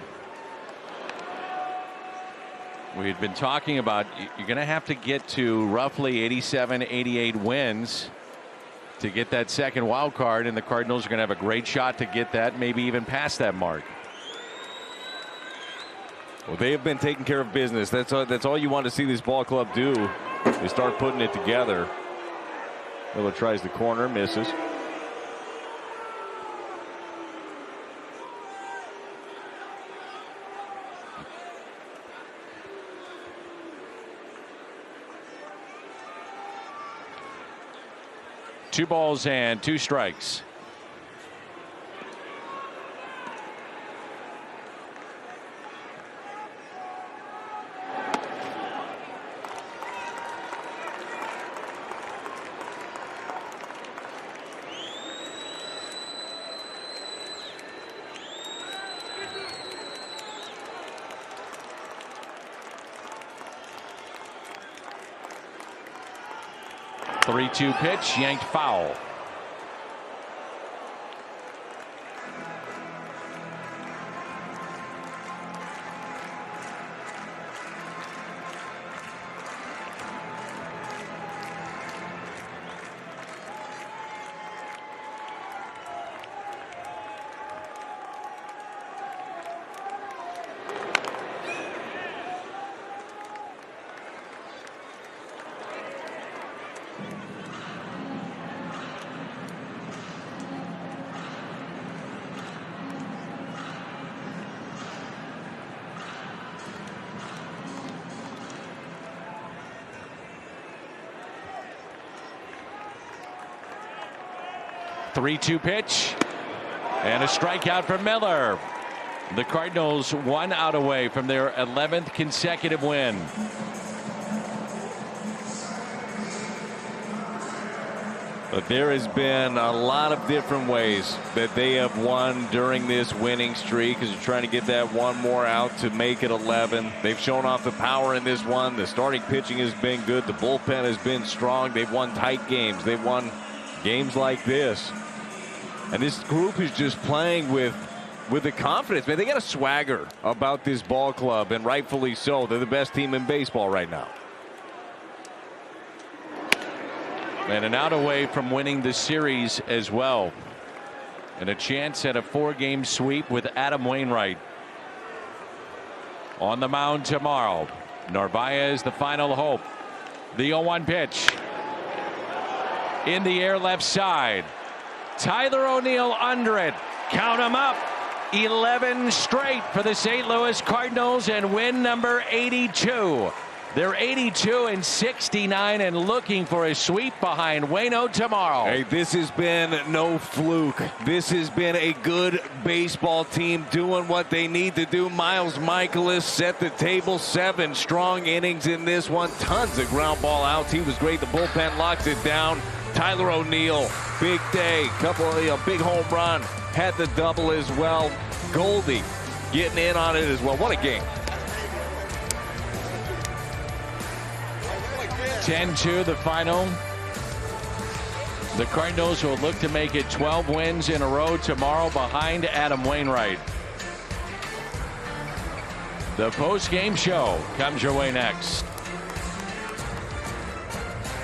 We had been talking about you're going to have to get to roughly 87, 88 wins to get that second wild card, and the Cardinals are going to have a great shot to get that, maybe even past that mark. Well, they have been taking care of business. That's all you want to see this ball club do, is start putting it together. Miller tries the corner, misses. Two balls and 2 strikes. 3-2 pitch, yanked foul. Three-two pitch and a strikeout for Miller. The Cardinals 1 out away from their 11th consecutive win. But there has been a lot of different ways that they have won during this winning streak, because they're trying to get that one more out to make it 11. They've shown off the power in this one. The starting pitching has been good. The bullpen has been strong. They've won tight games. They've won games like this. And this group is just playing with the confidence. Man, they got a swagger about this ball club, and rightfully so. They're the best team in baseball right now. And an out away from winning the series as well. And a chance at a 4-game sweep with Adam Wainwright on the mound tomorrow. Narvaez the final hope. The 0-1 pitch. In the air left side. Tyler O'Neill under it. Count him up. 11 straight for the St. Louis Cardinals, and win number 82. They're 82-69 and looking for a sweep behind Waino tomorrow. Hey, this has been no fluke. This has been a good baseball team doing what they need to do. Miles Michaelis set the table. 7 strong innings in this one. Tons of ground ball outs. He was great. The bullpen locks it down. Tyler O'Neill, big day. Big home run. Had the double as well. Goldie getting in on it as well. What a game. 10-2 the final. The Cardinals will look to make it 12 wins in a row tomorrow behind Adam Wainwright. The post-game show comes your way next.